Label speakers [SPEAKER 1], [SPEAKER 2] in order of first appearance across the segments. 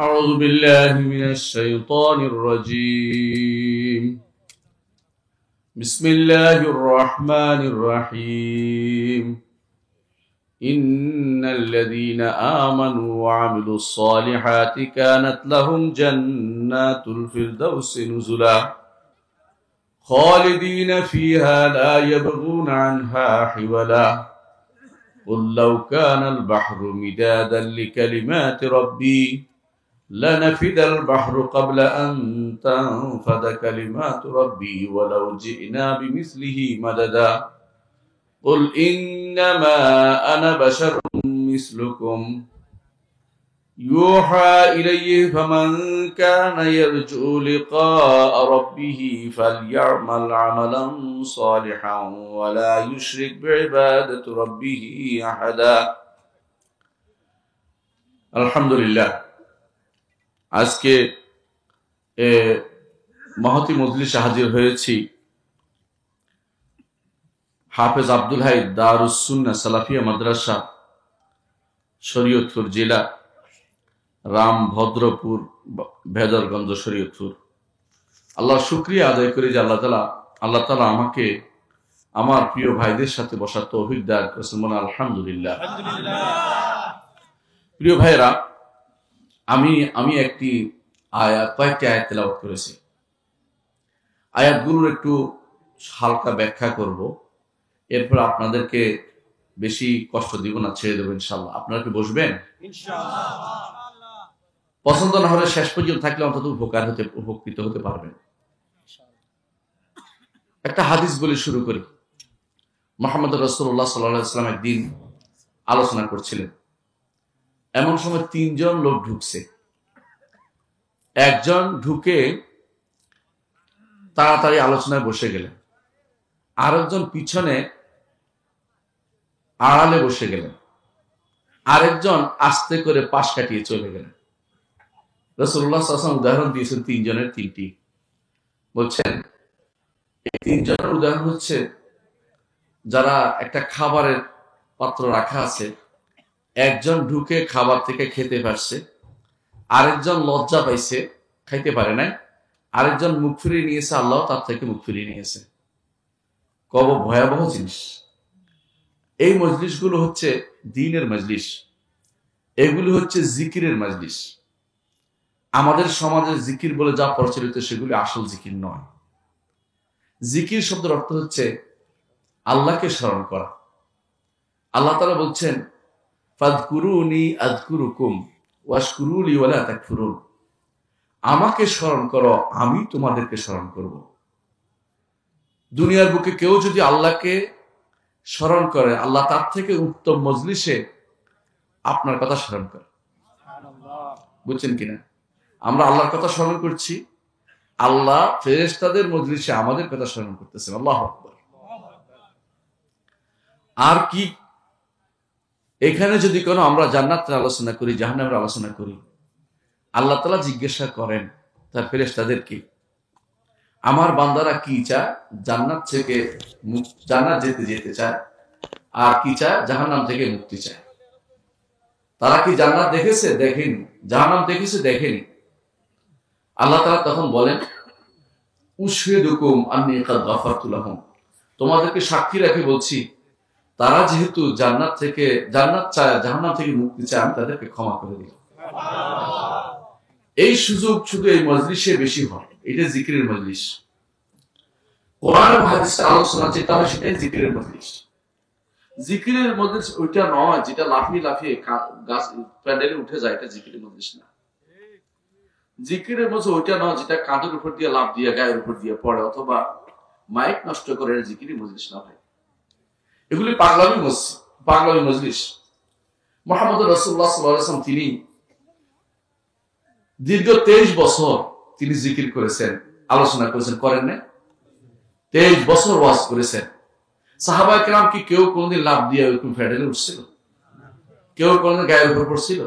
[SPEAKER 1] أعوذ بالله من الشيطان الرجيم. بسم الله الرحمن الرحيم. إن الذين آمنوا وعملوا الصالحات كانت لهم جنات الفردوس نزلا خالدين فيها لا يبغون عنها حولا قل لو كان البحر مدادا لكلمات ربي لنفد البحر قبل أن تنفد كلمات ربي ولو جئنا بمثله مددا قل إنما أنا بشر مثلكم يوحى إليه فمن كان يرجو لقاء ربه فليعمل عملا صالحا ولا يشرك بعبادة ربه أحدا. الحمد لله. আজকে মহতি মজলিসে হাজির হয়েছি হাফেজ আব্দুল হাই দারুস সুন্নাহ সালাফিয়া মাদ্রাসা, শরীয়তপুর জেলা, রামভদ্রপুর, ভেদরগঞ্জ, শরীয়তপুর। আল্লাহর শুকরিয়া আদায় করি যে আল্লাহ তাআলা আমাকে আমার প্রিয় ভাইদের সাথে বসার তৌফিক দান করেছেন। মনে আলহামদুলিল্লাহ। প্রিয় ভাইরা, আমি একটি কয়েকটি আয়াত তেলাওয়াত করেছি। আয়াতগুলোর একটু হালকা ব্যাখ্যা করব, এরপর আপনাদেরকে বেশি কষ্ট দিব না, ছেড়ে দেবো ইনশাআল্লাহ। আপনারা কি বসবেন? পছন্দ না হলে শেষ পর্যন্ত থাকলে অন্তত উপকৃত হতে পারবেন। একটা হাদিস বলে শুরু করি। মুহাম্মদ রাসূলুল্লাহ সাল্লাল্লাহু আলাইহি ওয়াসাল্লাম একদিন আলোচনা করছিলেন। এমন সময় তিনজন লোক ঢুকছে। একজন ঢুকে তাড়াতাড়ি আলোচনায় বসে গেলেন, আরেকজন পিছনে আড়ালে বসে গেলেন, আরেকজন আস্তে করে পাশ কাটিয়ে চলে গেলেন। রাসূলুল্লাহ সাল্লাল্লাহু আলাইহি ওয়াসাল্লাম উদাহরণ দিয়েছেন তিনজনের তিনটি। বলছেন এই তিনজনের উদাহরণ হচ্ছে, যারা একটা খাবারের পাত্র রাখা আছে, একজন ঢুকে খাবার থেকে খেতে পারছে, আরেকজন লজ্জা পাইছে, খাইতে পারে নাই, আরেকজন মুখ ফিরিয়ে নিয়েছে, আল্লাহ তার থেকে মুখ ফিরিয়ে নিয়েছে। কত ভয়াবহ জিনিস! এই মজলিসগুলো হচ্ছে দ্বীনের মজলিস, এগুলি হচ্ছে জিকিরের মজলিস। আমাদের সমাজে জিকির বলে যা প্রচলিত সেগুলি আসল জিকির নয়। জিকির শব্দের অর্থ হচ্ছে আল্লাহকে স্মরণ করা। আল্লাহ তাআলা বলছেন, ফাযকুরুনি আযকুরুকুম ওয়াশকুরুলি ওয়ালা তাকফুরুন। আমাকে স্মরণ করো, আমি তোমাদেরকে স্মরণ করব। দুনিয়ার বুকে কেউ যদি আল্লাহকে স্মরণ করে, আল্লাহ তার থেকে উত্তম মজলিসে আপনার কথা স্মরণ করে। বুঝছেন কিনা? আমরা আল্লাহর কথা স্মরণ করছি, আল্লাহ ফেরেশতাদের মজলিসে আমাদের কথা স্মরণ করতেছেন। আল্লাহু আকবার। আর কি, এখানে যদি কোনো আমরা জান্নাতের আলোচনা করি, জাহান্নামের আলোচনা করি, আল্লাহ তাআলা জিজ্ঞাসা করেন তার ফেরেশতাদেরকে, আমার বান্দারা কি চায়? জান্নাত থেকে জান্নাত যেতে চায়, আর কি চায়? জাহান্নাম থেকে মুক্তি চায়। তারা কি জান্নাত দেখেছে? দেখেনি। জাহান্নাম দেখেছে? দেখেনি। আল্লাহ তাআলা তখন বলেন, উশহিদুকুম আন্নী কাদ গাফারতু লাহুম। তোমাদেরকে সাক্ষী রেখে বলছি, তারা যেহেতু জান্নাত চায়, জাহান্নাম থেকে মুক্তি চায়, আমি তাদেরকে ক্ষমা করে দিলাম। এই সুযোগ শুধু এই মজলিসে বেশি হয়। এটা জিকিরের মজলিস। কোরআন ও হাদিসের আলোচনা যেটা হয় সেটাই জিকিরের মজলিস। জিকিরের মজলিস ওইটা নয় যেটা লাফিয়ে লাফিয়ে গাছ প্যান্ডেলে উঠে যায়, এটা জিকিরের মজলিস না। জিকিরের মজলিস ওইটা নয় যেটা কাঁধের উপর দিয়ে লাফ দিয়ে গায়ের উপর দিয়ে পড়ে অথবা মাইক নষ্ট করে, জিকিরের মজলিস না ভাই। এগুলি পাগলামি মজলিস। মুহাম্মদ রাসূলুল্লাহ সাল্লাল্লাহু আলাইহি ওয়াসাল্লাম তিনি দীর্ঘ 23 বছর তিনি জিকির করেছেন, আলোচনা করেছেন, করেন না? 23 বছর ওয়াজ করেছেন। সাহাবায়ে কেরাম কি কেউ কোনদিন লাফ দিয়ে ওরকম ফেডারে উঠছিল? কেউ কোনদিন গায়ের উপর পড়ছিল?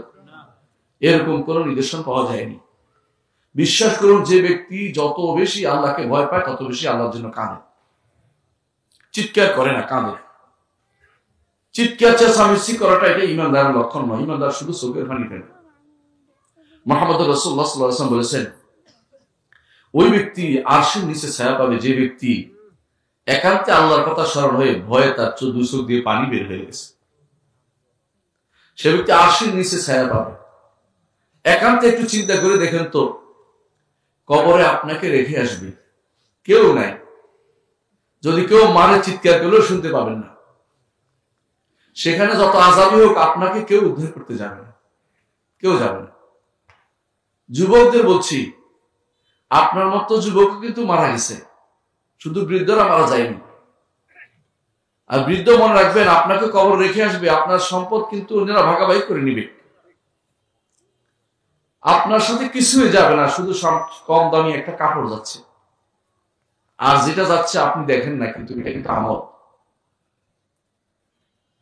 [SPEAKER 1] এরকম কোন নিদর্শন পাওয়া যায়নি। বিশ্বাস করুন, যে ব্যক্তি যত বেশি আল্লাহকে ভয় পায় তত বেশি আল্লাহর জন্য কাঁদে। চিৎকার করে না, কাঁদে। চিৎকার চেঁচামেচি করাটা এটা ইমানদারের লক্ষণ নয়। ইমানদার শুধু চোখের পানি ফেলে। মুহাম্মদ রাসূলুল্লাহ সাল্লাল্লাহু আলাইহি ওয়াসাল্লাম বলেছেন, ওই ব্যক্তি আরশের নিচে ছায়া পাবে যে ব্যক্তি একান্তে আল্লাহর কথা স্মরণ হয়ে ভয়ে তার দুই চোখ দিয়ে পানি বের হয়ে গেছে। সে ব্যক্তি আরশের নিচে ছায়া পাবে। একান্তে একটু চিন্তা করে দেখেন তো, কবরে আপনাকে রেখে আসবে, কেউ নাই, যদি কেউ মারে চিৎকার করলেও শুনতে পাবেন না। সেখানে যত আযাবই হোক আপনাকে কেউ উদ্ধার করতে যাবে না, কেউ যাবে না। যুবকদের বলছি, আপনার মতো যুবক কিন্তু মারা গেছে, শুধু বৃদ্ধরা মারা যায়নি। আর বৃদ্ধ মনে রাখবেন, আপনাকে কবর রেখে আসবে, আপনার সম্পদ কিন্তু অন্যরা ভাগাভাগি করে নিবে। আপনার সাথে কিছুই যাবে না, শুধু কম দামি একটা কাপড় যাচ্ছে। আর যেটা যাচ্ছে আপনি দেখেন না, কিন্তু এটা কিন্তু আমল।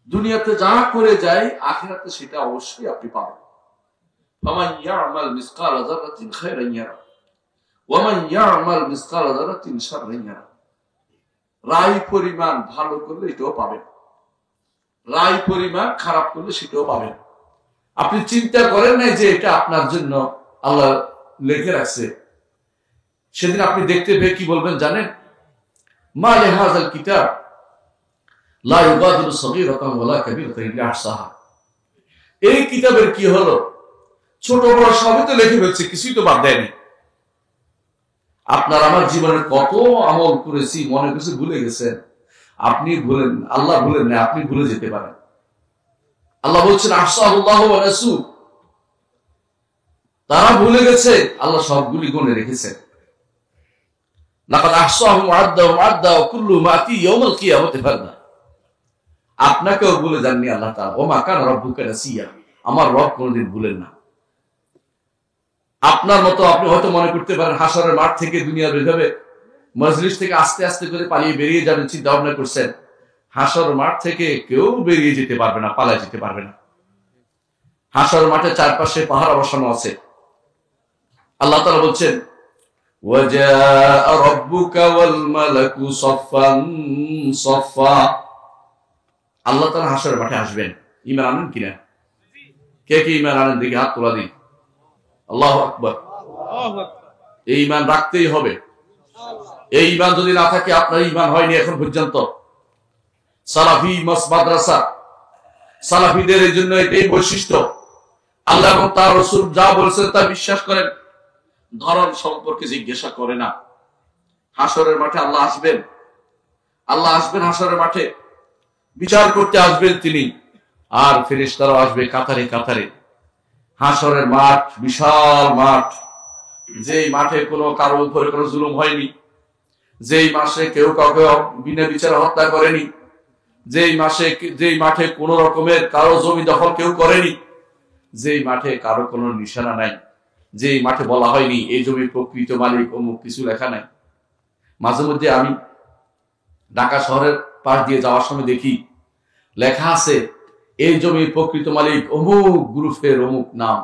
[SPEAKER 1] দুনিয়াতে যা করে যায় আখিরাতে সেটা অবশ্যই আপনি পাবেন। ফামান ইয়ামাল মিসকাল যারাতিন খায়রান ইয়ারা ওয়া মান ইয়ামাল মিসকাল যারাতিন শাররান ইয়ারা। রাই পরিমাণ ভালো করলে এটাও পাবেন, রাই পরিমাণ খারাপ করলে সেটাও পাবেন। আপনি চিন্তা করেন না যে এটা আপনার জন্য আল্লাহ লিখে রাখছে। সেদিন আপনি দেখতে পেয়ে কি বলবেন জানেন? মা লিহাযাল কিতাব লা ইউগাদিরু সগীরাতান ওয়ালা কাবীরাতান ইল্লা আহসাহা। এই কিতাবের কি হলো? ছোট বড় সবই তো লিখে ফেলছে, কিছুই তো বাদ দেয়নি। আপনার আমার জীবনের কত আমল করেছি, মনে কিছু ভুলে গেছেন। আপনি ভুলেন, আল্লাহ ভুলেন না, আপনি ভুলে যেতে পারেন। আল্লাহ বলছেন আহসাহুল্লাহু ওয়া নাসু, তারা ভুলে গেছে, আল্লাহ সবগুলি গুণে রেখেছেন। লাকাদ আহসাহুম ওয়া আদ্দাহুম আদ্দা ওয়া কুল্লুহুম আতি ইয়াউমাল কিয়ামাতি ফারদা। আপনাকেও ভুলে যাননি আল্লাহ তাআলা। ওয়া মা কানা রাব্বুকা নাসিয়া, আমার রব কোনদিন ভুলেন না। আপনার মতো আপনি হয়তো মনে করতে পারেন হাসরের মাঠ থেকে দুনিয়ার এভাবে মজলিস থেকে আস্তে আস্তে করে পালিয়ে বেরিয়ে যাবেন, চিন্তা ভাবনা করছেন। হাসরের মাঠ থেকে কেউ বেরিয়ে যেতে পারবে না, পালায় যেতে পারবে না। হাসরের মাঠের চারপাশে পাহারা বসানো আছে। আল্লাহ তাআলা বলছেন, ওয়াজাআ রাব্বুকা ওয়াল মালাকু সাফফান সাফফা। আল্লাহ তাআলা হাসরের মাঠে আসবেন। ঈমান আনেন কিনা? কে কে ঈমান আনেন দেখি হাত তোলা দিন। আল্লাহু আকবার। এই ঈমান রাখতেই হবে। এই ঈমান যদি না থাকে, আপনার ঈমান হয়নি এখন পর্যন্ত। সালাফি মাদ্রাসা, সালাফিদের এই জন্য এই বৈশিষ্ট্য। আল্লাহ এবং তার রাসূল যা বলেছেন তা বিশ্বাস করেন, ধরন সম্পর্কে জিজ্ঞাসা করে না। হাসরের মাঠে আল্লাহ আসবেন, আল্লাহ আসবেন হাসরের মাঠে, বিচার করতে আসবেন তিনি। আর ফেরেশতারাও আসবে কাতারে কাতারে। হাসরের মাঠ বিশাল মাঠ, যেই মাঠে কোনো কারো উপরে কোনো জুলুম হয়নি, যেই মাসে কেউ কাউকে বিনা বিচারে হত্যা করেনি, যেই মাঠে কোনো রকমের কারো জমি দখল কেউ করেনি, যেই মাঠে কারো কোনো নিশানা নাই, যেই মাঠে বলা হয়নি এই জমির প্রকৃত মালিক অমুক, কিছু লেখা নাই। মাঝে মধ্যে আমি ঢাকা শহরের পাশ দিয়ে যাওয়ার সময় দেখি লেখা আছে এই জমির প্রকৃত মালিক অমুক গ্রুপের অমুক নাম।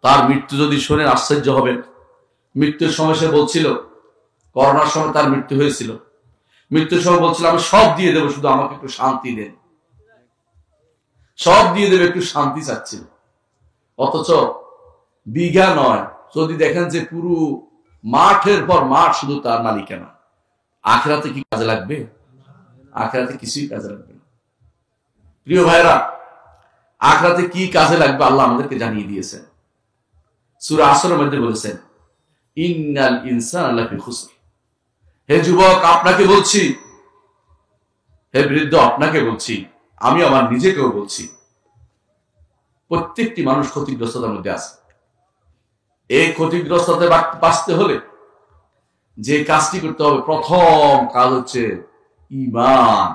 [SPEAKER 1] তার মৃত্যু যদি শোনেন আশ্চর্য হবেন। মৃত্যুর সময় সে বলছিল, করোনার সময় তার মৃত্যু হয়েছিল, মৃত্যুর সময় বলছিল আমি সব দিয়ে দেবো, শুধু আমাকে একটু শান্তি দেন, সব দিয়ে দেবে, একটু শান্তি চাচ্ছিল। অথচ বিঘা নয়, যদি দেখেন যে পুরো মাঠের পর মাঠ শুধু তার মালিকানা। আখিরাতে কি কাজে লাগবে? আখিরাতে কিছুই কাজে লাগবে না। প্রিয় ভাইরা, আখিরাতে কি কাজে লাগবে আল্লাহ আমাদেরকে জানিয়ে দিয়েছেন। সূরা আসরের মধ্যে বলেছেন, ইন্নাল ইনসানা লাফি খুসর। হে যুবক আপনাকে বলছি, হে বৃদ্ধ আপনাকে বলছি, আমি আমার নিজেকেও বলছি, প্রত্যেকটি মানুষ ক্ষতিগ্রস্ততার মধ্যে আছে। এই ক্ষতিগ্রস্ততে বাঁচতে হলে যে কাজটি করতে হবে, প্রথম কাজ হচ্ছে ঈমান।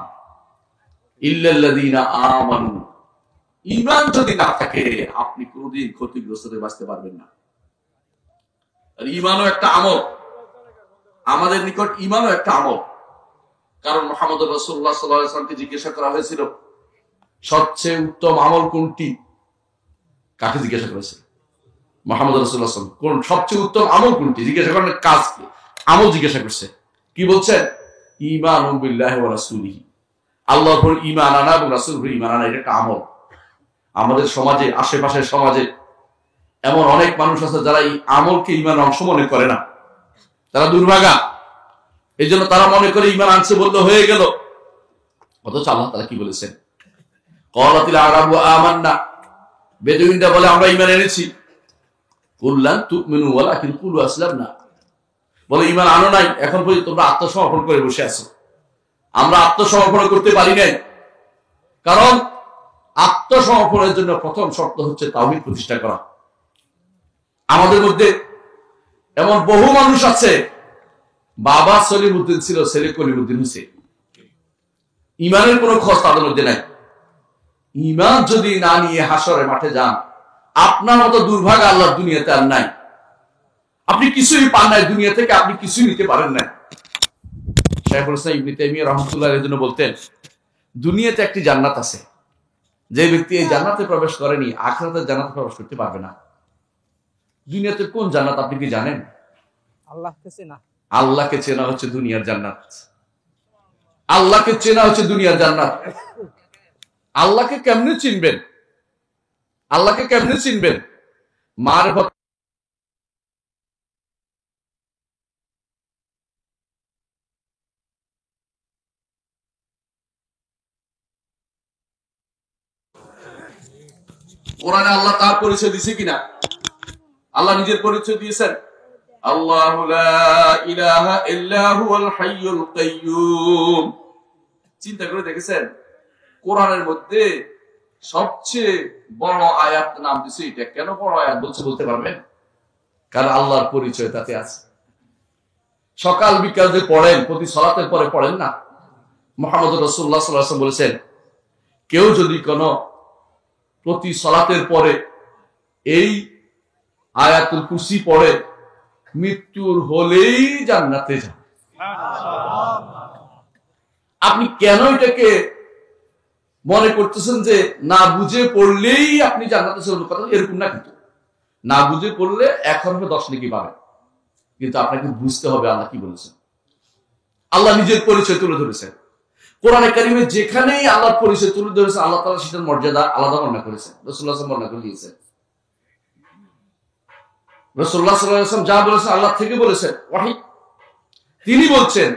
[SPEAKER 1] ইল্লাল্লাযীনা আমানু, ঈমান যদি না থাকে আপনি কোনদিন ক্ষতিগ্রস্ততে বাঁচতে পারবেন না। আর ঈমানও একটা আমল, আমাদের নিকট ঈমানও একটা আমল। কারণ মুহাম্মদ রাসূলুল্লাহ সাল্লাল্লাহু আলাইহি ওয়াসাল্লামকে জিজ্ঞাসা করা হয়েছিল সবচেয়ে উত্তম আমল কোনটি? কাকে জিজ্ঞাসা করেছে? মুহাম্মদ রাসূলুল্লাহ সাল্লাল্লাহু আলাইহি ওয়াসাল্লাম। কোন সবচেয়ে উত্তম আমল কোনটি জিজ্ঞাসা করেন, কাজ কি? আমল জিজ্ঞাসা করছে। কি বলছেন? ঈমানু বিল্লাহি ওয়া রাসূলিহি, আল্লাহর উপর ঈমান আনা এবং রাসূলের উপর ঈমান আনা, এটা একটা আমল। আমাদের সমাজে, আশেপাশের সমাজে এমন অনেক মানুষ আছে যারা এই আমলকে ইমান অংশ মনে করে না, তারা দুর্ভাগা। এই জন্য তারা মনে করে ইমান আনছে বললে হয়ে গেল। অথচ আল্লাহ তাআলা কি বলেছেন? ক্বালাতিল আরাবু আমান্না, বেদুইনরা বলে আমরা ইমান এনেছি। কুল লান তুমিনু ওয়ালাকিন কুলু আসলামনা, বলে ইমান আনো নাই, এখন পর্যন্ত তোমরা আত্মসমর্পণ করে বসে আছো। আমরা আত্মসমর্পণ করতে পারি নাই, কারণ আত্মসমর্পণের জন্য প্রথম শর্ত হচ্ছে তাওহীদ প্রতিষ্ঠা করা। আমাদের মধ্যে এমন বহু মানুষ আছে, বাবা সলিমউদ্দিন ছিল, ছেলে কলিমউদ্দিন হয়েছে, ইমানের কোনো খোঁজ তাদের মধ্যে নাই। ইমান যদি না নিয়ে হাসরের মাঠে যান, আপনার মতো দুর্ভাগ আল্লাহর দুনিয়াতে আর নাই। আপনি কিছুই পান নাই দুনিয়া থেকে, আপনি কিছুই নিতে পারেন না। শাইখুল ইসলাম ইবনে তাইমিয়া রাহমাতুল্লাহ আলাইহি জন্য বলতেন, দুনিয়াতে একটি জান্নাত আছে, যে ব্যক্তি এই জান্নাতে প্রবেশ করেনি আখিরাতের জান্নাতে প্রবেশ করতে পারবে না। দুনিয়াতে কোন জান্নাত আপনি কি জানেন?
[SPEAKER 2] আল্লাহকে চেনা।
[SPEAKER 1] আল্লাহকে চেনা হচ্ছে দুনিয়ার জান্নাত। আল্লাহকে চেনা হচ্ছে দুনিয়ার জান্নাত। আল্লাহকে কেমনে চিনবেন? আল্লাহকে কেমনে চিনবেন? মারিফত। কোরআনে আল্লাহ তার পরিচয় দিয়েছে কিনা? আল্লাহ নিজের পরিচয় দিয়েছেন, আল্লাহু লা ইলাহা ইল্লা হুয়াল হাইয়ুল কাইয়্যুম। চিন্তা করে দেখেছেন, কোরআনের মধ্যে সবচেয়ে বড় আয়াত নাম দিয়েছে এটা। কেন বড় আয়াত বলছে বলতে পারবেন? কারণ আল্লাহর পরিচয় তাতে আছে। সকাল বিকাল যে পড়েন, প্রতি সালাতের পরে পড়েন না? মুহাম্মদ রাসূলুল্লাহ সাল্লাল্লাহু আলাইহি ওয়াসাল্লাম বলেছেন, কেউ যদি কোনো প্রতি সালাতের পরে এই আয়াতুল কুরসি পড়ে, মৃত্যুর হলেই জান্নাতে যান। আপনি কেন এটাকে মনে করতেছেন যে না বুঝে পড়লেই আপনি জান্নাতে চলবে? কথা এরকম না, কিন্তু না বুঝে পড়লে 1 হরফে 10 নেকি পাবেন, কিন্তু আপনাকে বুঝতে হবে আল্লাহ কি বলেছেন। আল্লাহ নিজের পরিচয় তুলে ধরেছেন কোরআনে কারিমে, যেখানেই আল্লাহর পরিচয় তুলে ধরেছে আল্লাহ তাআলা সেটার মর্যাদা আলাদা বর্ণনা করেছেন। রাসূলুল্লাহ সাল্লাল্লাহু আলাইহি ওয়াসাল্লাম বর্ণনা করে দিয়েছেন। রাসূলুল্লাহ সাল্লাল্লাহু আলাইহি ওয়াসাল্লাম যা বলেছেন আল্লাহ থেকে বলেছেন, ওয়াহী। তিনি বলছেন,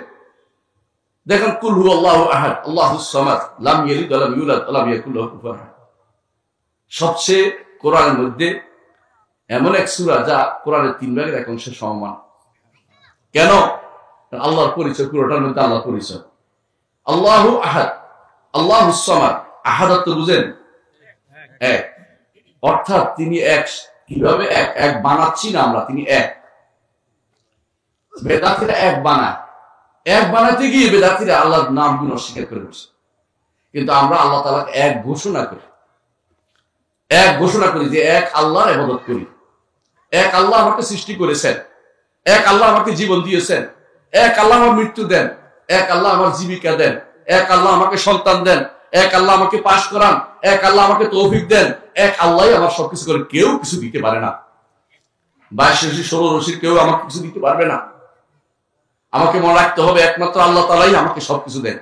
[SPEAKER 1] দেখেন, কুল হুয়াল্লাহু আহাদ আল্লাহুস সামাদ লাম ইয়ালিদ ওয়া লাম ইউলাদ ওয়া লাম ইয়াকুল লাহু কুফুয়ান আহাদ। সবচেয়ে কোরআনের মধ্যে এমন এক সূরা যা কোরআনের 3 ভাগের 1 অংশের সমান। কেন? আল্লাহর পরিচয় পুরোটার মধ্যে আল্লাহর পরিচয়। আল্লাহু আহাদ, আল্লাহুস সামাদ। আহাদ তো বুঝেন? এক, অর্থাৎ তিনি এক। কিভাবে এক? এক বানাচ্ছি না আমরা, তিনি এক। বেদাতিরা এক বানায়, এক বানাইতে গিয়ে বেদাতিরা আল্লাহর নাম গুণ অস্বীকার করে বসে। কিন্তু আমরা আল্লাহ তাআলাকে এক ঘোষণা করি, এক ঘোষণা করি যে এক আল্লাহর ইবাদত করি। এক আল্লাহ আমাকে সৃষ্টি করেছেন, এক আল্লাহ আমাকে জীবন দিয়েছেন, এক আল্লাহ আমার মৃত্যু দেন, এক আল্লাহ আমার জীবিকা দেন, এক আল্লাহ আমাকে সন্তান দেন, এক আল্লাহ আমাকে পাস করান, এক আল্লাহ আমাকে তৌফিক দেন। এক আল্লাহই আমার সবকিছু করে, কেউ কিছু দিতে পারে না। 22 রশি 16 রশির কেউ আমাকে কিছু দিতে পারবে না। আমাকে মনে রাখতে হবে একমাত্র আল্লাহ তাআলাই আমাকে সবকিছু দেন।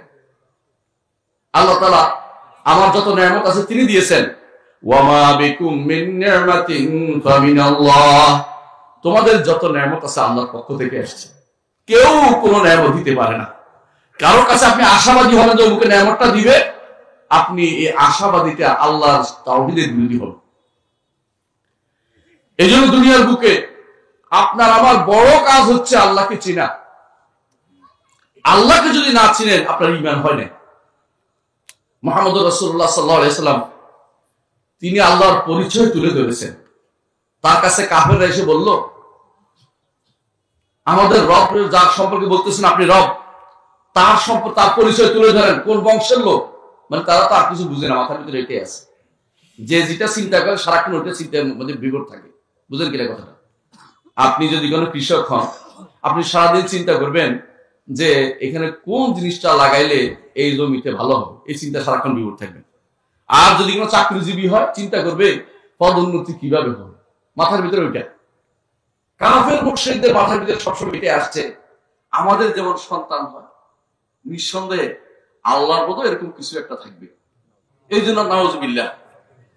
[SPEAKER 1] আল্লাহ তাআলা আমার যত নেয়ামত আছে তিনি দিয়েছেন। ওয়ামা বিকুম মিন নি'মাতিন ফামিনাল্লাহ। তোমাদের যত নেয়ামত আছে আল্লাহর পক্ষ থেকে আসছে, কেউ কোনো নেয়ামত দিতে পারে না। কারো কাছে আপনি আশাবাদী হবেন যে ওকে নেয়ামতটা দিবে, আপনি এই আশাবাদীটা আল্লাহর তাওহীদের বিরোধী হবেন। এজন্য দুনিয়ার বুকে আপনার আমার বড় কাজ হচ্ছে আল্লাহকে চেনা। আল্লাহকে যদি না চিনেন আপনার ঈমান হয় না। মুহাম্মদ রাসূলুল্লাহ সাল্লাল্লাহু আলাইহি ওয়াসাল্লাম তিনি আল্লাহর পরিচয় তুলে ধরেছেন। তার কাছে কাফেররা এসে বলল, আমাদের রব যার সম্পর্কে বলতেছেন আপনি রব, তার সম্পর্কে তার পরিচয় তুলে ধরেন, কোন বংশের লোক। মানে তারা তো আর কিছু বুঝে না, মাথার ভিতরে এটাই আছে, যে যেটা চিন্তা করে সারাক্ষণ ওইটা চিন্তার মধ্যে বিভোর থাকে। বুঝেন কিনা কথাটা? আপনি যদি কোনো কৃষক হন, আপনি সারাদিন চিন্তা করবেন যে এখানে কোন জিনিসটা লাগাইলে এই জমিতে ভালো হবে, এই চিন্তা সারাক্ষণ বিভোর থাকবে। আর যদি কোনো চাকরিজীবী হয়, চিন্তা করবে পদোন্নতি কিভাবে হবে, মাথার ভিতরে ওইটা। কাফের মুশরিকদের মাথার ভিতরে সবসময় এটাই আসছে। আমাদের যেমন সন্তান হয়, নিঃসন্দেহে আল্লাহর মতো এরকম কিছু একটা থাকবে। এই জন্য নাউজুবিল্লাহ,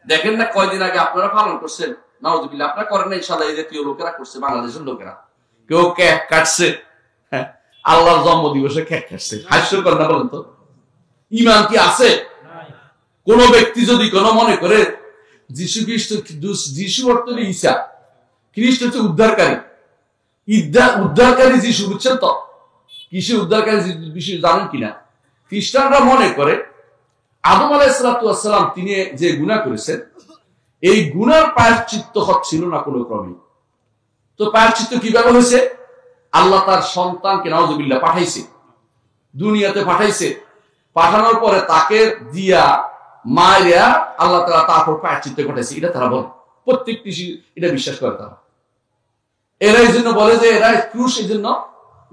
[SPEAKER 1] দেখেন না কয়দিন আগে আপনারা পালন করছেন নাউযুবিল্লাহ, আপনারা করেন না ইনশাআল্লাহ, এই জাতীয় লোকেরা করছে, বাংলাদেশের লোকেরা। কেউ কেক কাটছে, হ্যাঁ, আল্লাহর জন্ম দিবসে কেক কাটছে, হাস্যকর না বলেন তো? ঈমান কি আছে? কোন ব্যক্তি যদি কোন মনে করে যীশু খ্রিস্ট, যীশু অর্থ ঈসা, খ্রিস্ট হচ্ছে উদ্ধারকারী, উদ্ধারকারী যীশু, বুঝছেন তো? কিসে উদ্ধারকারী যীশু জানেন কিনা? খ্রিস্টানরা মনে করে আদম আলাইহিস সালাম তিনি যে গুনাহ করেছেন, এই গুনার প্রায়শ্চিত্ত হচ্ছিল না কোনো ক্রমে। তো প্রায়শ্চিত্ত কিভাবে হয়েছে? আল্লাহ তার সন্তানকে নাউযুবিল্লাহ পাঠাইছে, দুনিয়াতে পাঠাইছে, পাঠানোর পরে তাকে দিয়া মায়েরা আল্লাহ তাআলা তারপর প্রায়শ্চিত্ত ঘটাইছে, এটা তারা বলে। প্রত্যেকটি এটা বিশ্বাস করে তারা। এরা এই জন্য বলে যে এরা ক্রুশ এই জন্য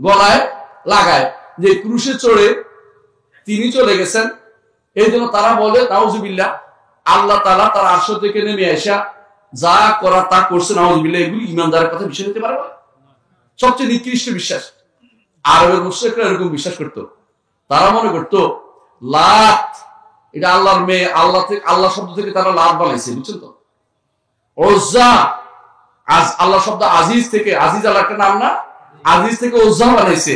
[SPEAKER 1] গলায় লাগায়, যে ক্রুশে চড়ে তিনি চলে গেছেন, এই জন্য তারা বলে নাউযুবিল্লাহ আল্লাহ তাআলা তার আরশ থেকে নেমে আসা যা করা তা করছে, নাউযুবিল্লাহ। এগুলি ঈমানদারের কথা বিশ্বাস করতে পারে না, সবচেয়ে নিকৃষ্ট বিশ্বাস। আরবের মুশরিকরা এরকম বিশ্বাস করত। তারা মনে করত লাত এটা আল্লাহর মেয়ে, আল্লাহ শব্দ থেকে তারা লাত বানাইছে, বুঝছেন তো? উজ্জা আল্লাহ শব্দ আজিজ থেকে, আজিজ আল্লাহ একটা নাম না, আজিজ থেকে উজ্জা বানাইছে।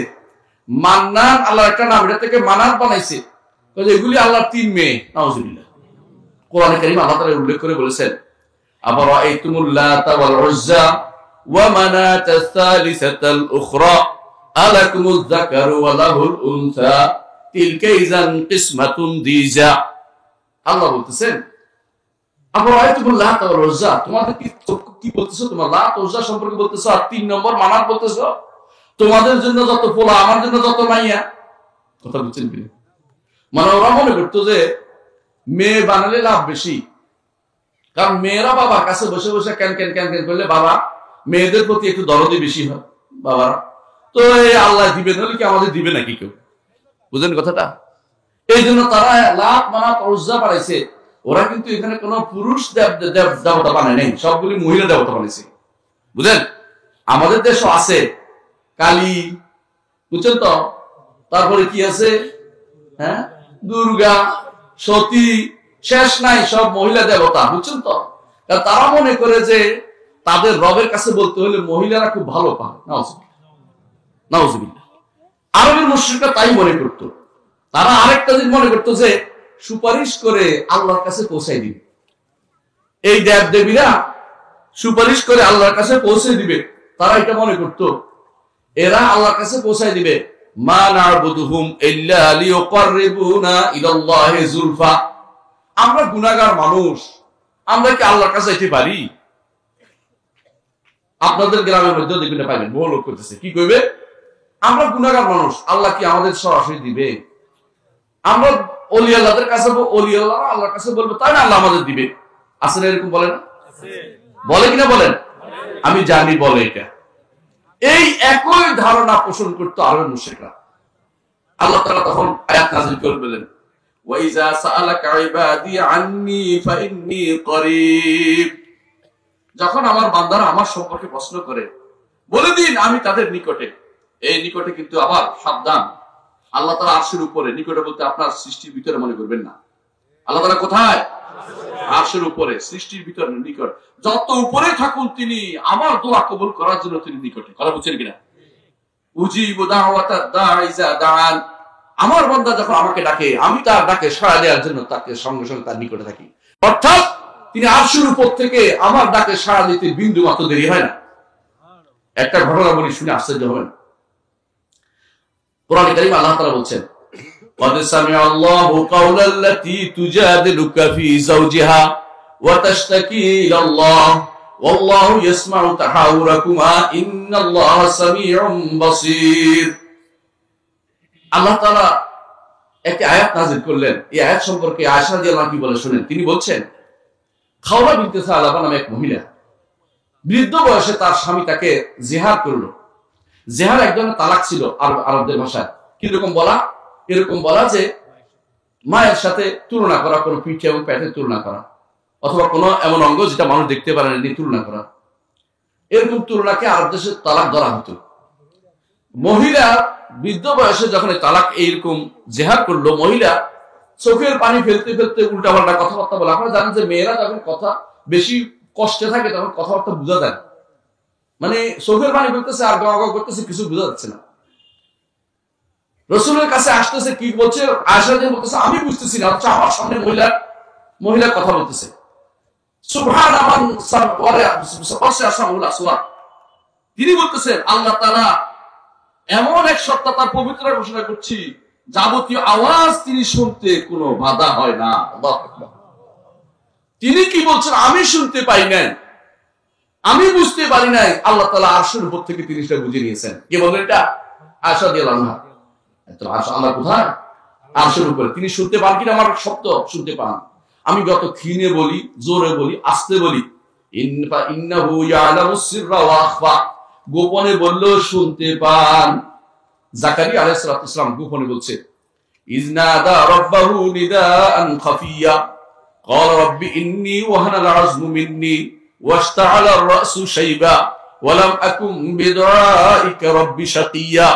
[SPEAKER 1] মান্নান আল্লাহর একটা নাম, এটা থেকে মানাত বানাইছে। এগুলি আল্লাহর তিন মেয়ে, নাউযুবিল্লাহ। কোরআনে কারীমে আল্লাহ তাআলা উল্লেখ করে বলেছেন, আফারাআইতুমুল লাতা ওয়াল উজ্জা ওয়া মানাতাস সালিসাতাল উখরা আলাকুমুয যাকারু ওয়া লাহুল উনসা তিলকা ইযান কিসমাতুন দিজা। আল্লাহ বলতেছেন আফারাআইতুমুল লাতা ওয়াল উজ্জা, তোমাদের কি বলতেছো? তোমরা লাত উজ্জা সম্পর্কে বলতেছো, আর তিন নম্বর মানাত বলতেছো। তোমাদের জন্য যত পোলা, আমার জন্য যত মাইয়া। কথা বুঝছেন কি? মানে ওরা মনে করতো যে মেয়ে বানালে লাভ বেশি, কারণ মেয়েরা বাবার কাছে বসে বসে ক্যান ক্যান ক্যান ক্যান করলে বাবা মেয়েদের প্রতি একটু দরদি বেশি হয় বাবারা। তো এই আল্লাহ দিবে, নাহলে কি আমাদের দিবে নাকি কেউ? বুঝলেন কথাটা? এই জন্য তারা লাত মানাত উজ্জা বানাইছে। ওরা কিন্তু এখানে কোন পুরুষ দেবতা বানায় নাই, সবগুলি মহিলা দেবতা বানাইছে, বুঝলেন? আমাদের দেশও আছে কালী, বুঝছেন তো? তারপরে কি আছে, হ্যাঁ, দুর্গা, সতী, শেষ নাই, সব মহিলা দেবতা, বুঝছেন তো? তারা মনে করে যে তাদের রবের কাছে বলতে হলে মহিলারা খুব ভালো পায়। নাউযুবিল্লাহ। আরবের মুশরিকরা তাই মনে করত। তারা আরেকটা জিনিস মনে করত যে সুপারিশ করে আল্লাহর কাছে পৌঁছাই দিবে, এই দেব দেবীরা সুপারিশ করে আল্লাহর কাছে পৌঁছে দিবে। তারা এটা মনে করত এরা আল্লাহর কাছে পৌঁছাই দিবে। মা না'বুদুহুম ইল্লা লিয়ুকাররিবুনা ইলাল্লাহি যুলফা। আমরা গুনাহগার মানুষ, আমরা কি আল্লাহর কাছে যেতে পারি? আপনাদের গ্রামের মধ্যে দেখবেন পাইবেন বহু লোক করতেছে, কি কইবে? আমরা গুনাহগার মানুষ, আল্লাহ কি আমাদের সরাসরি দিবে? আমরা ওলি আল্লাহদের কাছে, ওলি আল্লাহ আল্লাহর কাছে বলবো, তাই না আল্লাহ আমাদের দিবে। আসলে এরকম বলে না? বলে কিনা বলেন? আমি জানি বলে। এটা এই একই ধারণা পোষণ করতো আরবের মুশরিকরা। আল্লাহ তাআলা তখন আয়াত নাযিল করে বলেন, ওয়াইজা সাআলাকা ইবাদি আন্নী ফাইন্নী করিব। যখন আমার বান্দারা আমার সম্পর্কে প্রশ্ন করে, বলে দিন আমি তাদের নিকটে। এই নিকটে কিন্তু আবার সাবধান, আল্লাহ তাআলা আরশের উপরে। নিকটে বলতে আপনার সৃষ্টির ভিতরে মনে করবেন না। আল্লাহ তাআলা কোথায়? আরশের উপরে, সৃষ্টির ভিতরে নিকট। যত উপরে থাকুন তিনি আমার দোয়া কবুল করার জন্য তিনি নিকটে। কথা বুঝছেন কিনা? উজিবু দাওয়াতাদ দাঈ ইযা দাআন। আমার বান্দা যখন আমাকে ডাকে, আমি তার ডাকে সাড়া দেওয়ার জন্য তাকে সঙ্গে সঙ্গে তার নিকটে থাকি। অর্থাৎ তিনি আরশের উপর থেকে আমার ডাকে সাড়া দিতে বিন্দু মাত্র দেরি হয় না। একটা ঘটনা বলি, শুনে আশ্চর্য হবেন। কোরআনে কারীমে আল্লাহ তাআলা বলছেন, قد سمع الله قول التي تجادلك في زوجها وتشتكي إلى الله والله يسمع تحاوركما إن الله سميع بصير। আল্লাহ তাআলা একটি আয়াত নাযিল করলেন। এই আয়াত সম্পর্কে আয়েশা রাদিয়াল্লাহু আনহা কি বলে শুনেন। তিনি বলছেন, খাওলা বিনতে সালাবা নামে এক মহিলা, বৃদ্ধ বয়সে তার স্বামী তাকে জিহার করলো। জিহার এক ধরনের তালাক ছিল আরবদের ভাষায়। কিরকম বলা? এরকম বলা যে মায়ের সাথে তুলনা করা, কোনো পিঠে এবং পেটের তুলনা করা, অথবা কোনো এমন অঙ্গ যেটা মানুষ দেখতে পারে না তুলনা করা। এরকম তুলনাকে আরব দেশে তালাক ধরা হতো। মহিলা বৃদ্ধ বয়সে যখন তালাক এইরকম জেহার করলো, মহিলা চোখের পানি ফেলতে ফেলতে উল্টাপাল্টা কথাবার্তা বলে। আপনারা জানেন যে মেয়েরা যখন কথা বেশি কষ্টে থাকে তখন কথাবার্তা বোঝা যায় না। মানে চোখের পানি করতেছে আর গাওয়া গাওয়া করতেছে, কিছু বোঝা যাচ্ছে না। রসুলের কাছে আসতেছে, কি বলছে, আয়েশা রাদিয়াল্লাহু বলতেছে আমি বুঝতেছি না, অথচ আমার সামনে মহিলা কথা বলতেছে। তিনি বলতেছেন আল্লাহ তাআলা এমন এক সত্তা, তার পবিত্র ঘোষণা করছি, যাবতীয় আওয়াজ তিনি শুনতে কোনো বাধা হয় না। আল্লাহু আকবার। তিনি কি বলছেন আমি শুনতে পাই নাই, আমি বুঝতে পারি নাই, আল্লাহ তাআলা আরশের উপর থেকে তিনি সেটা বুঝে নিয়েছেন। কে বলেন এটা? আয়েশা রাদিয়াল্লাহু আনহা। আল্লাহ কোথায়? আরশের উপরে। তিনি শুনতে পান কিনা আমার শব্দ? শুনতে পান। আমি যত ক্ষীণে বলি, জোরে বলি, আস্তে বলি, ইন্নাহু ইয়ালামুস সিররা ওয়া আখফা, গোপনে বললেও শুনতে পান। জাকারিয়া আলাইহিস সালাম গোপনে বলছে, ইজনাদা রাব্বাহু নিদাআন খাফিয়া ক্বালা রাব্বি ইন্নী ওয়াহানা আল-আযমু মিন্নী ওয়াশতাআলা আর-রা'সু শাইবা ওয়া লাম আকুম বিদুআইকা রাব্বি শাকিয়া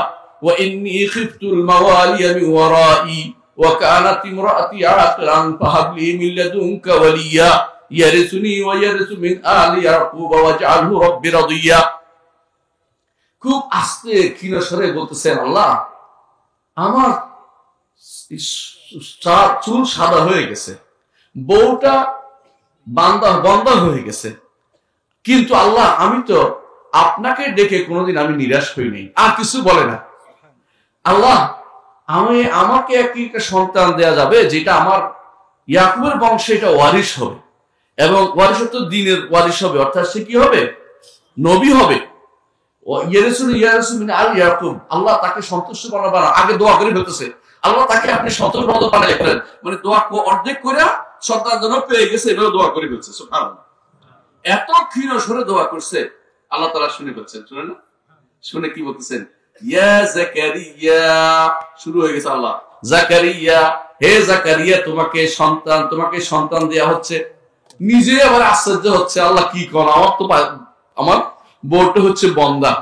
[SPEAKER 1] ওয়া ইন্নী খিফতুল মাওয়ালিয়া মিন ওয়ারাই ওয়া কানাত ইমরাআতি আকিরান ফাহাবলি মিন লাদুনকা ওয়ালিয়া ইয়ারিসুনি ওয়া ইয়ারিসু মিন আলি ইয়াকুব ওয়াজআলহু রাব্বি রাদিয়া। খুব আস্তে ক্ষীণ স্বরে বলতেছেন, আল্লাহ আমার চুল সাদা হয়ে গেছে, বউটা বন্ধা হয়ে গেছে, কিন্তু আল্লাহ আমি তো আপনাকে ডেকে কোনোদিন আমি নিরাশ হইনি। আর কিছু বলে না। আল্লাহ আমাকে একটা সন্তান দেয়া যাবে যেটা আমার ইয়াকুবের বংশে এটা ওয়ারিশ হবে, এবং ওয়ারিশ তো দিনের ওয়ারিশ হবে, অর্থাৎ সে কি হবে? নবী হবে। আল্লাহ তাকে সন্তুষ্ট বানাবেন। আগে দোয়া করে ফেলতেছে, আল্লাহ তাকে আপনি সন্তুষ্ট বানাই ফেলেন, মানে দোয়া অর্ধেক করে সন্তান জন্য পেয়ে গেছে, এভাবে দোয়া করে ফেলছে। সুবহানাল্লাহ। এত ক্ষীণ স্বরে দোয়া করছে, আল্লাহ তাআলা শুনে ফেলছেন। শুনে না? শুনে কি বলতেছেন? ইয়া জাকারিয়া, শুরু হয়ে গেছে। আল্লাহ, জাকারিয়া, হে জাকারিয়া, তোমাকে সন্তান দেয়া হচ্ছে। নিজে আবার আশ্চর্য হচ্ছে, আল্লাহ কি কর, আমার বউটা হচ্ছে বন্দা।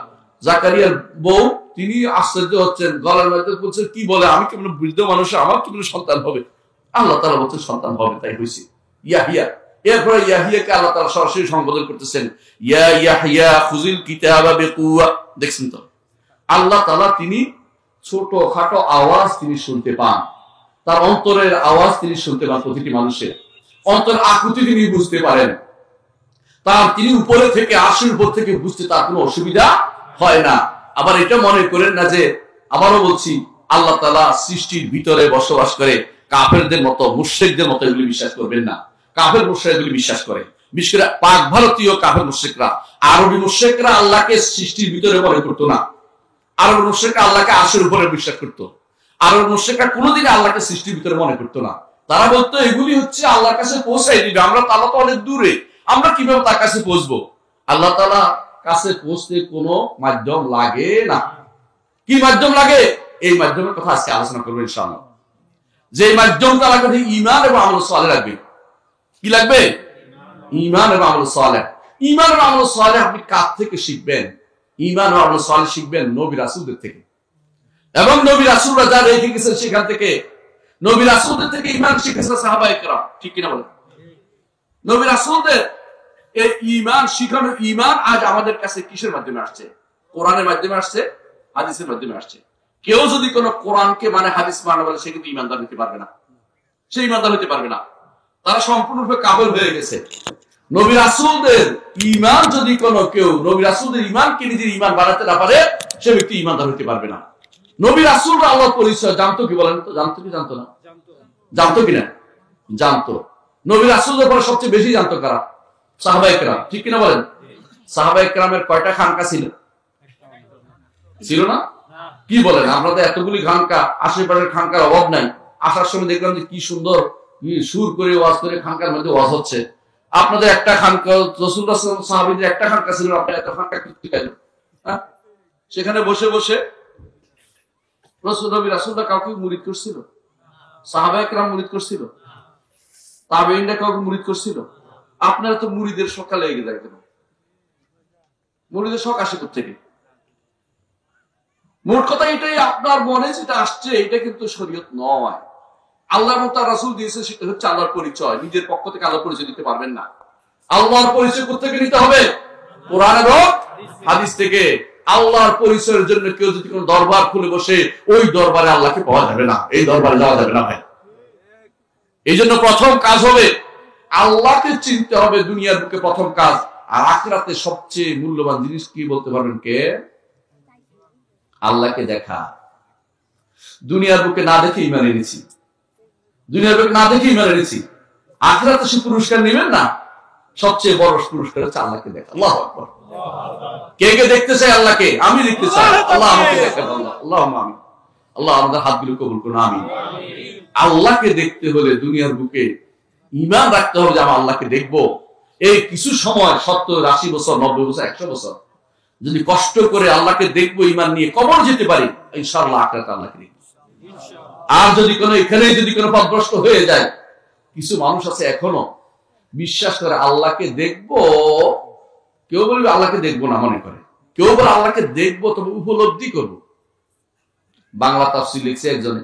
[SPEAKER 1] জাকারিয়ার বউ, তিনি আশ্চর্য হচ্ছেন, গলার মধ্যে বলছেন কি বলে, আমি কেমন বৃদ্ধ মানুষ, আমার কি সন্তান হবে? আল্লাহ তাআলা বলছেন সন্তান হবে, তাই হয়েছে ইয়াহিয়া। এরপরে ইয়াহিয়াকে আল্লাহ তাআলা সরাসরি সম্বোধন করতেছেন, ইয়া ইয়াহিয়া খুযিল কিতাবা বিকুওয়া। দেখছেন তো, আল্লাহ তাআলা তিনি ছোট খাটো আওয়াজ তিনি শুনতে পান, তার অন্তরের আওয়াজ তিনি শুনতে পান। প্রতিটি মানুষের অন্তরের আকুতি তিনি বুঝতে পারেন। তিনি উপরে থেকে, আরশের উপর থেকে বুঝতে তার কোনো অসুবিধা হয় না। আবার এটা মনে করেন না যে, আবারও বলছি, আল্লাহ তাআলা সৃষ্টির ভিতরে বসবাস করে, কাফেরদের মতো, মুশরিকদের মতো এগুলি বিশ্বাস করবেন না। কাফের মুশরিকরা এগুলি বিশ্বাস করে, বিশেষ করে পাক ভারতীয় কাফের মুশরিকরা। আরবি মুশরিকরা আল্লাহকে সৃষ্টির ভিতরে মনে করতো না। আরবি মুশরিকরা আল্লাহকে আরশের উপরে বিশ্বাস করতো। আরবি মুশরিকরা কোনোদিন আল্লাহকে সৃষ্টির ভিতরে মনে করতো না। তারা বলতো এগুলি হচ্ছে আল্লাহর কাছে পৌঁছাই দিবে, আমরা তো আল্লাহ তো অনেক দূরে, আমরা কিভাবে তার কাছে পৌঁছবো? আল্লাহ তাআলা কাছে পৌঁছতে কোনো মাধ্যম লাগে না। কি মাধ্যম লাগে? এই মাধ্যমের কথা আজকে আলোচনা করবো ইনশাআল্লাহ। যে মাধ্যমটা লাগবে ঈমান এবং আমল সালেহ লাগবে। কি লাগবে? ঈমান এবং আমল সালেহ। ঈমান এবং আমল সালেহ আপনি কার থেকে শিখবেন? ঈমান এবং আমল সালেহ শিখবেন নবী রাসূলদের থেকে, এবং নবী রাসূলরা যা রেখে গেছেন সেখান থেকে। নবী রাসূলদের থেকে ঈমান শিখেছে সাহাবায়ে কেরাম, ঠিক কিনা বলেন? নবী রাসূলদের এই ঈমান শিখানো, ঈমান আজ আমাদের কাছে কিসের মাধ্যমে আসছে? কোরআনের মাধ্যমে আসছে, হাদিসের মাধ্যমে আসছে। কেউ যদি কোন কোরআনকে মানে হাদিস মানে বলে, সে কিন্তু ঈমানদার হতে পারবে না, সে ঈমানদার হতে পারবে না। তারা সম্পূর্ণরূপে কাফের হয়ে গেছে। নবী রাসূলদের ঈমান যদি কেউ নবী রাসূলদের ঈমানকে নিজের ঈমান বানাতে না পারে, সে ব্যক্তি ঈমানদার হতে পারবে না। নবী রাসূলরা আল্লাহর পরিচয় জানতো কি? বলেন তো, জানতো কি জানতো না? জানতো কিনা? জানতো। নবী রাসূলদের পরে সবচেয়ে বেশি জানতো কারা? সাহাবায়ে কেরাম, ঠিক কিনা বলেন? সাহাবায়ে কেরামের কয়টা খানকা ছিল? ছিল না? কি বলেন? আমরা তো এতগুলি খানকা, আশেপাশের খানকার অভাব নাই। আসার সময় দেখলাম যে কি সুন্দর সুর করে ওয়াজ করে খানকার মধ্যে ওয়াজ হচ্ছে। আপনাদের একটা খানকা, রাসূলুল্লাহ সাল্লাল্লাহু আলাইহি ওয়াসাল্লাম সাহাবীদের একটা খানকা ছিল, আপনি এত খানকা কি গেল? হ্যাঁ, সেখানে বসে বসে রাসূলরা কাউকে মুরিদ করছিল? সাহাবায়ে কেরাম মুরিদ করছিল? তাবেঈনরা কাউকে মুরিদ করছিল? আপনারা তো মুরিদের সকালে এগিয়ে যায় কেন? মুরিদের শখ আসে থেকে? মোট কথা এটাই, আপনার মনে যেটা আসছে এটা কিন্তু শরীয়ত নয়। আল্লাহ এবং তার রাসূল দিয়েছে, সেটা হচ্ছে আল্লাহর পরিচয়। নিজের পক্ষ থেকে আল্লাহর পরিচয় দিতে পারবেন না। আল্লাহর পরিচয় কোথেকে নিতে হবে? কোরআন এবং হাদিস থেকে। আল্লাহর পরিচয়ের জন্য কেউ যদি কোনো দরবার খুলে বসে, ওই দরবারে আল্লাহকে পাওয়া যাবে না, এই দরবারে যাওয়া যাবে না ভাই। এই জন্য প্রথম কাজ হবে আল্লাহকে চিনতে হবে, দুনিয়ার বুকে প্রথম কাজ। আর আখিরাতে সবচেয়ে মূল্যবান জিনিস কি বলতে পারবেন কে? আল্লাহকে দেখা। দুনিয়ার বুকে না দেখে ইমান এনেছি, দুনিয়ার বুকে না দেখে ইমান এনেছি, আখিরাতে সে পুরস্কার নেবেন না। সবচেয়ে বড় পুরস্কার হচ্ছে আল্লাহকে দেখা। আল্লাহু আকবার। কে কে দেখতে চাই আল্লাহকে? আমি দেখতে চাই। আল্লাহ আমাকে দেখেন। আল্লাহ আমিন। আল্লাহ আমাদের হাতগুলো কবুল করুন, আমিন। আল্লাহকে দেখতে হলে দুনিয়ার বুকে ঈমান রাখতে হবে যে আমি আল্লাহকে দেখবো। এই কিছু সময় 70, 80 বছর, 90 বছর, 100 বছর যদি কষ্ট করে আল্লাহকে দেখবো ঈমান নিয়ে, কবর যেতে পারি, ইনশাআল্লাহ আখিরাতে আল্লাহকে দেখব। আর যদি কোনো এখানে যদি কোনো পথভ্রষ্ট হয়ে যায়, কিছু মানুষ আছে এখনো বিশ্বাস করে আল্লাহকে দেখবো, কেউ বলবে আল্লাহকে দেখবো না মনে করে, কেউ বলে আল্লাহকে দেখবো তবে উপলব্ধি করবো। বাংলা তাফসীর লিখছে একজনে,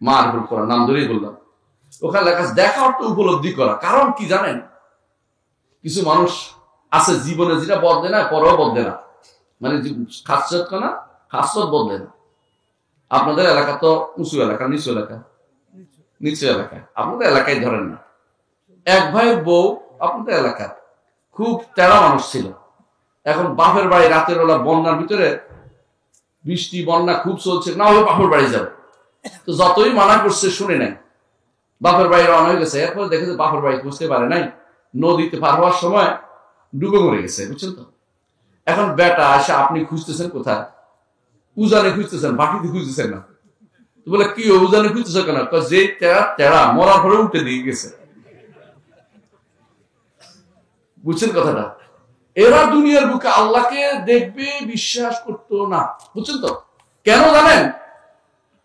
[SPEAKER 1] মারফুল করা, নাম ধরেই বললাম, ওখানে লেখা দেখা অর্থ উপলব্ধি করা। কারণ কি জানেন, কিছু মানুষ আছে জীবনে যেটা বদলে না, পরেও বদলে না, মানে খাসরত না, খাসরত বদলে না। আপনাদের এলাকা তো উঁচু এলাকা, নিচু এলাকা, নিচু এলাকায়, আপনাদের এলাকায় ধরেন না, এক ভাইয়ের বউ আপনাদের এলাকার খুব তেরা মানুষ ছিল। এখন বাপের বাড়ি রাতের বেলা বন্যার ভিতরে, বৃষ্টি বন্যা খুব চলছে, না হলে বাপের বাড়ি যাবে, তো যতই মানা করছে শুনে নাই, বাপের বাড়ি রওনা হয়ে গেছে। এরপরে দেখেছে বাপের বাড়ি বুঝতে পারে নাই, নদীতে পার হওয়ার সময় ডুবে মরে গেছে, বুঝছেন তো। এখন বেটা আসে, আপনি খুঁজতেছেন কোথায়? উজানে খুঁজতেছেন, বাকিতে খুঁজতেছেন না। তো বলে কি উজানে খুঁজতেছ কেন? যে তেরা মরার পরে উঠে দিয়ে গেছে, বুঝছেন কথাটা। এরা দুনিয়ার বুকে আল্লাহকে দেখবে বিশ্বাস করতো না, বুঝছেন তো। কেন জানেন?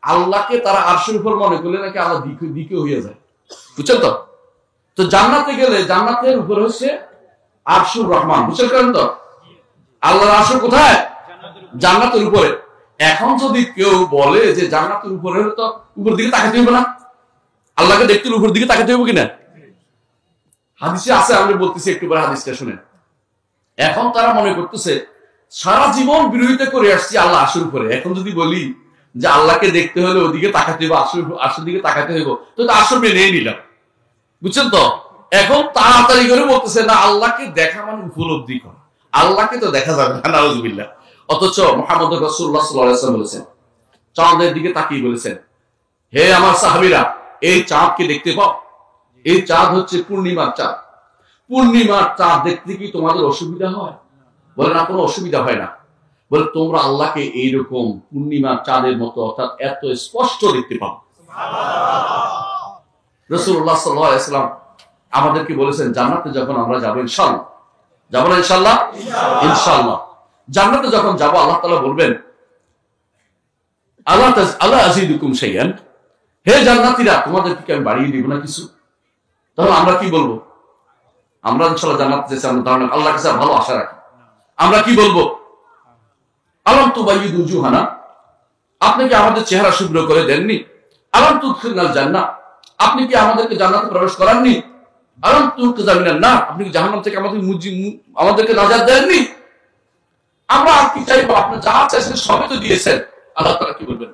[SPEAKER 1] আল্লাহকে তারা আরশের উপর মনে করলে নাকি আল্লাহ দিকে হয়ে যায়, বুঝছেন তো। তো জান্নাতে গেলে জান্নাতের উপরে হচ্ছে আরশুর রহমান, বুঝছেন কেন তো। আল্লাহর আরশ কোথায়? জান্নাতের উপরে। এখন যদি কেউ বলে যে জান্নাতের উপরে, তো উপর দিকে তাকাতে হবে না? আল্লাহকে দেখতে উপর দিকে তাকাতে হবে কিনা? হাদিসে আছে, আমি বলতেছি একটু পরে হাদিসটা শুনেন। এখন তারা মনে করতেছে সারা জীবন বিরোধিতা করে আসছি আল্লাহ আরশের উপরে, এখন যদি বলি যে আল্লাহকে দেখতে হলে ওদিকে তাকাতে হবে, আরশের দিকে তাকাতে হবে, তো আরশ মেনে নিলাম, বুঝছেন তো। এখন তাড়াতাড়ি করে বলতেছে না, আল্লাহকে দেখা মানে উপলব্ধি করা, আল্লাহকে তো দেখা যাবে না, নাউযুবিল্লাহ। অথচ মুহাম্মদ রাসূলুল্লাহ সাল্লাল্লাহু আলাইহি ওয়াসাল্লাম বলেছেন, চাঁদের দিকে তাকিয়ে বলেছেন, হে আমার সাহাবীরা, এই চাঁদকে দেখতে পাও? এই চাঁদ হচ্ছে পূর্ণিমার চাঁদ। পূর্ণিমার চাঁদ দেখতে কি তোমাদের অসুবিধা হয়? বলে না, কোনো অসুবিধা হয় না। বলে তোমরা আল্লাহকে এইরকম পূর্ণিমার চাঁদের মতো, অর্থাৎ এত স্পষ্ট দেখতে পাও। রাসূলুল্লাহ সাল্লাল্লাহু আলাইহি ওয়াসাল্লাম আমাদেরকে বলেছেন, জান্নাতে যখন আমরা যাবো ইনশাআল্লাহ, যাবো না ইনশাআল্লাহ? ইনশাআল্লাহ জান্নাতে যখন যাবো, আল্লাহ তাআলা বলবেন, আল্লাহ আযীদুকুম শাইআন, হে জান্নাতীরা, তোমাদেরকে কি আমি বাড়িয়ে দিব না কিছু? তাহলে আমরা কি বলবো? আমরা ইনশাআল্লাহ জান্নাতে যেতে আমরা ধারণা আল্লাহর কাছে ভালো আশা রাখি। আমরা কি বলবো? আলাম তুবাইয়িদু জুহানা, আপনি কি আমাদের চেহারা শুভ্র করে দেননি? আলাম তুদখিলনাল জান্নাহ, আপনি কি আমাদেরকে জান্নাতে প্রবেশ করাননি? আলাম তুনকিযা মিনান নার, আপনি কি জাহান্নাম থেকে আমাদেরকে নাজাত দেননি? আমরা আর কি চাইবো? আপনি যা চাইছেন সবই তো দিয়েছেন। আল্লাহ তাআলা কি বলবেন?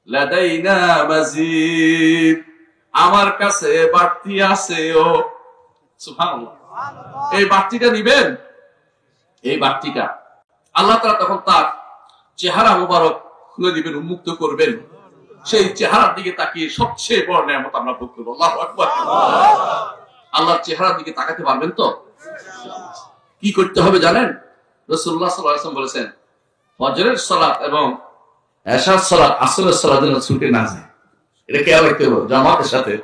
[SPEAKER 1] লাদাইনা মাজিদ, আমার কাছে বাড়তি আছে। ও সুবহানাল্লাহ, এই বাড়তিটা নিবেন, এই বাড়তিটা আল্লাহ তাআলা তখন তার চেহারা মুবারক খুলে দিবেন, উন্মুক্ত করবেন। সেই চেহারার দিকে তাকিয়ে সবচেয়ে বড় নিয়ামত আমরা ভোগ করব। আল্লাহু আকবার। আল্লাহর চেহারার দিকে তাকাতে পারবেন তো? কি করতে হবে জানেন? রাসূলুল্লাহ সাল্লাল্লাহু আলাইহি ওয়াসাল্লাম বলেছেন, ফজরের সালাত এবং এশার সালাত, আসরের সালাত যেন ছুটে না যায়, এটা খেয়াল রাখতে হবে জামাতের সাথে,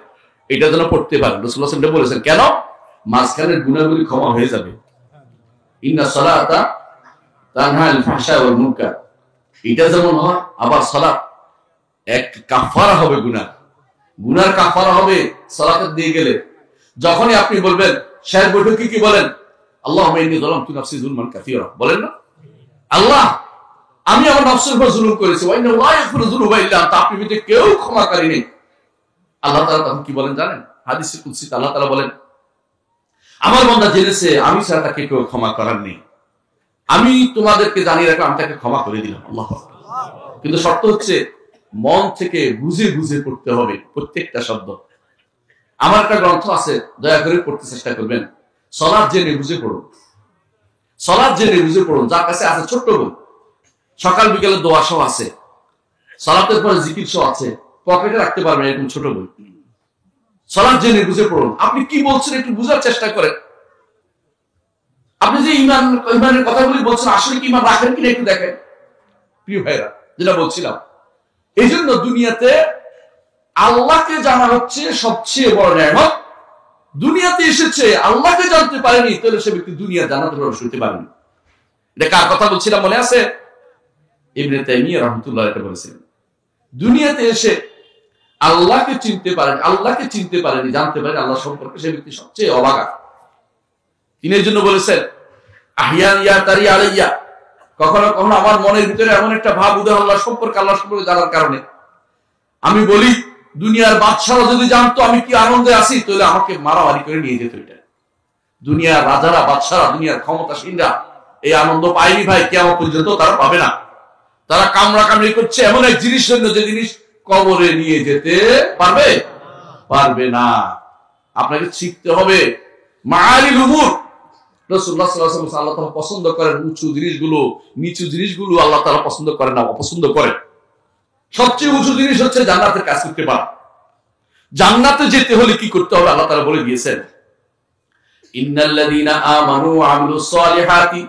[SPEAKER 1] এটা যেন পড়তে পারেন। রাসূলুল্লাহ সাল্লাল্লাহু আলাইহি ওয়াসাল্লাম বলেছেন, কেন? মাঝখানের গুনাহগুলি ক্ষমা হয়ে যাবে। ইন্না সালাতা তানহা আনিল ফাহশা ওয়াল মুনকার, এটা যেমন হয়, আবার সালাত এক কাফারা হবে, গুনার কাফারা হবে সালাত দিয়ে গেলে। যখনই আপনি বলবেন, শেষ বৈঠকে কি বলেন? আল্লাহুম্মা ইন্নী যালামতু নাফসি যুলমান কাসীরা, বলেন না? আল্লাহ, আমি আমার নফসের উপর জুলুম করেছি, ওয়া ইন্নাহু লা ইয়াগফিরু যুনুবা ইল্লা আনতা, আপনি বিতে কেউ ক্ষমাকারী নেই। আল্লাহ তাআলা তখন কি বলেন জানেন? হাদিসে কুদসিতে আল্লাহ তাআলা বলেন, আমার বান্দা জেনেছে আমি ছাড়া তাকে কেউ ক্ষমা করার নেই, আমি তোমাদেরকে জানিয়ে রাখলাম, আমি তাকে ক্ষমা করে দিলাম। আল্লাহ, কিন্তু শর্ত হচ্ছে মন থেকে বুঝে বুঝে পড়তে হবে প্রত্যেকটা শব্দ। আমার একটা গ্রন্থ আছে, দয়া করে পড়তে চেষ্টা করবেন। সলাৎ জেনে বুঝে পড়ুন, সলাৎ জেনে বুঝে পড়ুন। যার কাছে আছে ছোট্ট বই, সকাল বিকেলে দোয়া সহ আছে, সালাতের পরে জিকির সহ আছে, পকেটে রাখতে পারবেন এরকম ছোট বই। সালাত জেনে বুঝে পড়ুন। আপনি কি বলছেন একটু বুঝার চেষ্টা করেন। আপনি যে ইমানের কথাগুলি বলছেন আসলে কি ইমান রাখেন কিনা একটু দেখেন। প্রিয় ভাইরা, যেটা বলছিলাম, এই জন্য দুনিয়াতে আল্লাহকে জানা হচ্ছে সবচেয়ে বড় নেয়ামত। দুনিয়াতে এসেছে আল্লাহকে জানতে পারেনি, তাহলে সে ব্যক্তি দুনিয়া জান্নাতে প্রবেশ করতে পারেনি। এটা কার কথা বলছিলাম মনে আছে? ইবনে তাইমিয়া রাহমাতুল্লাহ এটা বলেছেন। দুনিয়াতে এসে আল্লাহকে চিনতে পারেনি, জানতে পারেনি আল্লাহ সম্পর্কে, সে ব্যক্তি সবচেয়ে অবাগা। তিনি এর জন্য বলেছেন, আহিয়ান ইয়া তারি আলাইয়া, কখনো কখনো আমার মনের ভিতরে এমন একটা ভাব উদয় আল্লাহ সম্পর্কে জানার কারণে, আমি বলি দুনিয়ার বাদশারা যদি জানতো আমি কি আনন্দে আছি, তাহলে আমাকে মারামারি করে নিয়ে যেত। এটা দুনিয়ার রাজারা, বাদশারা, দুনিয়ার ক্ষমতাসীনরা এই আনন্দ পায়নি ভাই, কিয়ামত পর্যন্ত তারা পাবে না। তারা কামড়াকামড়ি করছে এমন এক জিনিস জন্য, যে জিনিস কবরে নিয়ে যেতে পারবে না। আপনাকে শিখতে হবে মাআলিল উমুর। রাসূলুল্লাহ সাল্লাল্লাহু আলাইহি ওয়াসাল্লাম, আল্লাহ তাআলা পছন্দ করেন উঁচু জিনিসগুলো, নিচু জিনিসগুলো আল্লাহ তাআলা পছন্দ করেন না, অপছন্দ করেন। সবচেয়ে উঁচু জিনিস হচ্ছে জান্নাতের কাজ করতে পারা। জান্নাতে যেতে হলে কি করতে হবে আল্লাহ তাআলা বলে দিয়েছেন, ইন্নাল্লাযীনা আমানু ওয়া আমিলুস সালিহাতি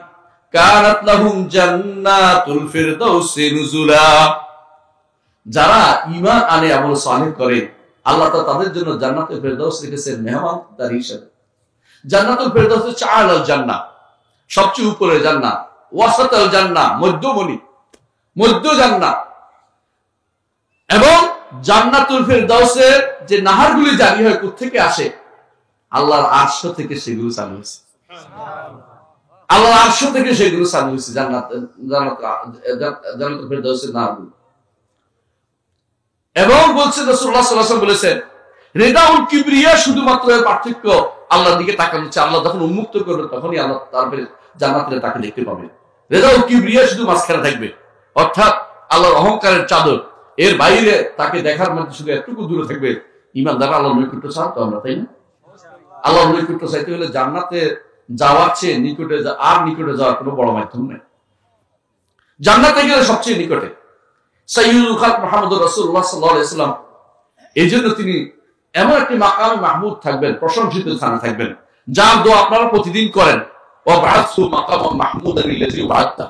[SPEAKER 1] কানাত লাহুম জান্নাতুল ফিরদাউসি নুজুলা। যারা ঈমান আনে, আমল সালেহ করে, আল্লাহ তাআলা তাদের জন্য জান্নাতুল ফিরদাউস রেখেছেন মেহমানদারি হিসেবে। জান্নাতুল ফিরদাউস হচ্ছে আ'লাল জান্নাহ, সবচেয়ে উপরের জান্নাত, ওয়াসাতাল জান্নাহ, মধ্যমণি, মধ্য জান্নাত। এবং জান্নাতুল ফিরদাউসের যে নাহারগুলি জারি হয় কোত্থেকে আসে? আল্লাহর আরশ থেকে সেগুলো চালু হয়েছে। আল্লাহর আরশ থেকে সেগুলো চালু হয়েছে, জান্নাতুল ফিরদাউসের নাহারগুলো। এবং বলছে রাসূলুল্লাহ সাল্লাল্লাহু আলাইহি ওয়াসাল্লাম বলেছেন, রিদাউল কিবরিয়া, শুধুমাত্র এর পার্থক্য আল্লাহর দিকে তাকানো হচ্ছে। আল্লাহ যখন উন্মুক্ত করবে তখনই আল্লাহ তারপরে জান্নাতে তাকে দেখতে পাবে। রিদাউল কিবরিয়া শুধু মাঝখানে থাকবে, অর্থাৎ আল্লাহর অহংকারের চাদর, এর বাইরে তাকে দেখার মধ্যে শুধু এতটুকু দূরে থাকবে। ঈমানদার আল্লাহর নৈকট্য চাইতো আমরা, তাই না? আল্লাহর নৈকট্য চাইতে হলে জান্নাতে যাওয়ার চেয়ে নিকটে যাওয়ার কোনো বড় মাধ্যম নেই। জান্নাতে গেলে সবচেয়ে নিকটে সাইয়্যিদুল খালক মুহাম্মদুর রাসূলুল্লাহ সাল্লাল্লাহু আলাইহি ওয়াসাল্লাম। এই জন্য তিনি এমন একটি মাকাম মাহমুদ থাকবেন, প্রশংসিত স্থানে থাকবেন, যার দোয়া আপনারা প্রতিদিন করেন, ওয়াবআসু মাকাম মাহমুদান আল্লাযী ওয়া'আদতা,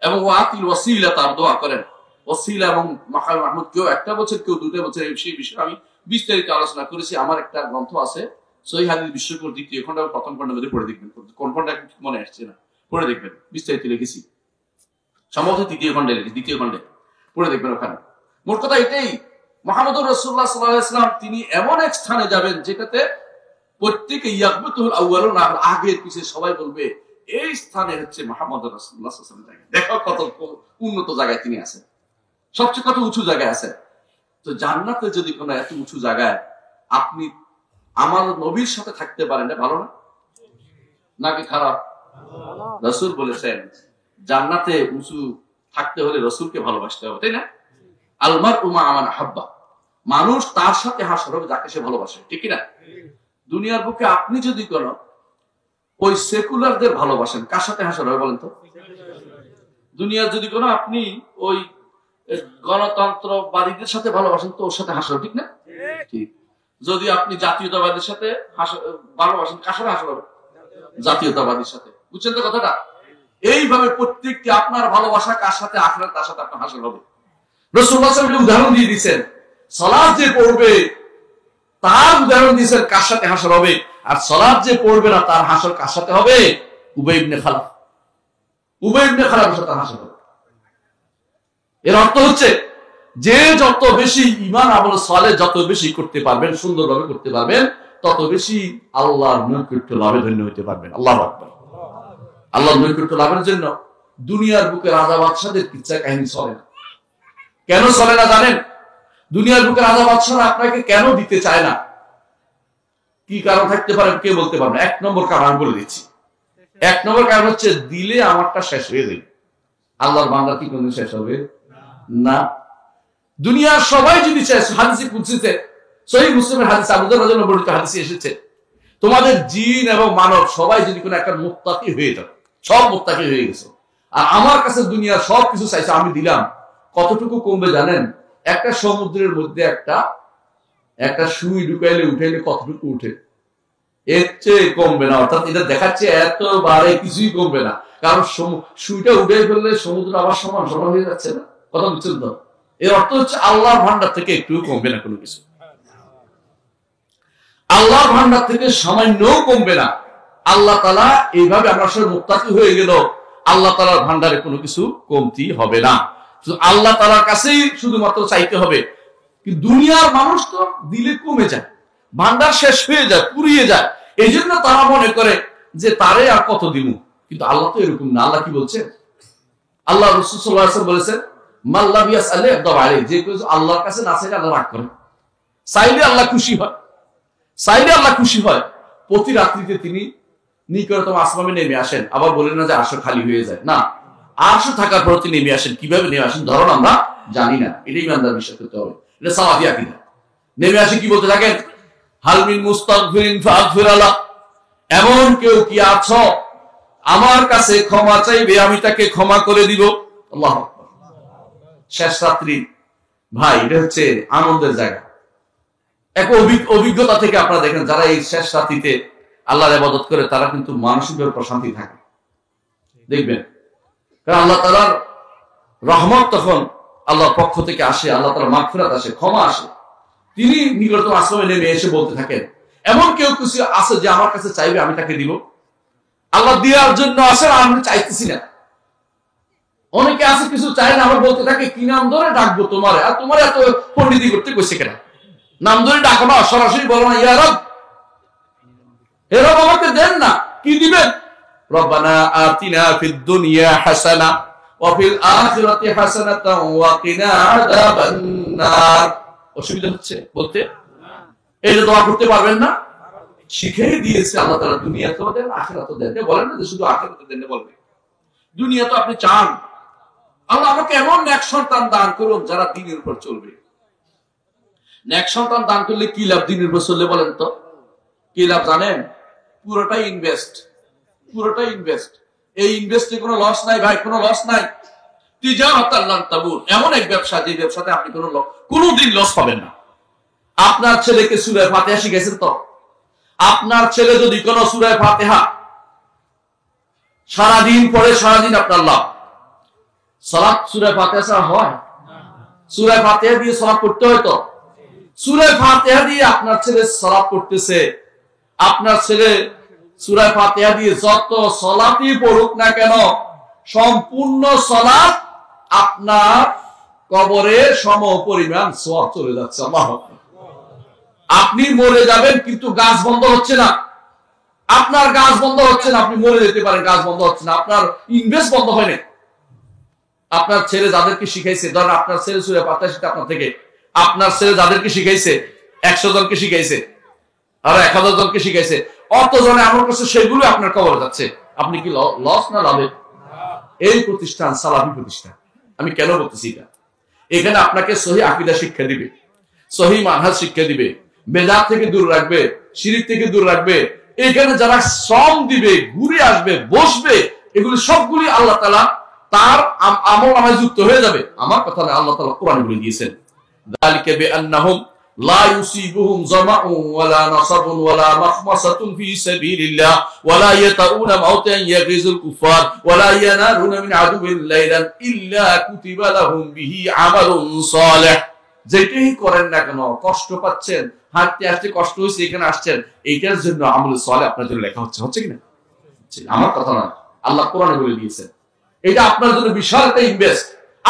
[SPEAKER 1] এবং ওয়াতিল ওয়াসিলা, তার দোয়া করেন। ওয়াসিলা এবং মাকাম মাহমুদ কেউ একটা বছর, কেউ দুটো বছর, এই বিষয়ে আমি বিস্তারিত আলোচনা করেছি। আমার একটা গ্রন্থ আছে, সহিহ হাদিস বিশ্বকোষ 2য় খণ্ড, প্রথম খণ্ডের মধ্যে পড়ে দেখবেন। কোন খণ্ডে মনে আসছে না, পড়ে দেখবেন, বিস্তারিত লিখেছি। সম্ভবত 3য় খণ্ডে লিখেছি, 2য় খণ্ডে পড়ে দেখবেন। ওখানে মোট কথা এটাই, মুহাম্মদুর রাসূলুল্লাহ সাল্লাল্লাহু আলাইহি ওয়াসাল্লাম তিনি এমন এক স্থানে যাবেন যেটাতে প্রত্যেকে ইয়াকবাতুল আউয়ালুন, আগে পিছে সবাই বলবে এই স্থানে হচ্ছে মুহাম্মদুর রাসূলুল্লাহ সাল্লাল্লাহু আলাইহি ওয়াসাল্লাম। দেখো কত উন্নত জায়গায় তিনি আছেন, সবচেয়ে কত উঁচু জায়গায় আছেন। তো জান্নাতে যদি কোনো এত উঁচু জায়গায় আপনি আমার নবীর সাথে থাকতে পারেন, ভালো না নাকি খারাপ? রাসূল বলেছেন জান্নাতে উঁচু থাকতে হলে রাসূলকে ভালোবাসতে হবে, তাই না? আলমারউ মা মান আহাব্বা, মানুষ তার সাথে হাসর হবে যাকে সে ভালোবাসে, ঠিক কি না? দুনিয়ার বুকে আপনি যদি কোনো ওই সেকুলারদের ভালোবাসেন, কার সাথে হাসর হবে বলেন তো? দুনিয়ার যদি কোনো আপনি ওই গণতন্ত্রবাদীদের সাথে ভালোবাসেন, তো ওর সাথে হাসর, ঠিক না? ঠিক। যদি আপনি জাতীয়তাবাদীর সাথে ভালোবাসেন, কার সাথে হাসর হবে? জাতীয়তাবাদীর সাথে। বুঝছেন তো কথাটা? এইভাবে প্রত্যেকটি আপনার ভালোবাসা কার সাথে, আখেরাত তার সাথে আপনার হাসর হবে। রাসূলুল্লাহ সাল্লাল্লাহু আলাইহি ওয়াসাল্লাম উদাহরণ দিয়ে দিয়েছেন, সালাত যে পড়বে তার উদাহরণ দিয়েছেন কার সাথে হাসর হবে, আর সালাত যে পড়বে না তার হাসর কার সাথে হবে? উবাই ইবনে খালাফের সাথে হাসর হবে। এর অর্থ হচ্ছে যে যত বেশি ঈমান আমল সালেহ যত বেশি করতে পারবেন, সুন্দরভাবে করতে পারবেন, তত বেশি আল্লাহর নৈকট্য লাভে ধন্য হতে পারবেন। আল্লাহু আকবার। আল্লাহর নৈকট্য লাভের জন্য দুনিয়ার বুকে রাজা বাদশাদের কিচ্ছা কাহিনী চলে না। কেন চলে না জানেন? দুনিয়ার বুকে রাজা বাদশারা আপনাকে কেন দিতে চায় না? কি কারণ থাকতে পারে কে বলতে পারবে না। 1 নম্বর কারণ আমি বলে দিচ্ছি। 1 নম্বর কারণ হচ্ছে দিলে আমারটা শেষ হয়ে যাবে। আল্লাহর বান্দা কি কোনদিন শেষ হবে না। দুনিয়ার সবাই যদি চায়, হাদিসে কুদসিতে সহিহ মুসলিমের হাদিস, আবু দাউদ রাদিয়াল্লাহু আনহু বর্ণিত হাদিসে এসেছে, তোমাদের জিন এবং মানব সবাই যদি কোনো একটা মুত্তাকি হয়ে যায়, সব মুত্তাকি হয়ে গেছে, আর আমার কাছে দুনিয়ার সবকিছু চাইছে, আমি দিলাম, কতটুকু কমবে জানেন? একটা সমুদ্রের মধ্যে একটা সুই ঢুকাইলে উঠাইলে কতটুকু উঠে, এর চেয়ে কমবে না। অর্থাৎ এটা দেখাচ্ছে এতবারে কিছুই কমবে না, কারণ সুইটা উঠে ফেললে সমুদ্র আবার সমান সমান হয়ে যাচ্ছে না। কথা বুঝছেন তো? এর অর্থ হচ্ছে আল্লাহর ভান্ডার থেকে একটু কমবে না কোনো কিছু, আল্লাহর ভান্ডার থেকে সামান্য কমবে না। আল্লাহ তাআলা এইভাবে আমরা সবাই মুত্তাকি হয়ে গেল, আল্লাহ তাআলার ভান্ডারে কোনো কিছু কমতি হবে না। শুধু আল্লাহ তাআলার কাছেই শুধুমাত্র চাইতে হবে। কিন্তু দুনিয়ার মানুষ তো দিলে কমে যায়, ভান্ডার শেষ হয়ে যায়, পুড়িয়ে যায়। এই জন্য তারা মনে করে যে তারে আর কত দিব। কিন্তু আল্লাহ তো এরকম না। আল্লাহ কি বলছেন? আল্লাহ রাসূল সাল্লাল্লাহু আলাইহি ওয়াসাল্লাম বলেছেন, মাল্লা বিয়াসআলি আদাব আলাইহি, যে কেউ আল্লাহর কাছে না চাইলে আল্লাহ রাগ করেন, চাইলে আল্লাহ খুশি হয়, চাইলে আল্লাহ খুশি হয়। প্রতি রাত্রিতে তিনি নিকটতম আসমানে নেমে আসেন, আবার বলেন না যে আরশ খালি হয়ে যায়, না, আরশ থাকার পর তিনি নেমে আসেন। কিভাবে নেমে আসেন ধরুন আমরা জানি না, এটাই ইমানদার বিশ্বাস করতে হবে। এটা সালাফি আকীদা। নেমে আসে কি বলতে থাকেন? হাল মিন মুস্তাগফিরিন ফাগফির আলা, এমন কেউ কি আছো আমার কাছে ক্ষমা চাইবে, আমি তাকে ক্ষমা করে দিব। আল্লাহু আকবার। শেষ রাত্রি ভাই, এটা হচ্ছে আনন্দের জায়গা। এক অভিজ্ঞতা থেকে আপনারা দেখেন, যারা এই শেষ রাত্রিতে আল্লাহর ইবাদত করে তারা কিন্তু মানসিকভাবে প্রশান্তি থাকে, দেখবেন। কারণ আল্লাহ তাআলার রহমত তখন আল্লাহর পক্ষ থেকে আসে, আল্লাহ তাআলার মাগফিরাত আসে, ক্ষমা আসে। তিনি নিকটতম আসমানে নেমে এসে বলতে থাকেন, এমন কেউ কিছু আছে যে আমার কাছে চাইবে, আমি তাকে দিব। আল্লাহ দেওয়ার জন্য আসেন, আমি চাইতেছি না। অনেকে আছে কিছু চায় না, আমার বলতে থাকে কি নাম ধরে ডাকবো তোমারে, আর তোমার এত পণ্ডিতি করতে কইছে কেন? নাম ধরে ডাকো না, সরাসরি বলো না ইয়া রব, হে রব আমাকে দেন না। কি দিবেন? রব্বানা আতিনা ফিদ দুনিয়া হাসানা ওয়া ফিল আখিরাতি হাসানাতাও ওয়া কিনা আযাবান নার। অসুবিধা হচ্ছে বলতে? এই যে দোয়া করতে পারবেন না, শিখিয়ে দিয়েছে আল্লাহ তাআলা। দুনিয়াতেও দেন, আখিরাতেও দেন। বলেন না যে শুধু আখিরাতে দেন, বলবে দুনিয়া তো আপনি চান। আল্লাহ আমাকে এমন নেক সন্তান দান করুন যারা দ্বীনের উপর চলবে। নেক সন্তান দান করলে কি লাভ দ্বীনের উপর চললে? বলেন তো কি লাভ জানেন? পুরোটাই ইনভেস্ট, পুরোটাই ইনভেস্ট। এই ইনভেস্টে কোনো লস নাই ভাই, কোনো লস নাই। তিজারাতান লান তাবুর, এমন এক ব্যবসা যে ব্যবসাতে আপনি কোনোদিন লস পাবেন না। আপনার ছেলেকে সূরা ফাতিহা শিখাইছেন তো? আপনার ছেলে যদি কোন সূরা ফাতিহা সারাদিন পড়ে, সারাদিন আপনার লাভ। সালাত সূরা ফাতিহা ছাড়া হয়? সূরা ফাতিহা দিয়ে সালাত করতে হয় তো। সূরা ফাতিহা দিয়ে আপনার ছেলে সালাত করতেছে, আপনার ছেলে সূরা ফাতিহা দিয়ে যত সালাতই পড়ুক না কেন, সম্পূর্ণ সালাত আপনার কবরে সমপরিমাণ সওয়াব চলে যাচ্ছে। আল্লাহু আকবার। আপনি মরে যাবেন কিন্তু গাছ বন্ধ হচ্ছে না, আপনার গাছ বন্ধ হচ্ছে না। আপনি মরে যেতে পারেন, গাছ বন্ধ হচ্ছে না, আপনার ইনভেস্ট বন্ধ হয় না। আপনার ছেলে যাদেরকে শিখাইছে, ধরেন আপনার ছেলে সূরা ফাতিহা শিখে আপনার থেকে, আপনার ছেলে যাদেরকে শিখাইছে 100 জনকে শিখাইছে, আর 1000 জনকে শিখাইছে, অত জনে আমল করছে, সেগুলো আপনার কবরে যাচ্ছে। আপনি কি লস না লাভে? এই প্রতিষ্ঠান সালাফি প্রতিষ্ঠান। আমি কেন বলতেছি এটা? এখানে আপনাকে সহিহ আকীদা শিক্ষা দিবে, সহিহ মানহাজ শিক্ষা দিবে, বেদাত থেকে দূর রাখবে, শিরক থেকে দূর রাখবে। এখানে যারা শ্রম দিবে, ঘুরে আসবে, বসবে, এগুলো সবগুলি আল্লাহ তাআলা তার আমল নামায় যুক্ত হয়ে যাবে। আমার কথা না, আল্লাহ তাআলা কোরআনে বলে দিয়েছেন, যালিকা বিআন্নাহুম লা ইউসিবুহুম যামাউন ওয়ালা নাসাবুন ওয়ালা মাখমাসাতুন ফি সাবিলিল্লাহ ওয়ালা ইয়াতাউনা মাউতান ইয়াগিজুল কুফার ওয়ালা ইয়ানারুনা মিন আদুবিল লাইলান ইল্লা কুতিবা লাহুম বিহি আমালুন সালিহ। যেটাই করেন না কেন, কষ্ট পাচ্ছেন, হাঁটতে হাঁটতে কষ্ট হয়েছে, এখানে আসছেন, এইটার জন্য আমল সালেহ আপনার জন্য লেখা হচ্ছে। হচ্ছে কিনা? আমার কথা না, আল্লাহ কোরআনে বলে দিয়েছেন। এটা আপনার জন্য বিশাল একটা ইনভেস্ট।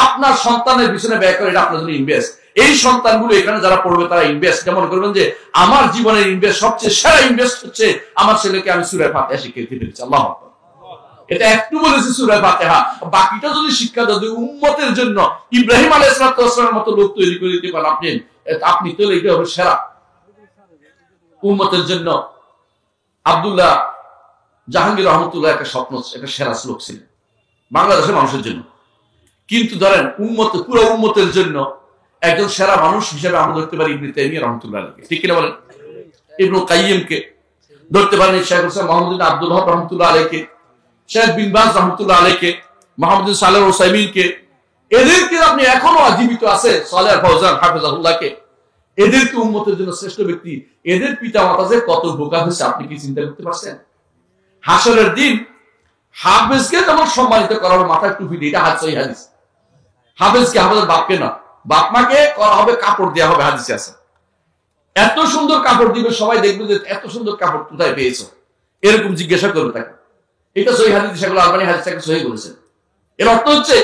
[SPEAKER 1] আপনার সন্তানের পিছনে ব্যয় করে, এটা আপনার জন্য ইনভেস্ট। এই সন্তানগুলো এখানে যারা পড়বে তারা ইনভেস্ট। যেমন করবেন যে আমার জীবনের ইনভেস্ট, সবচেয়ে সেরা ইনভেস্ট হচ্ছে আমার ছেলেকে আমি সূরা ফাতিহা শিখিয়ে দিতে। আল্লাহু আকবার। এটা একটু বলেছে সূরা ফাতিহা, বাকিটা যদি শিক্ষা দেয় উম্মতের জন্য, ইব্রাহিম আলাইহিস সালামের মতো লোক তৈরি করে দিতে পারেন আপনি, তাহলে এটা হবে সেরা। উম্মতের জন্য আব্দুল্লাহ জাহাঙ্গীর রহমতুল্লাহ একটা স্বপ্ন, একটা সেরা শ্লোক ছিল বাংলাদেশের মানুষের জন্য। কিন্তু ধরেন পুরো উম্মতের জন্য একজন সেরা মানুষ হিসেবে আমরা ধরতে পারি ইবনে তাইমিয়া রহমতুল্লাহ আলাইহি, ঠিক কিনা বলেন? ইবনুল কাইয়িমকে ধরতে পারেন, শেখ হোসেন মোহাম্মদ বিন আব্দুল ওয়াহাব রহমতুল্লাহ আলাইহিকে, শেখ বিন বাজ রহমতুল্লাহ আলাইহিকে, মোহাম্মদ বিন সালেহ আল উসাইমিনকে, এদেরকে আপনি এখনো জীবিত আছে, সালেহ আল ফাওজান হাফেজাহুল্লাহকে, এদেরকে উম্মতের জন্য শ্রেষ্ঠ ব্যক্তি। এদের পিতা মাতা যে কত বোকা হয়েছে আপনি কি চিন্তা করতে পারছেন? হাসরের দিন হাফেজকে যেমন সম্মানিত করা হবে মাথায় টুপি দিয়ে, এটা হাদিস, হাদিস। হাফেজকে, হাফেজের বাপকে না, বাপ মাকে করা হবে কাপড় দেওয়া হবে, হাদিসে আছে। এত সুন্দর কাপড় দিবে, সবাই দেখবে যে এত সুন্দর কাপড় কোথায় পেয়েছো, এরকম জিজ্ঞাসা করবে তাকে। এটা সহিহ হাদিস, সেগুলো আলবানী হাদিসটাকে সহিহ করেছেন। এর অর্থ হচ্ছে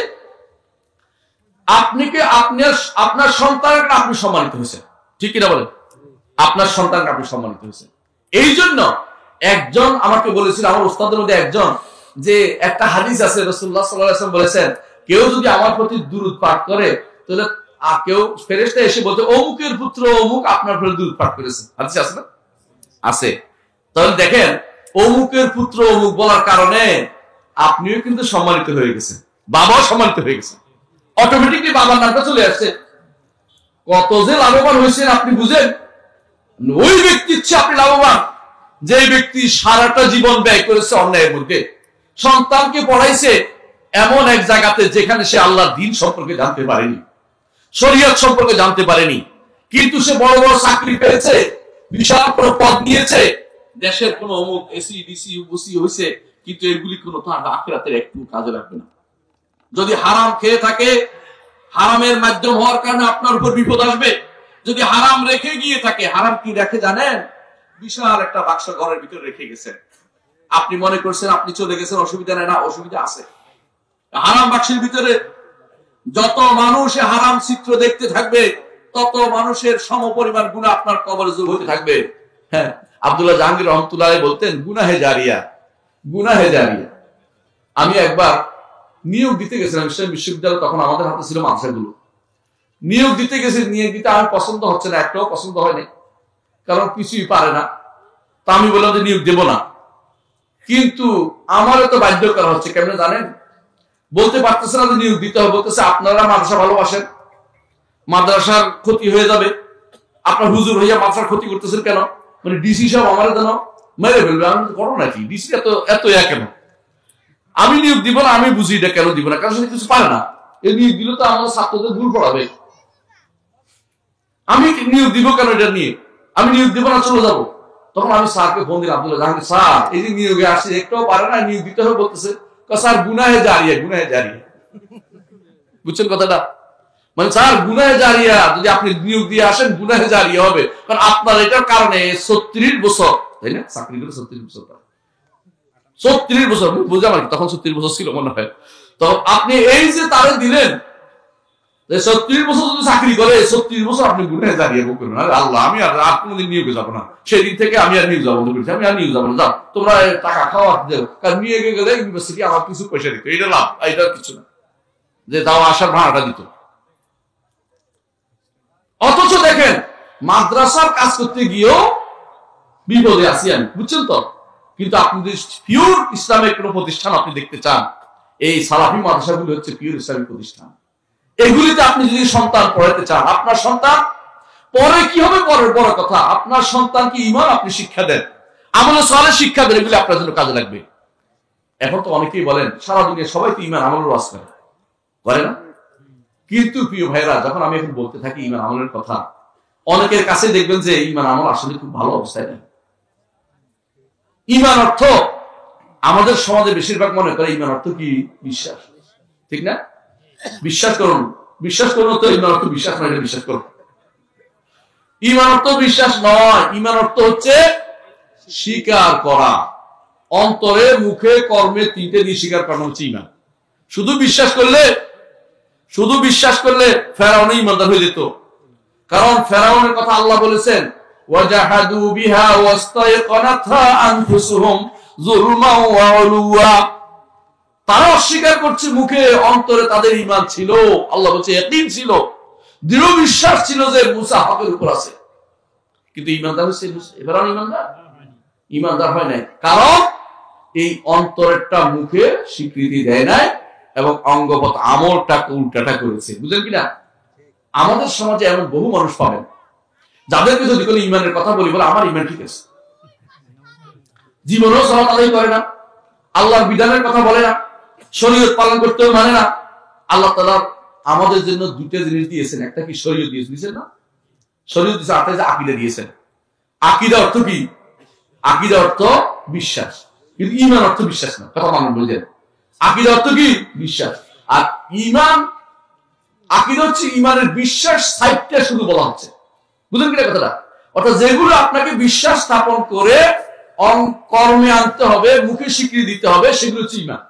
[SPEAKER 1] আপনার সন্তানকে আপনি সম্মানিত হয়েছেন, ঠিক কিনা বলেন? আপনার সন্তানকে আপনি সম্মানিত হয়েছেন। এই জন্য একজন আমাকে বলেছিল, আমার উস্তাদের মধ্যে একজন, যে একটা হাদিস আছে রাসূলুল্লাহ সাল্লাল্লাহু আলাইহি ওয়াসাল্লাম বলেছেন, কেউ যদি আমার প্রতি দুরূদ পাঠ করে তাহলে কেউ ফেরেশতা এসে বলতে অমুকের পুত্র অমুক আপনার প্রতি দুরূদ পাঠ করেছে। হাদিস আছে না? আছে। তাহলে দেখেন, অমুকের পুত্র অমুক বলার কারণে আপনিও কিন্তু সম্মানিত হয়ে গেছেন, বাবাও সম্মানিত হয়ে গেছে, অটোমেটিকলি বাবার নামটা চলে আসছে। কত যে লাভবান হয়েছেন আপনি বুঝেন? ওই ব্যক্তির চেয়ে আপনি লাভবান যে ব্যক্তি সারাটা জীবন ব্যয় করেছে অন্যায়ের মধ্যে, সন্তানকে পড়াইছে এমন এক জায়গাতে যেখানে সে আল্লাহর দ্বীন সম্পর্কে জানতে পারেনি, শরীয়ত সম্পর্কে জানতে পারেনি, কিন্তু সে বড় বড় চাকরি পেয়েছে, বিশাল কোনো পদ নিয়েছে, দেশের কোনো অমুক এসি ডিসি বুসি হয়েছে, কিন্তু এগুলি কোনো তার আখিরাতের একটু কাজে লাগবে না। যদি হারাম খেয়ে থাকে, হারামের মাধ্যম হওয়ার কারণে আপনার উপর বিপদ আসবে। যদি হারাম রেখে গিয়ে থাকে, হারাম কি রেখে জানেন? বিশাল একটা বাক্স ঘরের ভিতরে রেখে গেছেন, আপনি মনে করছেন আপনি চলে গেছেন, অসুবিধা নেই, না, অসুবিধা আছে। হারাম বাক্সের ভিতরে যত মানুষ হারাম চিত্র দেখতে থাকবে, তত মানুষের সমপরিমাণ গুনাহ আপনার কবরে যোগ হতে থাকবে। হ্যাঁ, আব্দুল্লাহ জাহাঙ্গীর রহমতুল্লাহ আলাইহি বলতেন, গুনাহে জারিয়া, গুনাহে জারিয়া। আমি একবার নিয়োগ দিতে গেছিলাম ইসলাম বিশ্ববিদ্যালয়, তখন আমাদের হাতে ছিল মাদ্রাসাগুলো। নিয়োগ দিতে গেছি, নিয়োগ দিতে আমার পছন্দ হচ্ছে না, একটাও পছন্দ হয়নি, কারণ কিছুই পারে না। তা আমি বললাম যে নিয়োগ দেব না, কিন্তু আমারও তো বাধ্য করা হচ্ছে। কেমন জানেন? বলতে পারতেছে না যে নিয়োগ দিতে হবে, বলতেছে আপনারা মাদ্রাসা ভালোবাসেন, মাদ্রাসার ক্ষতি হয়ে যাবে, আপনার হুজুর হইয়া মাদ্রাসার ক্ষতি করতেছেন কেন? মানে ডিসি সাহেব আমার যেন মেরে ফেলবে। আমি করো নাকি, ডিসি এত কেন? আমি নিয়োগ দিব না, আমি বুঝি এটা কেন দিব না, কারণ সে কিছু পারে না। এই নিয়োগ দিলে তো আমাদের ছাত্রদের ভুল পড়াবে, আমি নিয়োগ দিব কেন? এটা নিয়ে আমি নিয়োগ দিব না, চলে যাবো। তখন আমি স্যারকে ফোন দিলাম, আব্দুল্লাহ জাহাঙ্গীর স্যার, এই যে নিয়োগে আসছে, একটাও পারে না, নিয়োগ দিতে হবে বলতেছে। স্যার গুনাহে জারিয়া, গুনাহে জারিয়া। বুঝছেন কথাটা? মানে স্যার গুনাহে জারিয়া, যদি আপনি নিয়োগ দিয়ে আসেন গুনাহে জারিয়া হবে, কারণ আপনার এটার কারণে 36 বছর, তাই না? চাকরি করে 36 বছর, 36 বছর বুঝলাম আর কি, তখন 36 বছর ছিল মনে হয়। তো আপনি এই যে তারে দিলেন, 36 বছর যদি চাকরি করে, 36 বছর আপনি গুনাহে জারিয়া করবেন। আল্লাহ, আমি আর কোনোদিন নিয়োগে যাবো না। সেদিন থেকে আমি আর নিয়োগ যাবো বন্ধ করেছি, আমি আর নিয়োগ যাবো না। যাও তোমরা টাকা খাওয়া দেবো, কারণ নিয়োগে গেলে ইউনিভার্সিটি আমার কিছু পয়সা দিত, এটা লাভ, এটা কিছু না, যে দাও আসার ভাড়াটা দিত। অথচ দেখেন মাদ্রাসার কাজ করতে গিয়েও বিপদে আছি আমি, বুঝছেন তো? কিন্তু আপনি যদি পিওর ইসলামের কোন প্রতিষ্ঠান আপনি দেখতে চান, এই সালাফি মাদ্রাসাগুলো হচ্ছে পিওর ইসলামিক প্রতিষ্ঠান। এগুলিতে আপনি যদি সন্তান পড়াতে চান, আপনার সন্তান পরে কি হবে পরের বড় কথা, আপনার সন্তানকে ঈমান আপনি শিক্ষা দেন, আমলে সালেহ শিক্ষা দেন, এগুলি আপনার জন্য কাজে লাগবে। এখন তো অনেকেই বলেন সারা দুনিয়া সবাই তো ঈমান আমলের ওয়াজ করে না? কিন্তু প্রিয় ভাইরা, যখন আমি এখন বলতে থাকি ঈমান আমলের কথা, অনেকের কাছে দেখবেন যে ঈমান আমল আসলে খুব ভালো অবস্থায় নেই। ঈমান অর্থ আমাদের সমাজে বেশিরভাগ মনে করে ঈমান অর্থ কি? বিশ্বাস, ঠিক না? বিশ্বাস করুন, বিশ্বাস করুন তো ঈমান অর্থ বিশ্বাস নয়, বিশ্বাস করুন। ঈমান অর্থ বিশ্বাস নয়, ঈমান অর্থ হচ্ছে স্বীকার করা, অন্তরে মুখে কর্মে তিনটে দিয়ে স্বীকার করানো হচ্ছে ঈমান। শুধু বিশ্বাস করলে ফেরাউনই ঈমানদার হয়ে যেত, কারণ ফেরাউনের কথা আল্লাহ বলেছেন, ওয়াজাহাদু বিহা ওয়াস্তায়কানাতহা আনফুসুহুম যুলমান ওয়া উলুওয়া। তারা অস্বীকার করছে মুখে, অন্তরে তাদের ঈমান ছিল। আল্লাহ বলছে ইয়াকিন ছিল, দৃঢ় বিশ্বাস ছিল যে মুসা হকের উপর আছে। কিন্তু ইমানদার হচ্ছে এবার ইমানদার হয় নাই, কারণ এই অন্তরেরটা মুখে স্বীকৃতি দেয় নাই এবং অঙ্গপথ আমলটাকে উল্টাটা করেছে। বুঝলেন কিনা? আমাদের সমাজে এমন বহু মানুষ পাবেন যাদেরকে যদি কোনো ইমানের কথা বলি, বলে আমার ইমান ঠিক আছে, জীবনেও সালাত আদায় করে না, আল্লাহর বিধানের কথা বলে না, শরীয়ত পালন করতেও মানে না। আল্লাহ তাআলা আমাদের জন্য দুটো জিনিস দিয়েছেন, একটা কি শরীয়ত দিয়েছেন না? শরীয়ত দিয়েছে, আর একটা আকীদা দিয়েছেন। আকীদা অর্থ কি? আকীদা অর্থ বিশ্বাস, কিন্তু ঈমান অর্থ বিশ্বাস না। কথা মানুষ বুঝেন? আকীদা অর্থ কি? বিশ্বাস। আর ঈমান, আকীদা হচ্ছে ঈমানের বিশ্বাস সাইডটা শুধু বলা হচ্ছে। বুঝলেন কিনা কথাটা? অর্থাৎ যেগুলো আপনাকে বিশ্বাস স্থাপন করে কর্মে আনতে হবে, মুখে স্বীকৃতি দিতে হবে, সেগুলো হচ্ছে ঈমান।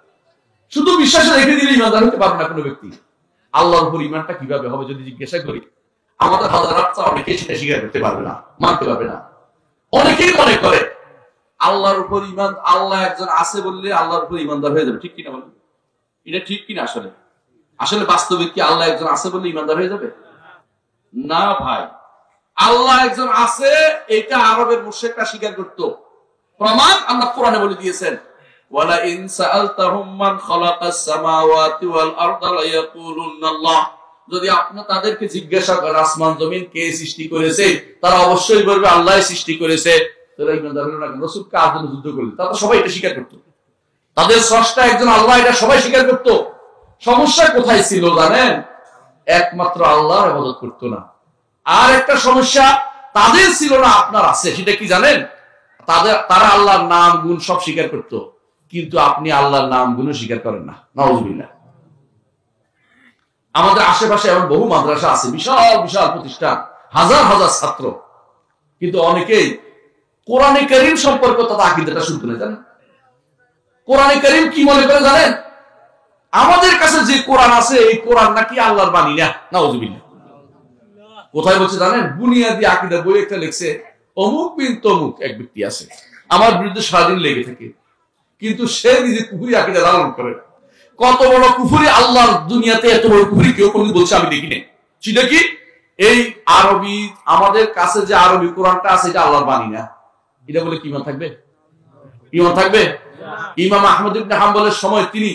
[SPEAKER 1] শুধু বিশ্বাসে রেখে দিলে ঈমানদার হতে পারবে না কোনো ব্যক্তি। আল্লাহর উপর ঈমানটা কিভাবে হবে যদি জিজ্ঞাসা করি, আমাদের হাজার অনেকেই সেটা স্বীকার করতে পারবে না, মানতে পারবে না। অনেকেই মনে করে আল্লাহর উপর ঈমান, আল্লাহ একজন আছে বললে আল্লাহর উপর ঈমানদার হয়ে যাবে। ঠিক কিনা বলেন? এটা ঠিক কিনা? আসলে আসলে বাস্তবে কি আল্লাহ একজন আছে বললে ঈমানদার হয়ে যাবে? না ভাই, আল্লাহ একজন আছে এটা আরবের মুশরিকরা স্বীকার করত। প্রমাণ আল্লাহ কোরআনে বলে দিয়েছেন, ওয়ালা ইন সাআলতাহুম মান খালাকাস সামাওয়াতি ওয়াল আরদা লা ইয়াকুলুনা আল্লাহ। যদি আপনি তাদেরকে জিজ্ঞাসা করেন আসমান জমিন কে সৃষ্টি করেছে, তারা অবশ্যই বলবে আল্লাহ সৃষ্টি করেছে। তাহলে ঈমানদার হলো না কেন? রাসূল কার জন্য যুদ্ধ করলেন? তারা সবাই এটা স্বীকার করত। তাদের স্রষ্টা একজন আল্লাহ, এটা সবাই স্বীকার করত। সমস্যা কোথায় ছিল জানেন? একমাত্র আল্লাহর ইবাদত করত না। আর একটা সমস্যা তাদের ছিল না, আপনার আছে। সেটা কি জানেন? তারা আল্লাহর নাম গুণ সব স্বীকার করত, কিন্তু আপনি আল্লাহর নাম গুণ স্বীকার করেন না। নাউযুবিল্লাহ। আমাদের আশেপাশে এমন বহু মাদ্রাসা আছে, বিশাল বিশাল প্রতিষ্ঠান, হাজার হাজার ছাত্র, কিন্তু অনেকেই কোরআনে কারীম সম্পর্কে তাদের আকীদাটা শুনতে না জানেন। কোরআনে কারীম কি মনে করে জানেন? আমাদের কাছে যে কোরআন আছে এই কোরআন নাকি আল্লাহর বাণী না। নাউযুবিল্লাহ। কোথায় বলছে জানেন? বুনিয়াদি আকীদা বই একটা লিখছে, অমুক বিন তমুক এক ব্যক্তি আছে, আমার বিরুদ্ধে সারাদিন লেগে থাকে, কিন্তু সে নিজে কুফরি আকীদা লালন করে। কত বড় কুফরি! আল্লাহর দুনিয়াতে এত বড় কুফরি কেউ কোনদিন বলছে আমি দেখিনি। সেটা কি? এই আরবি, আমাদের কাছে যে আরবি কোরআনটা আছে এটা আল্লাহর বাণী না, এটা বলে কি ঈমান থাকবে? ঈমান থাকবে? ইমাম আহমদ ইবনে হাম্বলের সময় তিনি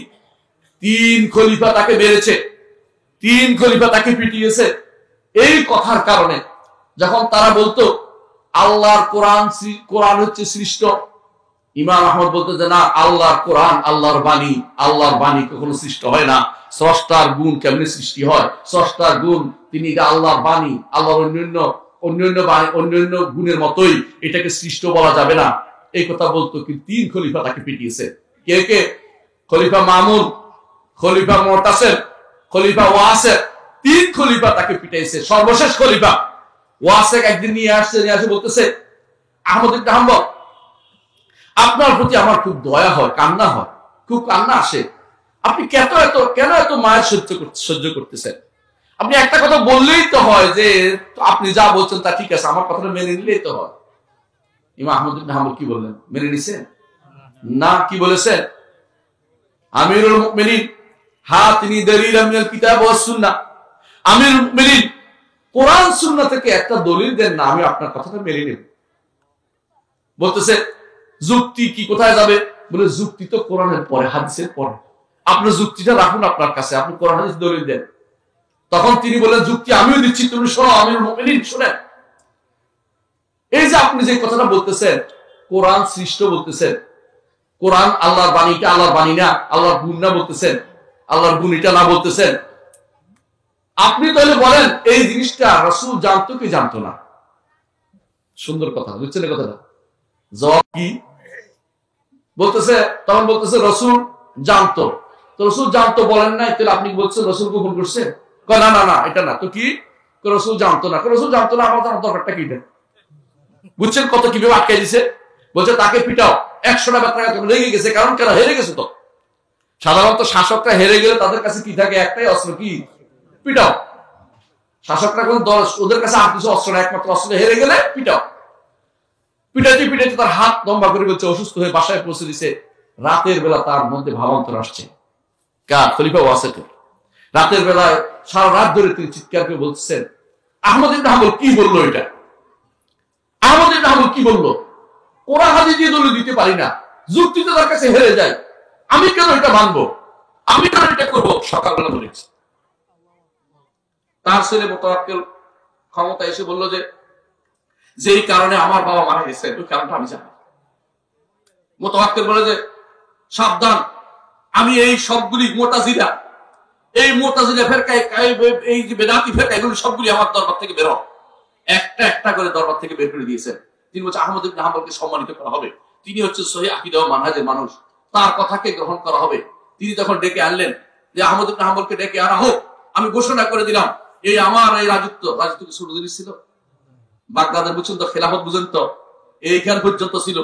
[SPEAKER 1] 3 খলিফা তাকে মেরেছে, 3 খলিফা তাকে পিটিয়েছে এই কথার কারণে। যখন তারা বলতো আল্লাহর কোরআন হচ্ছে সৃষ্ট, ইমাম আহমদ বলতো যে না, আল্লাহর কোরআন আল্লাহর বাণী, আল্লাহর বাণী কখনো সৃষ্ট হয় না। স্রষ্টার গুণ কেমনে সৃষ্টি হয়? স্রষ্টার গুণ, তিনি এটা আল্লাহর বাণী, আল্লাহর অন্যান্য গুণের মতোই, এটাকে সৃষ্ট বলা যাবে না। এই কথা বলতো। কিন্তু 3 খলিফা তাকে পিটিয়েছে। কে কে? খলিফা মামুন, খলিফা মুতাসির, খলিফা ওয়াসিক। 3 খলিফা তাকে পিটাইছে। সর্বশেষ খলিফা ওয়াসিক একদিন নিয়ে আসে বলতেছে, আহমদ ইবনে হাম্বল, আপনার প্রতি আমার খুব দয়া হয়, কান্না হয়, খুব কান্না আসে। আপনি কেন এত মায়ের সহ্য করতেছেন? আপনি একটা কথা বললেই তো হয় যে আপনি যা বলছেন তা ঠিক আছে, আমার কথাটা মেনে নিলেই তো হয়। ইমাম আহমদ ইবনে হাম্বল কি বললেন? মেনে নিছেন না? কি বলেছেন? আমিরুল মুমিনিন হাতিনি দলিলাম মিনাল কিতাব ওয়াস সুন্নাহ। আমিরুল মুমিনিন, কোরআন সুন্নাহ থেকে একটা দলিল দেন না, আমি আপনার কথাটা মেনে নেব। বলতেছে যুক্তি কি কোথায় যাবে? বলে যুক্তি তো কোরআনের পরে, হাদিসের পরে। আপনার যুক্তিটা রাখুন আপনার কাছে, আপনি কোরআন হাদিস দলিল দেন। তখন তিনি বলেন যুক্তি আমিও দিচ্ছি, তুমি শোনো। আমিরুল মুমিনিন শুনেন, এই যে আপনি যে কথাটা বলতেছেন কোরআন সৃষ্ট বলতেছেন, কোরআন আল্লাহর বাণীটা আল্লাহর বাণী না, আল্লাহর গুণ না বলতেছেন, আল্লাহর গুণ এটা না বলতেছেন, আপনি তাহলে বলেন এই জিনিসটা রাসূল জানতো কি জানতো না? সুন্দর কথা, বুঝছেন এই কথাটা? জবাব কি বলতেছে? তখন বলতেছে রাসূল জানতো। তো রাসূল জানতো বলেন নাই, তাহলে আপনি বলছেন রাসূল গোপন করছে? কয় না না না, এটা না তো। কি রাসূল জানতো না? রাসূল জানতো না, আমার জানার দরকারটা কি? বুঝছেন কত কিভাবে আটকাই দিছে? বলছে তাকে পিটাও, 100টা বেত্রাঘাত লেগে গেছে। কারণ কেন? হেরে গেছে তো। সাধারণত শাসকরা হেরে গেলে তাদের কাছে কি থাকে? একটাই অস্ত্র, কি? পিটাও। শাসকরা কোন ওদের কাছে আর কিছু অস্ত্র না, একমাত্র অস্ত্র হেরে গেলে পিটাও। পিটাইতে পিটাইতে তার হাত লম্বা করে বলছে, অসুস্থ হয়ে বাসায় পৌঁছে দিছে। রাতের বেলা তার মধ্যে ভাবান্তর আসছে। কার? খলিফা ওয়াসিকের। রাতের বেলায় সারা রাত ধরে তিনি চিৎকার করে বলছেন, আহমদ ইবনে হাম্বল কি বললো এটা? আহমদ ইবনে হাম্বল কি বললো? কোরআন হাদিস দিয়ে দলিল দিতে পারি না, যুক্তিতে তার কাছে হেরে যায়, আমি কেন এটা মানবো, আমি কেন এটা করবো? সকালবেলা বলেছি। তার ছেলে মোতাওয়াক্কিল ক্ষমতা এসে বললো যে যেই কারণে আমার বাবা মারা গেছে ওই কারণটা আমি জানি। মোতাওয়াক্কিল বলে যে সাবধান, আমি এই সবগুলি মুতাজিলা, এই মুতাজিলা ফেরকায়, এই যে বেদাতি ফেরকা, এগুলো সবগুলি আমার দরবার থেকে বের হও। একটা একটা করে দরবার থেকে বের করে দিয়েছেন। তিনি বলছে আহমদ ইবনে হাম্বলকে সম্মানিত করা হবে, তিনি হচ্ছে সহিহ আকীদা ও মানহাজের মানুষ, তার কথাকে গ্রহণ করা হবে। তিনি তখন ডেকে আনলেন যে আহমদ ইবনে হাম্বলকে ডেকে আনা হোক, আমি ঘোষণা করে দিলাম এই আমার এই রাজত্ব কি ছোট জিনিস ছিল? বাগদাদের বুঝছেন তো, খেলাফত বুঝেন তো, এইখান পর্যন্ত ছিল,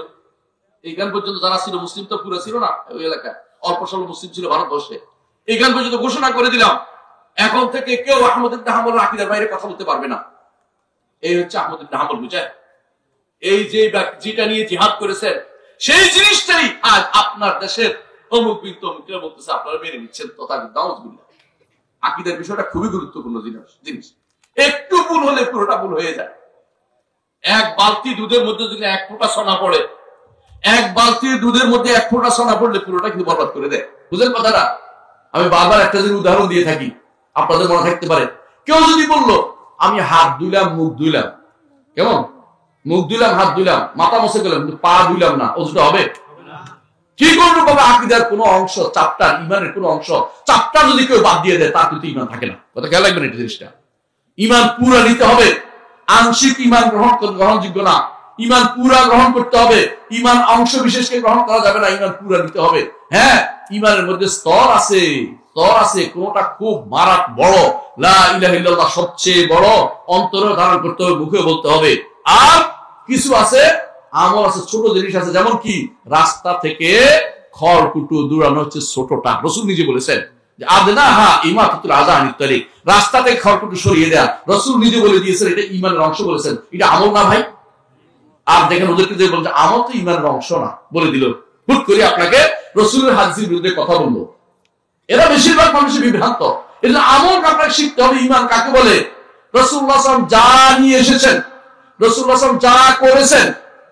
[SPEAKER 1] এইখান পর্যন্ত যারা ছিল মুসলিম তো পুরো ছিল না ওই এলাকায়, অল্প স্বল্প মুসলিম ছিল ভারতবর্ষে। এইখান পর্যন্ত ঘোষণা করে দিলাম এখন থেকে কেউ আহমদ ইবনে হাম্বলের আকীদার বাইরে কথা বলতে পারবে না। এই হচ্ছে আহমদ ইবনে হাম্বল, বুঝায় এই যে যেটা নিয়ে জিহাদ করেছেন সেই জিনিসটাই আজ আপনার দেশের অমুক বিন্দু অমুকরা বলতেছে, আপনারা মেনে নিচ্ছেন। আকীদার বিষয়টা খুবই গুরুত্বপূর্ণ জিনিস, একটু ভুল হলে পুরোটা ভুল হয়ে যায়। এক বালতি দুধের মধ্যে যদি এক ফোঁটা সোনা পড়ে, এক বালতি দুধের মধ্যে এক ফোঁটা সোনা পড়লে পুরোটা কিন্তু বরবাদ করে দেয়। বুঝলেন কথাটা? আমি বারবার একটা যদি উদাহরণ দিয়ে থাকি, আপনাদের মনে থাকতে পারে। কেউ যদি বললো আমি হাত ধুইলাম মুখ ধুইলাম, কেমন? মুখ ধুইলাম হাত ধুইলাম মাথা মুছে গেলাম কিন্তু পা ধুইলাম না, ওটা হবে? কি করবো বাবা? আকীদার কোন অংশ, চাপটার ইমানের কোন অংশ, চাপটা যদি কেউ বাদ দিয়ে দেয় তার কিন্তু ইমান থাকে না। কথা খেয়াল রাখবেন এটা জিনিসটা। ইমান পুরা নিতে হবে, আংশিক ইমান গ্রহণযোগ্য না। ইমান পুরা গ্রহণ করতে হবে, ইমান অংশ বিশেষকে গ্রহণ করা যাবে না, ইমান পুরা নিতে হবে। হ্যাঁ, ইমানের মধ্যে স্তর আছে, কোনটা খুব মারাত বড়, লা ইলাহা ইল্লাল্লাহ সবচেয়ে বড়, অন্তরে ধারণ করতে হবে, মুখে বলতে হবে। আর কিছু আছে আমল আছে, ছোট জিনিস আছে, যেমন কি রাস্তা থেকে খড়কুটো দূরানো হচ্ছে ছোটটা। রাসূল নিজে বলেছেন যে আদনাহা ইমাতাতুল আযা আনিত তারিক, রাস্তা থেকে খড়কুটো সরিয়ে দেয়া। রাসূল নিজে বলে দিয়েছেন এটা ঈমানের অংশ, বলেছেন এটা আমল না ভাই। আর দেখেন ওদেরকে যে বলছে আমল তো ঈমানের অংশ না, বলে দিল, হুট করে আপনাকে রাসূলের হাদিসের বিরুদ্ধে কথা বললো। এরা বেশিরভাগ মানুষের বিভ্রান্ত। এটা আমল আপনাকে শিখতে হবে, ঈমান কাকে বলে। রাসূলুল্লাহ সাল্লাল্লাহু আলাইহি ওয়াসাল্লাম যা নিয়ে এসেছেন, রাসূলুল্লাহ সাল্লাল্লাহু আলাইহি ওয়াসাল্লাম যা করেছেন,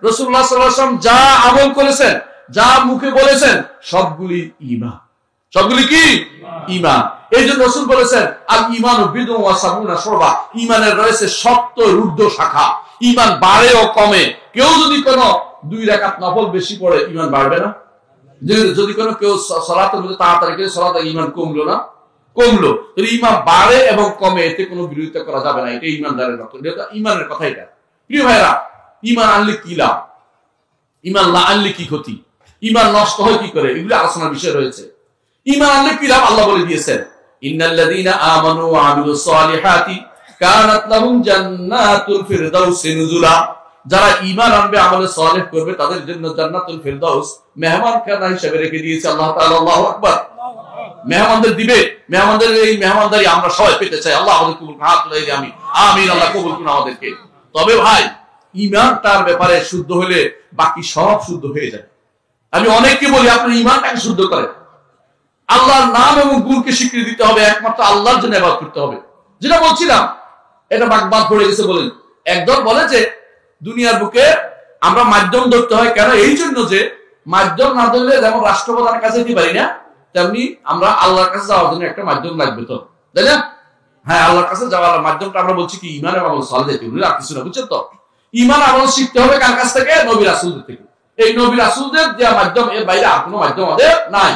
[SPEAKER 1] রাসূলুল্লাহ সাল্লাল্লাহু আলাইহি ওয়াসাল্লাম যা আমল করেছেন, যা মুখে বলেছেন, সবগুলি ঈমান। সবগুলি কি? ঈমান। এই জন্য রাসূল বলেছেন আল ঈমানু বিদউ ওয়া সাবুনা শুবা, ঈমানের রয়েছে 70 ঊর্ধ্ব শাখা। ঈমান বাড়ে ও কমে। কেউ যদি কোনো 2 রাকাত নফল বেশি পড়ে ঈমান বাড়বে না? যদি কোনো কেউ সালাতের মধ্যে তাড়াতাড়ি করে সালাতে, ঈমান কমলো না? কমলো। তাহলে ঈমান বাড়ে এবং কমে, এতে কোনো বিরোধিতা করা যাবে না। এটা ঈমানদারের কথা, এটা ঈমানের কথা। এটা প্রিয় ভাইরা, ঈমান আনলে কি লাভ, ঈমান না আনলে কি ক্ষতি, ঈমান নষ্ট হয় কি করে, এগুলো আলোচনার বিষয় রয়েছে। ঈমান আনলে কি লাভ আল্লাহ বলে দিয়েছেন, ইন্নাল্লাযীনা আমানু ওয়া আমিলুস সালিহাতি কানাত লাহুম জান্নাতুল ফিরদাউসি নুজুলা। যারা ঈমান আনবে, আমলে সালেহ করবে, তাদের জন্য জান্নাতুল ফিরদাউস মেহমানখানা হিসেবে রেখে দিয়েছে আল্লাহ তাআলা। আল্লাহু আকবার। মেহমানদের দিবে, মেহমানদের এই মেহমানদারি আমরা সবাই পেতে চাই। আল্লাহ আমাদের কবুল করুন, হাত তুলে দিই আমি, আমিন। আল্লাহ কবুল করুন আমাদেরকে। তবে ভাই, ঈমানটার ব্যাপারে শুদ্ধ হলে বাকি সব শুদ্ধ হয়ে যায়। আমি অনেককে বলি আপনার ঈমানটাকে শুদ্ধ করেন, আল্লাহর নাম এবং গুণকে স্বীকৃতি দিতে হবে, একমাত্র আল্লাহর জন্য ইবাদত করতে হবে। যেটা বলছিলাম, এটা বাগবাদ পড়ে গেছে বলেন। একদল বলে যে দুনিয়ার বুকে আমরা মাধ্যম ধরতে হয়, কেন? এই জন্য যে মাধ্যম না ধরলে যেমন রাষ্ট্রপ্রধানের কাছে যেতে পারি না, তেমনি আমরা আল্লাহর কাছে যাওয়ার জন্য একটা মাধ্যম লাগবে, তো তাই না? হ্যাঁ, আল্লাহর কাছে যাওয়ার মাধ্যমটা আমরা বলছি কি ঈমান এবং আমল সালেহ যেতে, আর কিছু না, বুঝছেন তো? ঈমান আমল শিখতে হবে কার কাছ থেকে? নবী রাসূলদের থেকে। এই নবী রাসূলদের দেওয়া মাধ্যম, এর বাইরে আর কোনো মাধ্যম আমাদের নাই।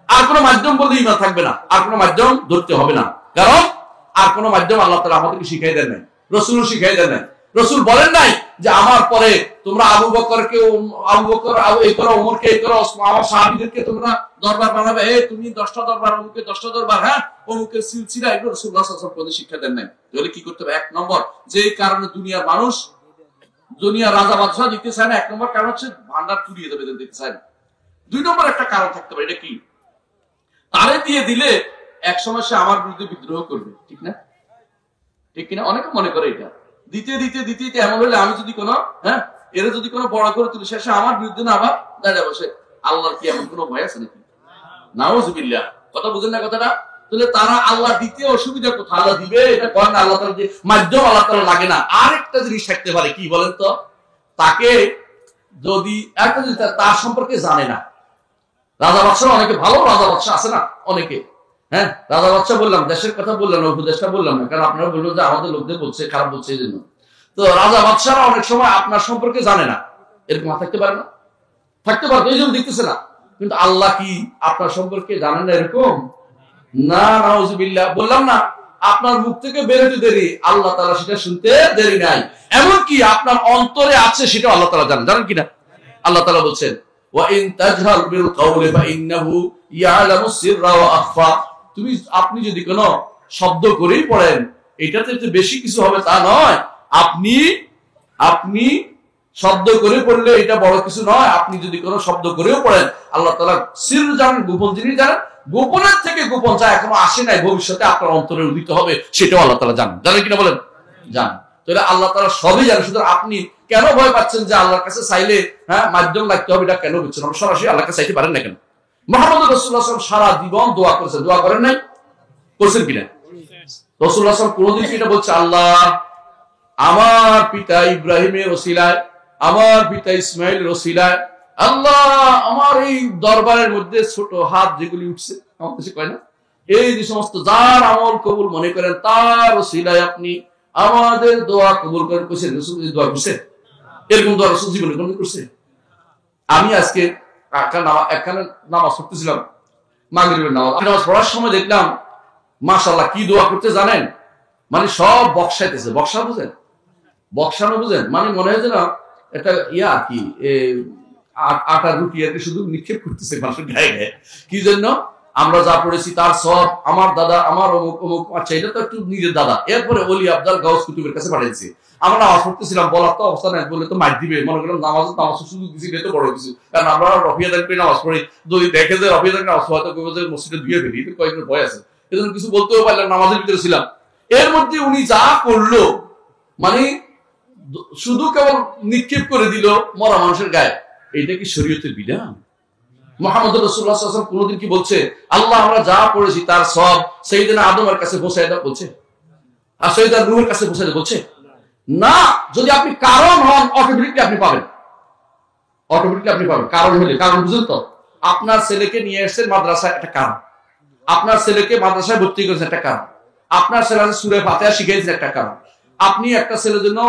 [SPEAKER 1] আর কোনো মাধ্যম বললে ঈমান থাকবে না, আর কোনো মাধ্যম ধরতে হবে না। কারণ আর কোনো মাধ্যম আল্লাহ তাআলা আমাদেরকে শিখাই দেন নাই, রাসূল শিখাই দেন নাই। রাসূল বলেন নাই যে আমার পরে তোমরা আবু বকরকে, এই করো, ওমরকে এই করো, আমার সাহাবীদেরকে তোমরা দরবার বানাবে, তুমি 10টা দরবার, অমুকে 10টা দরবার, হ্যাঁ, অমুকের সিলসিলা, এগুলো রাসূলুল্লাহ সাল্লাল্লাহু আলাইহি ওয়াসাল্লাম শিক্ষা দেন নাই। তাহলে কি করতে হবে? 1 নম্বর, যে কারণে দুনিয়ার মানুষ, দুনিয়ার রাজা বাদশাহ দিতে চায় না, 1 নম্বর কারণ হচ্ছে ভান্ডার পুড়িয়ে দেবে, দিতে চায় না। 2 নম্বর একটা কারণ থাকতে পারে, এটা কি? তারে দিয়ে দিলে এক সময় সে আমার বিরুদ্ধে বিদ্রোহ করবে, ঠিক না? ঠিক কিনা? অনেকে মনে করে এটা দিতে দিতে দিতে দিতে এমন হলে আমি যদি কোনো, হ্যাঁ, এরা যদি কোনো বড় করে তুলে শেষে আমার বিরুদ্ধে না আবার দাঁড়িয়ে বসে, আল্লাহর কি এমন কোনো ভয় আছে নাকি? নাউযুবিল্লাহ। কথা বুঝেন না কথাটা? তাহলে তারা আল্লাহ দিতে অসুবিধা কোথায়? আল্লাহ দিবে, এটা করেন না, আল্লাহ তাআলা যে মাধ্যম, আল্লাহ তাআলা লাগে না। আরেকটা জিনিস থাকতে পারে, কি বলেন তো? তাকে যদি একটা যদি তার সম্পর্কে জানে না, রাজা বাদশাহ অনেকে ভালো রাজা বাদশাহ আছে না অনেকে, হ্যাঁ রাজা বাদশাহ বললাম, দেশের কথা বললাম না, উপদেশটা বললাম না, কারণ আপনারা বললেন যে আমাদের লোকদের বলছে, খারাপ বলছে এই জন্য। তো রাজা বাদশাহরা অনেক সময় আপনার সম্পর্কে জানে না, এরকম থাকতে পারে না, থাকতে পারে, এই জন্য দেখতেছে না। কিন্তু আল্লাহ কি আপনার সম্পর্কে জানেন না এরকম? না, নাউজুবিল্লাহ। বললাম না, আপনার মুখ থেকে বেরোতে দেরি, আল্লাহ তাআলা সেটা শুনতে দেরি নাই। এমনকি আপনার অন্তরে আছে সেটা আল্লাহ তাআলা জানেন, জানেন কিনা? আল্লাহ তাআলা বলছেন ওয়া ইন তাজহার বিল কাওলি ফা ইন্নাহু ইয়ালামু সিররা ওয়া আখফা। আপনি যদি কোনো শব্দ করেই পড়েন, এটাতে তো বেশি কিছু হবে তা নয়। আপনি শব্দ করে পড়লে এটা বড় কিছু নয়। আপনি যদি কোনো শব্দ করেও পড়েন, আল্লাহ তাআলা সির জানেন, গোপন জিনিস জানেন, গোপনের থেকে গোপন যা এখনো আসে নাই, ভবিষ্যতে আপনার অন্তরে উদিত হবে, সেটাও আল্লাহ তাআলা জানেন, জানেন কিনা বলেন? জানেন। তাহলে আল্লাহ তাআলা সবই জানেন। সুতরাং আপনি কেন ভয় পাচ্ছেন যে আল্লাহর কাছে চাইলে মাধ্যম লাগতে হবে, এটা কেন বুঝছেন? আপনি সরাসরি আল্লাহর কাছে চাইতে পারেন না কেন? মুহাম্মদ রাসূলুল্লাহ সাল্লাল্লাহু আলাইহি ওয়াসাল্লাম সারা জীবন দোয়া করেছেন, দোয়া করেন নাই? করছেন কিনা? রাসূলুল্লাহ সাল্লাল্লাহু আলাইহি ওয়াসাল্লাম কোনদিন কিনা বলছে, আল্লাহ আমার পিতা ইব্রাহিমের ওসিলায়, আমার পিতা ইসমাইলের ওসিলায়, আল্লাহ আমার এই দরবারের মধ্যে ছোট হাত যেগুলি উঠছে, আমাদের দেশে কয় না, এই যে সমস্ত যার আমল কবুল মনে করেন তার ওসিলায় আপনি আমাদের দোয়া কবুল করেন। কইছেন রাসূল দোয়া করছে? এরকম দোয়া রাসূল জীবনে কোনদিন করছে? আমি আজকে একখানে নামাজ পড়তেছিলাম, মাগরিবের নামাজ পড়ার সময় দেখলাম মাশাআল্লাহ কি দোয়া করতে জানেন, মানে সব বক্সাইতেছে। বক্সা বুঝেন? বক্সানো বুঝেন? মানে মনে হয় যে না এটা ইয়া কি আটা রুটি আর কি শুধু নিক্ষেপ করতেছে মানুষের গায়ে গায়ে। কি জন্য? আমরা যা পড়েছি তার সব আমার দাদা, আমার অমুক অমুক, আচ্ছা এটা তো একটু নিজের দাদা, এরপরে ওলি আব্দাল গাউস কুতুবের কাছে পাঠিয়েছি। আমরা নামাজ পড়তেছিলাম, বলার তো অবস্থা নাই, বলে তো মার দিবে, মনে করলাম নামাজ সুযোগ দিছি, এটা বড় কিছু। কারণ আমরা রফিয়াদান করে নামাজ পড়ি, যদি দেখে যে রফিয়াদান নামাজ হয়তো মসজিদে ধুয়ে ফেলি, তো কয়েকদিন ভয় আছে, এজন্য কিছু বলতেও পারলাম, নামাজের ভিতরে ছিলাম। এর মধ্যে উনি যা করলো, মানে শুধু কেবল নিক্ষেপ করে দিল মরা মানুষের গায়ে। এইটা কি শরীয়তের বিধান? মুহাম্মদ রাসূলুল্লাহ সাল্লাল্লাহু আলাইহি ওয়াসাল্লাম কোনদিন কি বলছে আল্লাহ আমরা যা পড়েছি তার সব সাইয়েদনা আদমের কাছে পৌঁছায় দাও বলছে? আর সাইয়েদনা নূহের কাছে পৌঁছায় দাও বলছে? না। যদি আপনি কারণ হন, অটোমেটিকলি আপনি পাবেন, অটোমেটিকলি আপনি পাবেন। কারণ হলে, কারণ বুঝেন তো, আপনার ছেলেকে নিয়ে এসেছেন মাদ্রাসায়, একটা কারণ। আপনার ছেলেকে মাদ্রাসায় ভর্তি করেছেন, একটা কারণ। আপনার ছেলে সূরা ফাতিহা শিখিয়েছেন, একটা কারণ। আপনি একটা ছেলের জন্য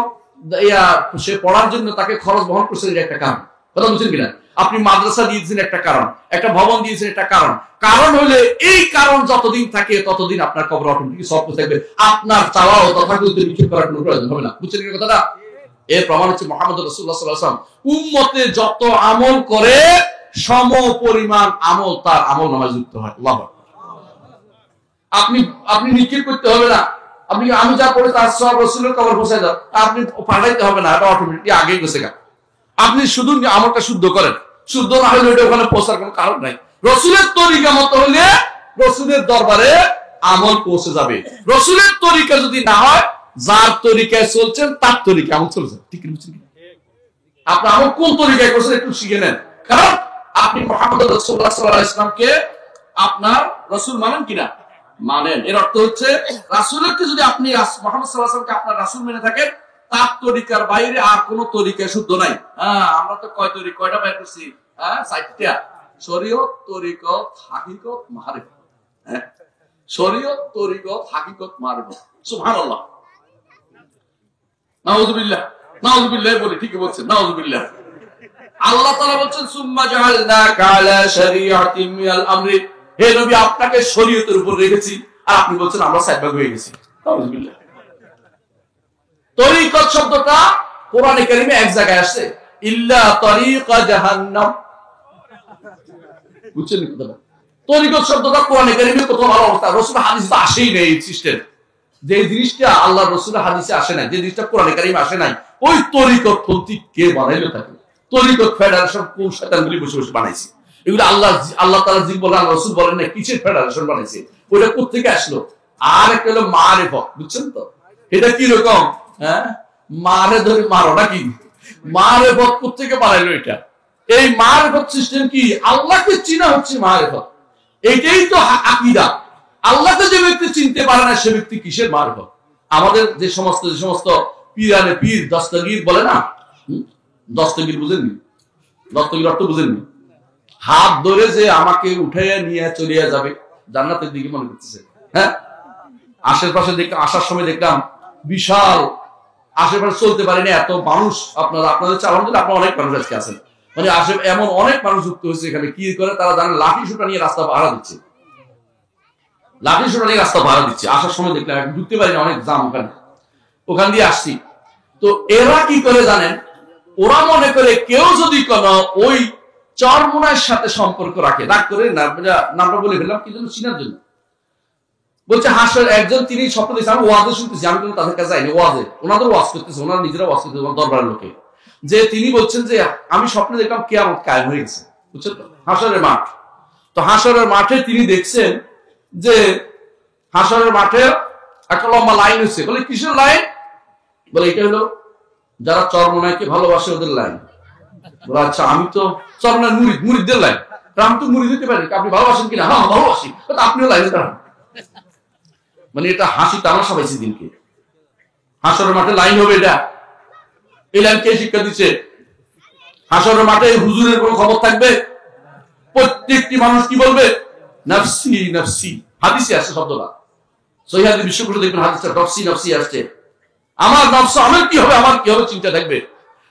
[SPEAKER 1] সে পড়ার জন্য তাকে খরচ বহন করছেন, এটা একটা কারণ। কথা বুঝছেন কিনা? আপনি মাদ্রাসা দিয়েছেন, একটা কারণ। একটা ভবন দিয়েছেন, একটা কারণ। কারণ হলে এই কারণ যতদিন থাকে ততদিন আপনার কবর অটোমেটিক সব থাকবে, আপনার চাওয়া ও তথাকথিত নিক্ষেপ করার কোনো প্রয়োজন হবে না। বুঝছেন কি কথাটা? এর প্রমাণ হচ্ছে মুহাম্মদ রাসূলুল্লাহ সাল্লাল্লাহু আলাইহি ওয়াসাল্লাম উম্মতে যত আমল করে সম পরিমাণ আমল তার আমল নামায় যুক্ত হয়। আল্লাহু আকবার। আপনি নিক্ষেপ করতে হবে না, আমি যা পড়ে তার সব রাসূলের কবর পৌঁছে দাও, আপনি পাঠাইতে হবে না, এটা অটোমেটিক আগেই গেছে গা। আপনি শুধু আমলটা শুদ্ধ করেন, শুদ্ধ না হলে ওটা ওখানে পৌঁছার কোনো কারণ নাই। রাসূলের তরিকা মতো হলে রাসূলের দরবারে আমল পৌঁছে যাবে। রাসূলের তরিকা যদি না হয়, যার তরিকায় চলছেন তার তরিকা আমল চলে যাবে। ঠিক বুঝছেন? আপনি আমল কোন তরিকায় করছেন একটু শিখে নেন, কারণ আপনি মুহাম্মদ রাসূলুল্লাহ সাল্লাল্লাহু আলাইহি ওয়াসাল্লামকে আপনার রাসূল মানেন কিনা? মানেন। এর অর্থ হচ্ছে রাসূলকে যদি আপনি মুহাম্মদ সাল্লাল্লাহু আলাইহি ওয়াসাল্লামকে আপনার রাসূল মেনে থাকেন, তার তরিকার বাইরে আর কোন তরিকা শুদ্ধ নাই। আমরা তো কয়টা বের করছি? 4টা। শরীয়ত, তরিকত, হাকিকত, মারিফত। শরীয়ত, তরিকত, হাকিকত, মারিফত। সুবহানাল্লাহ, নাউযুবিল্লাহ, নাউযুবিল্লাহ বলি, ঠিকই বলছেন, নাউযুবিল্লাহ। আল্লাহ তাআলা বলছেন সুম্মা জাআলনাকা আলা শারিআতিন মিনাল আমরি, হে নবী আপনাকে শরীয়তের উপর রেখেছি, আর আপনি বলছেন আমরা সাইডভাগ হয়ে গেছি। নাউযুবিল্লাহ। তরিকত শব্দটা কোরআনে কারিমে এক জায়গায় আসছে, ইল্লা তরিকা জাহান্নাম। বুঝছেন কথা? তরিকত শব্দটা কোরআনে কারিমে কত ভালো অবস্থা, রাসূল হাদিসে আসেই নেই। এই সিস্টেম, যে জিনিসটা আল্লাহ রাসূলের হাদিসে আসে নাই, যে জিনিসটা কোরআনে কারিমে আসে নাই, ওই তরিকত পন্থী কে বানাইলো থাকে? তরিকত ফেডারেশন কোন শয়তানগুলি বসে বসে বানাইছে? এগুলো আল্লাহ তাআলা জি বলেন, রাসূল বলেন না, কিসের ফেডারেশন বানাইছে? ওটা কোথা থেকে আসলো? আর একটা হলো মারিফত। বুঝছেন তো? এটা কি রকম? মারে ধরে মারো নাকি? মারিফত কোথা থেকে বানাইলো এটা? এই মারিফত সিস্টেম কি? আল্লাহকে চিনা হচ্ছে মারিফত। এটাই তো আকীদা। আল্লাহকে যে ব্যক্তি চিনতে পারে না, সে ব্যক্তি কিসের মারিফত? আমাদের যে সমস্ত পীরানে পীর দস্তগীর বলে না, দস্তগীর বুঝেননি? দস্তগীর অর্থ বুঝেননি? হাত ধরে যে আমাকে উঠাইয়া নিয়ে চলিয়া যাবে জান্নাতের দিকে মনে করতেছে। হ্যাঁ, আশেপাশে দেখলাম, আসার সময় দেখলাম বিশাল, আশেপাশে চলতে পারিনি এত মানুষ। আপনাদের আলহামদুলিল্লাহ আপনার অনেক মানুষ আজকে আছেন, মানে এমন অনেক মানুষ যুক্ত হয়েছে এখানে। কি করে তারা জানেন? লাঠি সোটা নিয়ে রাস্তা পাহারা দিচ্ছে, লাঠি সোটা নিয়ে রাস্তা পাহারা দিচ্ছে। আসার সময় দেখলাম ঢুকতে পারিনি, অনেক জাম ওখান দিয়ে আসছি। তো এরা কি করে জানেন? ওরা মনে করে কেউ যদি কোনো ওই চরমোনার সাথে সম্পর্ক রাখে, রাগ করে নামটা বলে ফেললাম কি জন্য, চিনার জন্য। বলছে হাসর একজন, তিনি স্বপ্ন দেখছে, আমি ওয়াজে শুনতেছি, আমি কিন্তু তাদের কাছে যাইনি, ওয়াজে ওনাদের ওয়াজ করতেছে, ওনারা নিজেরা ওয়াজ করতেছে দরবারের লোকে। যে তিনি বলছেন যে আমি স্বপ্নে দেখলাম কিয়ামত কায়েম হয়ে গেছে, বুঝছেন তো, হাসরের মাঠ। তো হাসরের মাঠে তিনি দেখছেন যে হাসরের মাঠে একটা লম্বা লাইন হচ্ছে। বলে কিসের লাইন? বলে এটা হলো যারা চরমোনাইকে ভালোবাসে ওদের লাইন। বলে আচ্ছা, আমি তো চরমোনাই মুরিদদের লাইন, আমি তো মুরিদ দিতে পারি, আপনি ভালোবাসেন কিনা? হ্যাঁ ভালোবাসি। আপনিও লাইনে দাঁড়ান। মানে এটা হাসি তামাশা পাইছে দিনকে। হাসরের মাঠে লাইন হবে এটা, এই লাইন কে শিক্ষা দিচ্ছে? হাসরের মাঠে হুজুরের কোনো খবর থাকবে? প্রত্যেকটি মানুষ কি বলবে? নফসি নফসি। হাদিসে আসছে শব্দটা, সহিহ হাদিস বিশ্বকোষে দেখবেন হাদিসটা নফসি নফসি আসছে। আমার নফস, আমার কি হবে, আমার কি হবে চিন্তা থাকবে।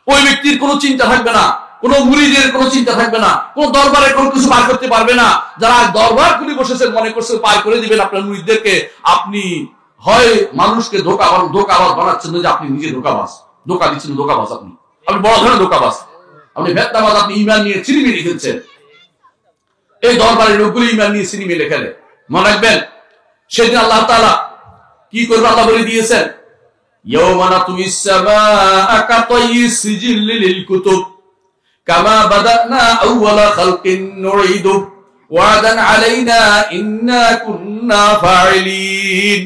[SPEAKER 1] ওই ব্যক্তির কোনো চিন্তা থাকবে না, কোন মুরিদের কোনো চিন্তা থাকবে না, কোন দরবারে কোনো কিছু পার করতে পারবে না। যারা দরবার খুলে বসেছেন মনে করছেন পার করে দিবেন আপনার মুরিদদেরকে, আপনি হয় মানুষকে ধোকাবাজ বানাচ্ছেন, যে আপনি নিজে ধোকাবাজ, ধোকা দিচ্ছেন, ধোকাবাজ আপনি বড় ধরনের ধোকাবাজ, আপনি ভেত্তাবাজ, আপনি ইমান নিয়ে চিনি মেরে খেলছেন। এই দরবারের লোকগুলি ইমান নিয়ে চিনি মেরে খেলে। মনে রাখবেন সেদিন আল্লাহ তাআলা কি করবে আল্লাহ বলে দিয়েছেন, ইয়াওমা নাতুমিস সামাআ কাতাইয়িস সিজিল্লি লিল কুতুব কামা বাদানা আউওয়ালা খালকিন নুঈদু ওয়াদান আলাইনা ইন্না কুন্না ফাইলিন।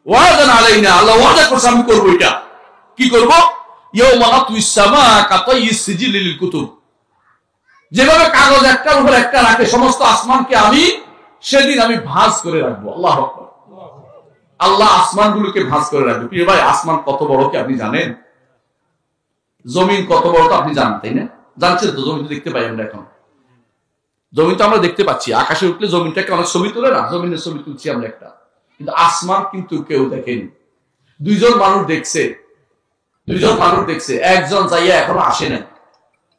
[SPEAKER 1] ওয়াদান আলাইনা, আল্লাহ ওয়াদা করছে আমি করব। এটা কি করব? ইয়াওমা নাতুমিস সামাআ কাতাইয়িস সিজিল্লি লিল কুতুব, যেভাবে কাগজ একটার উপর একটা রাখে সমস্ত আসমানকে আমি সেদিন আমি ভাঁজ করে রাখবো। আল্লাহু আকবার। আল্লাহ আসমানগুলোকে ভাঁজ করে রাখবে। প্রিয় ভাই, আসমান কত বড় কি আপনি জানেন? জমিন কত বড় তো আপনি জানেন, তাই না? জানছেন তো? জমিন তো দেখতে পাই আমরা, এখন জমিন তো আমরা দেখতে পাচ্ছি। আকাশে উঠলে জমিনটাকে অনেক ছবি তোলে না, জমিনের ছবি তুলছি আমরা একটা, কিন্তু আসমান কিন্তু কেউ দেখেনি। দুইজন মানুষ দেখছে, একজন যাইয়া এখনো আসে না,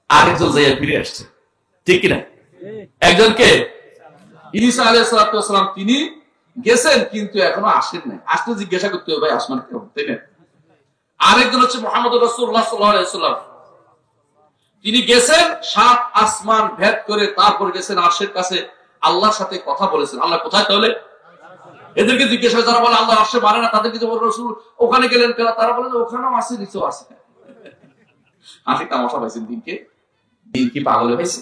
[SPEAKER 1] আরেকজন যাইয়া ফিরে আসছে, ঠিক কিনা? একজনকে ঈসা আলাইহিস সালাম তিনি গেছেন কিন্তু এখনো আসেন নাই, আসলে জিজ্ঞাসা করতে হবে ভাই আসমান কেমন, তাই না? আরেকজন হচ্ছে মুহাম্মদ রাসূলুল্লাহ সাল্লাল্লাহু আলাইহি ওয়াসাল্লাম, তিনি গেছেন 7 আসমান ভেদ করে, তারপর গেছেন আরশের কাছে, আল্লাহর সাথে কথা বলেছেন। আল্লাহ কোথায়? তাহলে এদেরকে জিজ্ঞাসা, যারা বলে আল্লাহ আরশে মানে না, তাদেরকে যখন রাসূল ওখানে গেলেন কেন, তারা বলে ওখানেও আছে, নিচেও আছে। আসে তামাশা পাইছেন দিনকে, দিন কি পাগলে পাইছে?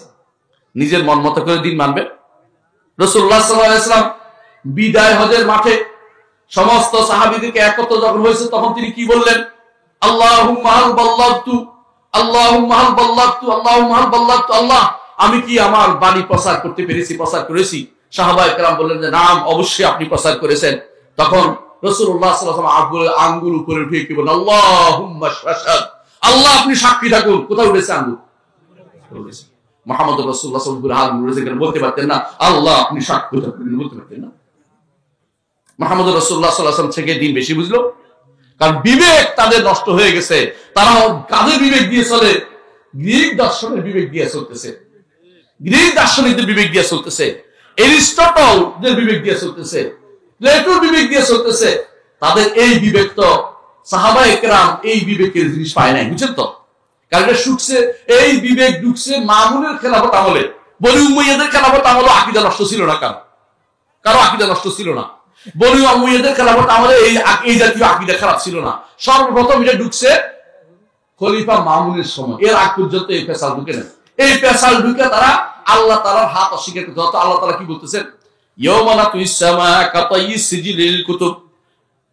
[SPEAKER 1] নিজের মন মতো করে দিন মানবে? রাসূলুল্লাহ সাল্লাল্লাহু আলাইহি ওয়াসাল্লাম বিদায় হজের মাঠে সমস্ত সাহাবীদেরকে একত্র যখন হয়েছে, তখন তিনি কি বললেন? আল্লাহুম্মা হাল বাল্লাগতু, আল্লাহুম্মা হাল বাল্লাগতু, আল্লাহুম্মা হাল বাল্লাগতু। আল্লাহ, আমি কি আমার বাণী প্রচার করতে পেরেছি, প্রচার করেছি? সাহাবায়ে কেরাম বললেন যে নাম, অবশ্যই আপনি প্রচার করেছেন। তখন রাসূলুল্লাহ সাল্লাল্লাহু আলাইহি ওয়াসাল্লাম আঙ্গুল উপরে উঠিয়ে কি বলেন? আল্লাহুম্মা শাহাদ, আল্লাহ আপনি সাক্ষী থাকুন। কোথায় উঠেছে আঙ্গুল? মুহাম্মদ রাসূলুল্লাহ সাল্লাল্লাহু আলাইহি ওয়াসাল্লাম বলতে পারতেন না আল্লাহ আপনি সাক্ষী থাকুন? বলতে পারতেন না। মুহাম্মদ রাসূলুল্লাহ সাল্লাল্লাহু আলাইহি ওয়াসাল্লাম থেকে দিন বেশি বুঝলো, কারণ বিবেক তাদের নষ্ট হয়ে গেছে। তারা কাদের বিবেক দিয়ে চলে? গ্রিক দর্শনের বিবেক দিয়ে চলতেছে, গ্রিক দার্শনিকদের বিবেক দিয়ে চলতেছে, এরিস্টটলদের বিবেক দিয়ে চলতেছে, প্লেটোর বিবেক দিয়ে চলতেছে। তাদের এই বিবেক তো সাহাবায়ে কেরাম এই বিবেকের জিনিস পায় নাই, বুঝছেন তো? কারণ এটা শুকছে, এই বিবেক ঢুকছে মামুনের খেলাফত আমলে, বনি উমাইয়াদের খেলাফত আমলে আকীদা নষ্ট ছিল না, কারো আকীদা নষ্ট ছিল না। বনি উমাইয়াদের খেলাফত আমলে এই জাতীয় আকীদা খারাপ ছিল না। সর্বপ্রথম এটা ঢুকছে খলিফা মামুনের সময়, এর আগ পর্যন্ত এই পেশাল ঢুকে না। এই পেশাল ঢুকে তারা আল্লাহ তাআলার হাত অস্বীকার করতে। আল্লাহ তাআলা কি বলতেছেন? ইয়াওমা নাতুইস সামাআ কাতাইয়িস সিজিলিল কুতুব।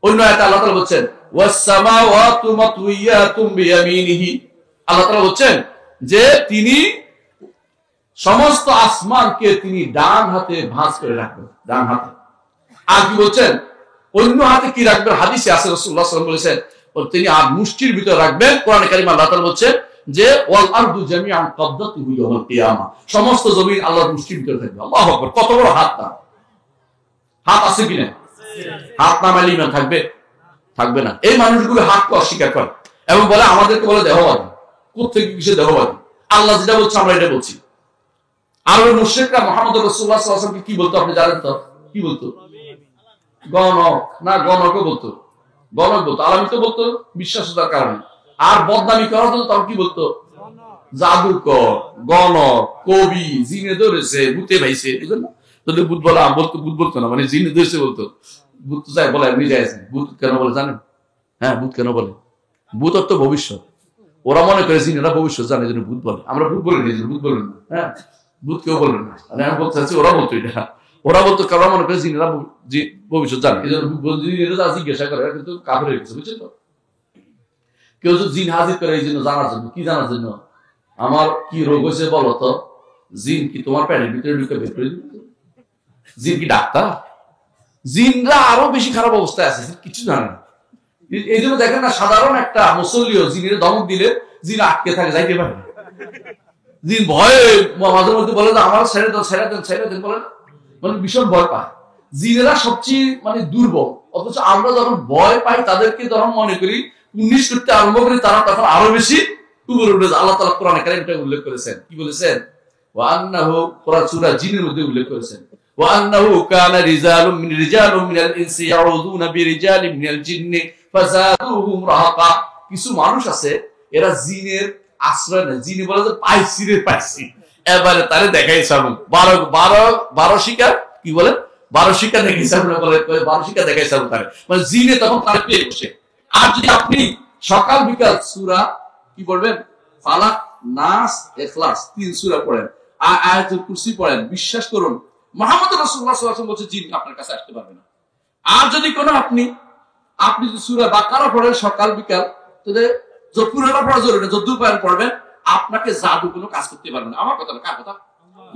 [SPEAKER 1] অন্য আয়াতে আল্লাহ তাআলা বলছেন ওয়াস সামাওয়াতু মাতউইয়াতুম বিয়ামিনিহি। আল্লাহ তাআলা বলছেন যে তিনি সমস্ত আসমানকে তিনি ডান হাতে ভাঁজ করে রাখবেন, ডান হাতে। আর কি বলছেন? অন্য হাতে কি রাখবেন? হাদিসে আছে রাসূলুল্লাহ সাল্লাল্লাহু আলাইহি ওয়াসাল্লাম বলেছেন তিনি আর মুষ্টির ভিতরে রাখবেন। কোরআনে কারীমে আল্লাহ তাআলা বলছেন যে ওয়াল আরদু জামিআন ক্বাবদাতুহু ইয়াওমাল কিয়ামা, সমস্ত জমিন আল্লাহর মুষ্টির ভিতরে থাকবে। আল্লাহু আকবার, কত বড় হাত! তার হাত আছে কিনা? হাত না মানলে ঈমান থাকবে? থাকবে না। এই মানুষগুলো হাতকে অস্বীকার করে এবং বলে আমাদেরকে বলে দেহবাদী। কোথেকে কিসে দেহবাদী? আল্লাহ যেটা বলছে আমরা এটা বলছি। আরবের মুশরিকরা মুহাম্মদ রাসূলুল্লাহ সাল্লাল্লাহু আলাইহি ওয়াসাল্লামকে কি বলতো আপনি জানেন তো? কি বলতো? গণক না, গণকও বলতো, গণক বলতো, আলামিত বলতো বিশ্বাসতার কারণে। আর বদনামি করার জন্য তখন কি বলতো? জাদুকর, গণক, কবি, জিনে ধরেছে, ভূতে ভাইছে, বুঝলেন না? যদি ভূত বলা বলতো, ভূত বলতো না, মানে জিনে ধরেছে বলতো। ভূত তো যাই বলে এমনি যাইছে। ভূত কেন বলে জানেন? হ্যাঁ, ভূত কেন বলে? ভূত অর্থ ভবিষ্যৎ। ওরা মনে করে জিনেরা ভবিষ্যৎ জানে, জন্য ভূত বলে। আমরা ভূত বলি না, ভূত বলবেন না। হ্যাঁ, ভূত কেউ বলবেন না। আমি বলতে চাচ্ছি ওরা বলতো এটা, ওরা বলতো কারণ মনে করে জিনেরা ভবিষ্যৎ জানে, এই জন্য জিনেরা জিজ্ঞাসা করে, কিন্তু কাফের হয়ে গেছে, বুঝছেন তো? কেউ যদি জিন হাজির করে এই জন্য জানার জন্য, কি জানার জন্য? আমার কি রোগ হয়েছে বলো তো, জিন কি তোমার প্যানের ভিতরে ঢুকে বের করে দিবে? জিন কি ডাক্তার? জিনরা আরো বেশি খারাপ অবস্থায় আছে, কিছু জানে না। এই জন্য দেখেন না, সাধারণ একটা মুসল্লিও জিনের ধমক দিলে জিন আটকে থাকে, যাইতে পারে না। জিন ভয়ে মাঝে মধ্যে বলে না আমার ছেড়ে দেন, ছেড়ে দেন, ছেড়ে দেন, বলে না, মানে ভীষণ ভয় পায়। জিনেরা সবচেয়ে মানে দুর্বল, অথচ আমরা যখন ভয় পাই তাদেরকে যখন মনে করি উন্নিশ করতে আরম্ভ করি, তারা তখন আরো বেশি উপরে উঠে যায়। আল্লাহ তাআলা কোরআনে কারীমে উল্লেখ করেছেন, কি বলেছেন? ওয়া আন্নাহু, কোরআন সূরা জিনের মধ্যে উল্লেখ করেছেন, ওয়া আন্নাহু কানা রিজালুম মিনাল ইনসি ইয়াউযুনা বিরিজালিম মিনাল জিন্নি ফাযাদুহুম রাহাকা। কিছু মানুষ আছে এরা জিনের আশ্রয় নেয়, জিনে বলে যে পাইছি রে পাইছি, এবারে তারে দেখাইছাম 12 শিকার, কি বলে 12 শিকার দেখাইছাম না, বলে 12 শিকার দেখাইছাম তারে, মানে জিনে তখন তারে পেয়ে বসে। আর যদি আপনি সকাল বিকাল সূরা কি পড়বেন? ফালাক, নাস, ইখলাস 3 সূরা পড়েন, আর আয়াতুল কুরসি পড়েন, বিশ্বাস করুন মুহাম্মদ রাসূলুল্লাহ সাল্লাল্লাহু আলাইহি ওয়াসাল্লাম বলছে জিন আপনার কাছে আসতে পারবে না। আর যদি কোনো আপনি যদি সূরা বাকারা পড়েন সকাল বিকাল, তাহলে পুরোটা পড়া জরুরি না, যদ্দূর পারেন পড়বেন, আপনাকে জাদু কোনো কাজ করতে পারবে না। আমার কথা না, কার কথা?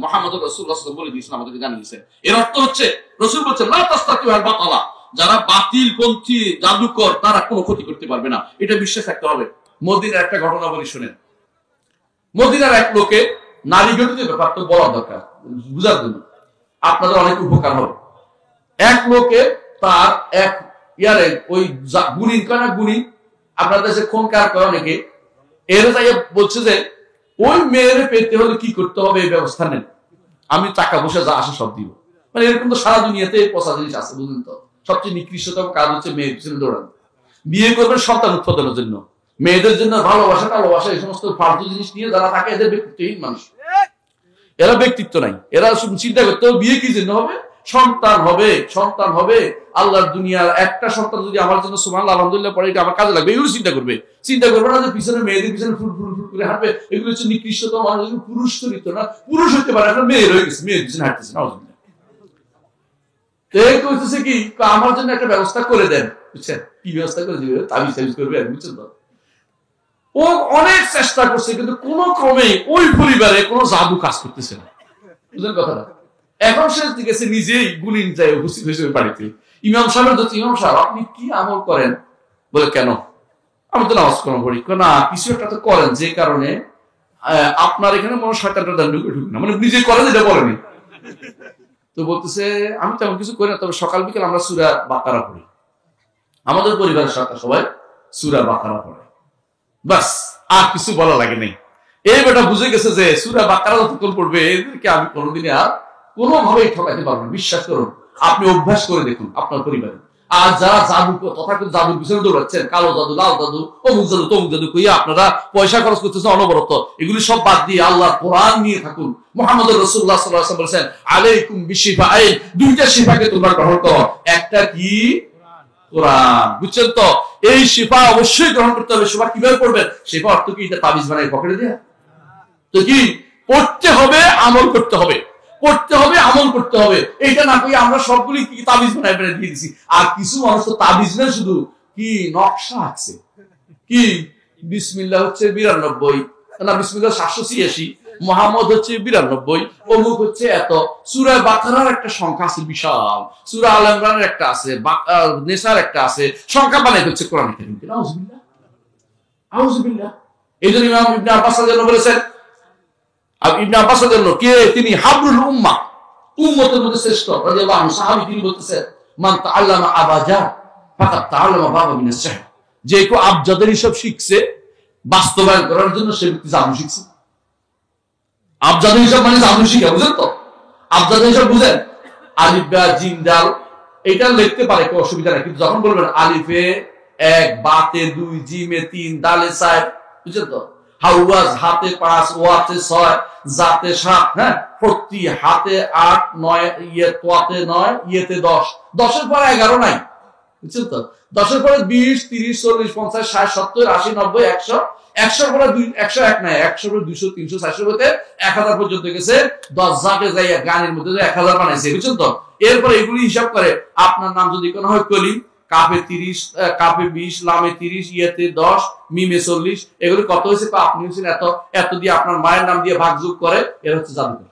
[SPEAKER 1] মুহাম্মদ রাসূলুল্লাহ সাল্লাল্লাহু আলাইহি ওয়াসাল্লাম বলে দিয়েছেন, আমাদেরকে জানিয়ে দিয়েছেন। এর অর্থ হচ্ছে রাসূল বলছেন লা তাস্তাতিউ আল বাতালা, যারা বাতিলপন্থী জাদুকর তারা কোনো ক্ষতি করতে পারবে না, এটা বিশ্বাস রাখতে হবে। মদিনার একটা ঘটনা বলি শুনেন। মদিনার এক লোকে, নারী গঠিত ব্যাপার তো বলা দরকার বুঝার জন্য, আপনাদের অনেক উপকার হবে। এক লোকে তার এক ওই গুণিন কয় না, গুণিন আপনার দেশে খোনকার কয় অনেকে, এর তাই বলছে যে ওই মেয়েরে পেতে হলে কি করতে হবে এই ব্যবস্থা নেন, আমি টাকা পয়সা যা আসে সব দিব। মানে এরকম তো সারা দুনিয়াতে পচা জিনিস আছে, বুঝলেন তো? সবচেয়ে নিকৃষ্টতম কাজ হচ্ছে মেয়ের পিছনে দৌড়ানো। বিয়ে করবেন সন্তান উৎপাদনের জন্য, মেয়েদের জন্য ভালোবাসা এই সমস্ত ফালতু জিনিস নিয়ে যারা থাকে এদের ব্যক্তিত্বহীন মানুষ। এরা ব্যক্তিত্ব নাই, এরা শুধু চিন্তা করতে হবে বিয়ে কি জন্য হবে, সন্তান হবে। আল্লাহর দুনিয়ার একটা সন্তান যদি আমার জন্য সুবহানাল্লাহ আলহামদুলিল্লাহ পড়ে, এটা আমার কাজে লাগবে, এগুলো চিন্তা করবে না যে পিছনে মেয়েদের পিছনে ফুল করে হাঁটবে। এগুলো হচ্ছে নিকৃষ্টতম মানুষ, পুরুষ চরিত্র না। পুরুষ হতে পারে, আপনার মেয়ে রয়ে গেছে, মেয়ের পিছনে হাঁটতেছে না। কি আমার জন্য একটা ব্যবস্থা করে দেন, বুঝছেন? কি ব্যবস্থা করে দিবে? তাবিজ করবে, বুঝছেন তো? ও অনেক চেষ্টা করছে, কিন্তু কোন ক্রমে ওই পরিবারে কোনো জাদু কাজ করতেছে না, বুঝলেন কথাটা? এখন সে গেছে নিজেই গুণিন যায় উপস্থিত হয়েছে বাড়িতে। ইমাম সাহেব হচ্ছে, ইমাম সাহেব আপনি কি আমল করেন? বলে কেন? আমি তো নামাজ কর্ম করি। না, কিছু একটা তো করেন যে কারণে আপনার এখানে মনে শয়তানটা ঢুকে না, মানে নিজে করেন এটা বলেনি। তো বলতেছে আমি তেমন কিছু করি না, তবে সকাল বিকেল আমরা সূরা বাকারা পড়ি, আমাদের পরিবারের সবাই সূরা বাকারা পড়ে, বাস আর কিছু বলা লাগে নাই। এই বেটা বুঝে গেছে যে সূরা বাকারা যতক্ষণ পড়বে এদেরকে আমি কোনোদিনই আর কোনোভাবেই ঠকাইতে পারবো না। বিশ্বাস করুন, আপনি অভ্যাস করে দেখুন আপনার পরিবারে। আর যারা তথাকথিত জাদুর পিছনে দৌড়াচ্ছেন, কালো জাদু, লাল জাদু, অমুক জাদু, তমুক জাদু কইয়া আপনারা পয়সা খরচ করতেছেন অনবরত, এগুলি সব বাদ দিয়ে আল্লাহর কোরআন নিয়ে থাকুন। মুহাম্মদ রাসূলুল্লাহ সাল্লাল্লাহু আলাইহি ওয়াসাল্লাম বলেছেন আলাইকুম বিশিফাইন, দুইটা শিফাকে তোমরা গ্রহণ করো, একটা কি? কোরআন, বুঝছেন তো? এই শিফা অবশ্যই গ্রহণ করতে হবে। শিফা কিভাবে করবেন? শিফা অর্থ কি? এটা তাবিজ বানাই পকেটে দেয়া তো কি? পড়তে হবে, আমল করতে হবে, আমল করতে হবে। এইটা না কই আমরা সবগুলি কি তাবিজ বানাই দিয়ে দিছি। আর কিছু মানুষ তো তাবিজ না, শুধু কি নকশা আছে, কি বিসমিল্লাহ হচ্ছে 92, না বিসমিল্লাহ 786, মুহাম্মদ হচ্ছে 92, অমুক হচ্ছে এত। সূরা বাকারার একটা সংখ্যা আছে বিশাল, সূরা আল ইমরানের একটা আছে, নেসার একটা আছে, সংখ্যা বানাই হচ্ছে কোরআন কারীম। আউযুবিল্লাহ। এই জন্য ইমাম ইবনে আব্বাস রাদিয়াল্লাহু বলেছেন, আর ইবনে আব্বাস রাদিয়াল্লাহু কে, তিনি হাবরুল উম্মাহ, উম্মতের মধ্যে শ্রেষ্ঠ রাদিয়াল্লাহু আনহু সাহাবী। তিনি বলতেছেন, মান তাআল্লামা আবাজা ফাকাদ তাআল্লামা বাবা মিনাস সিহর, যে কেউ আবজাদের হিসাব শিখছে বাস্তবায়ন করার জন্য সে ব্যক্তি জাদু শিখছে। আবজাদের হিসাব মানে জাদু শিখা, বুঝেন তো? আবজাদের হিসাব বুঝেন? আলিফ বা জিম দাল এটা লিখতে পারে, কোনো অসুবিধা নাই, কিন্তু যখন বলবেন আলিফে 1, বাতে 2, জিমে 3, দালে 4, বুঝছেন তো? হাওয়াজ হাতে 5, ওয়াতে 6, জাতে 7, হ্যাঁ, প্রতি হাতে 8, 9, তোয়াতে 9, ইয়েতে 10, 10-এর পরে 11 নাই, বুঝছেন তো? 10-এর পরে 20, 30, 40, 50, 60, 70, 80, 90, 100, 100-এর পরে 101 নাই, 100-এর পরে 200, 300, 400 হতে 1000 পর্যন্ত গেছে। 10 জাকে যাইয়া গানের মধ্যে 1000 বানাইছে, বুঝছেন তো? এরপরে এগুলি হিসাব করে আপনার নাম যদি কোনো হয় কলিম, কাপে 30, কাপে 20, লামে 30, ইয়েতে 10, মিমে 40, এগুলি কত হয়েছে? আপনি হচ্ছেন এত, এত দিয়ে আপনার মায়ের নাম দিয়ে ভাগযোগ করে, এরা হচ্ছে জাদুকর।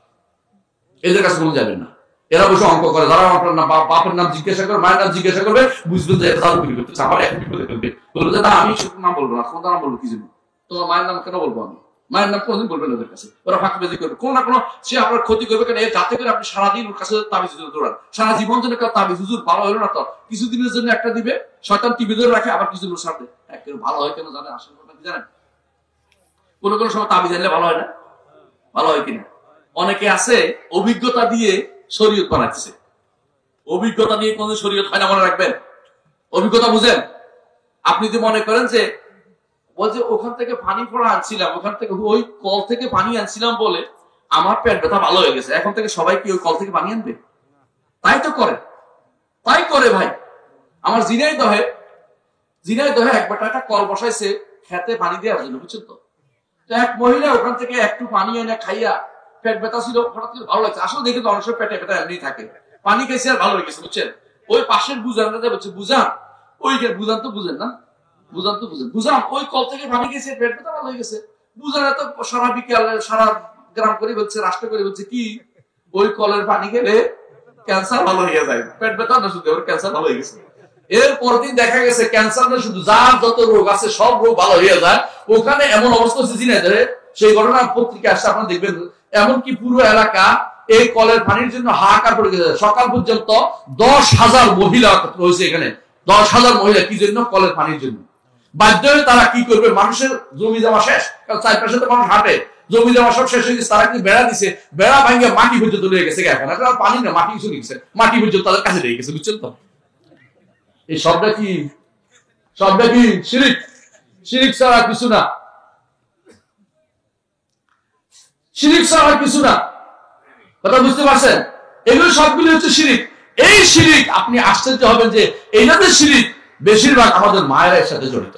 [SPEAKER 1] এদের কাছে কোনো যাবেন না, এরা বসে অঙ্ক করে। যারা আপনার নাম বাপের নাম জিজ্ঞাসা করবে, মায়ের নাম জিজ্ঞাসা করবে, বুঝবেন যে এটা জাদুকরি করতেছে, আমার এক বিপদে ফেলবে। বলবো যে না, আমি শুধু নাম বলবো না, কোন নাম বলবো কি জন্য? তোমার মায়ের নাম কেন বলবো আমি? মায়ের নাম কোনদিন বলবেন ওদের কাছে, ওরা ফাঁকিবাজি করবে, কোনো না কোনো সে আপনার ক্ষতি করবে। কেন? যাতে করে আপনি সারাদিন ওর কাছে তাবিজ হুজুর দৌড়ান, সারা জীবন জন্য তাবিজ হুজুর ভালো হলো না তো কিছুদিনের জন্য একটা দিবে, শয়তান টিভি ধরে রাখে, আবার কিছুদিন ওর সাথে একেবারে ভালো হয়। কেন জানেন? আসল কথা কি জানেন? কোনো কোনো সময় তাবিজ আনলে ভালো হয় না, ভালো হয় কিনা? অনেকে আছে অভিজ্ঞতা দিয়ে শরীয়ত বানাচ্ছে, অভিজ্ঞতা দিয়ে কোন শরীয়ত হয় না, মনে রাখবেন। অভিজ্ঞতা বুঝেন? আপনি যদি মনে করেন যে বলছে ওখান থেকে পানি পড়া আনছিলাম, ওখান থেকে ওই কল থেকে পানি আনছিলাম বলে আমার পেট ব্যথা ভালো হয়ে গেছে, এখন থেকে সবাই কি ওই কল থেকে পানি আনবে? তাই তো করে, তাই করে ভাই। আমার ঝিনাইদহে একবার একটা কল বসাইছে খেতে পানি দেওয়ার জন্য, বুঝছেন তো? এক মহিলা ওখান থেকে একটু পানি এনে খাইয়া পেট ব্যথা ছিল, হঠাৎ করে ভালো লাগছে। আসলে দেখে তো অনেক সময় পেটে ব্যথা এমনি থাকে, পানি খাইছে আর ভালো হয়ে গেছে, বুঝছেন? ওই পাশের বুঝানটা বলছে, বুঝান ওই বুঝান তো বুঝেন না, বুঝান তো বুঝেন, বুঝান ওই কল থেকে পানি খেয়েছে, পেট ব্যথা ভালো হয়ে গেছে। বুঝানো তো সারা বিকেল সারা গ্রাম করে বলছে, রাষ্ট্র করে বলছে কি ওই কলের পানি খেলে ক্যান্সার ভালো হয়ে যায়, পেট ব্যথা না শুধু, ওর ক্যান্সার ভালো হয়ে গেছে। এর পরদিন দেখা গেছে ক্যান্সার না শুধু, যার যত রোগ আছে সব রোগ ভালো হয়ে যায়। ওখানে এমন অবস্থা হচ্ছে ঝিনাইদহে, সেই ঘটনা পত্রিকা আসছে, আপনারা দেখবেন, এমনকি পুরো এলাকা এই কলের পানির জন্য হাহাকার পড়ে গেছে। সকাল পর্যন্ত 10,000 মহিলা রয়েছে এখানে, 10,000 মহিলা কি জন্য? কলের পানির জন্য। বাধ্য হয়ে তারা কি করবে? মানুষের জমি জমা শেষ, কারণ চারপাশে তো মানুষ হাঁটে, জমি জমা সব শেষ হয়ে গেছে। তারা কিন্তু বেড়া দিছে, বেড়া ভাঙিয়ে মাটি পর্যন্ত লেগে গেছে, এখন পানি না, মাটি চলে গেছে, মাটি পর্যন্ত তাদের কাছে লেগে গেছে, বুঝছেন তো? এই সবটা কি? সবটা কি শিরিক? শিরিক ছাড়া কিছু না, শিরিক ছাড়া কিছু না। কথা বুঝতে পারছেন? এগুলো সবগুলো হচ্ছে শিরিক। এই শিরিক আপনি আশ্চর্য হবেন যে এইটাতে শিরিক বেশিরভাগ আমাদের মায়েরা এর সাথে জড়িত।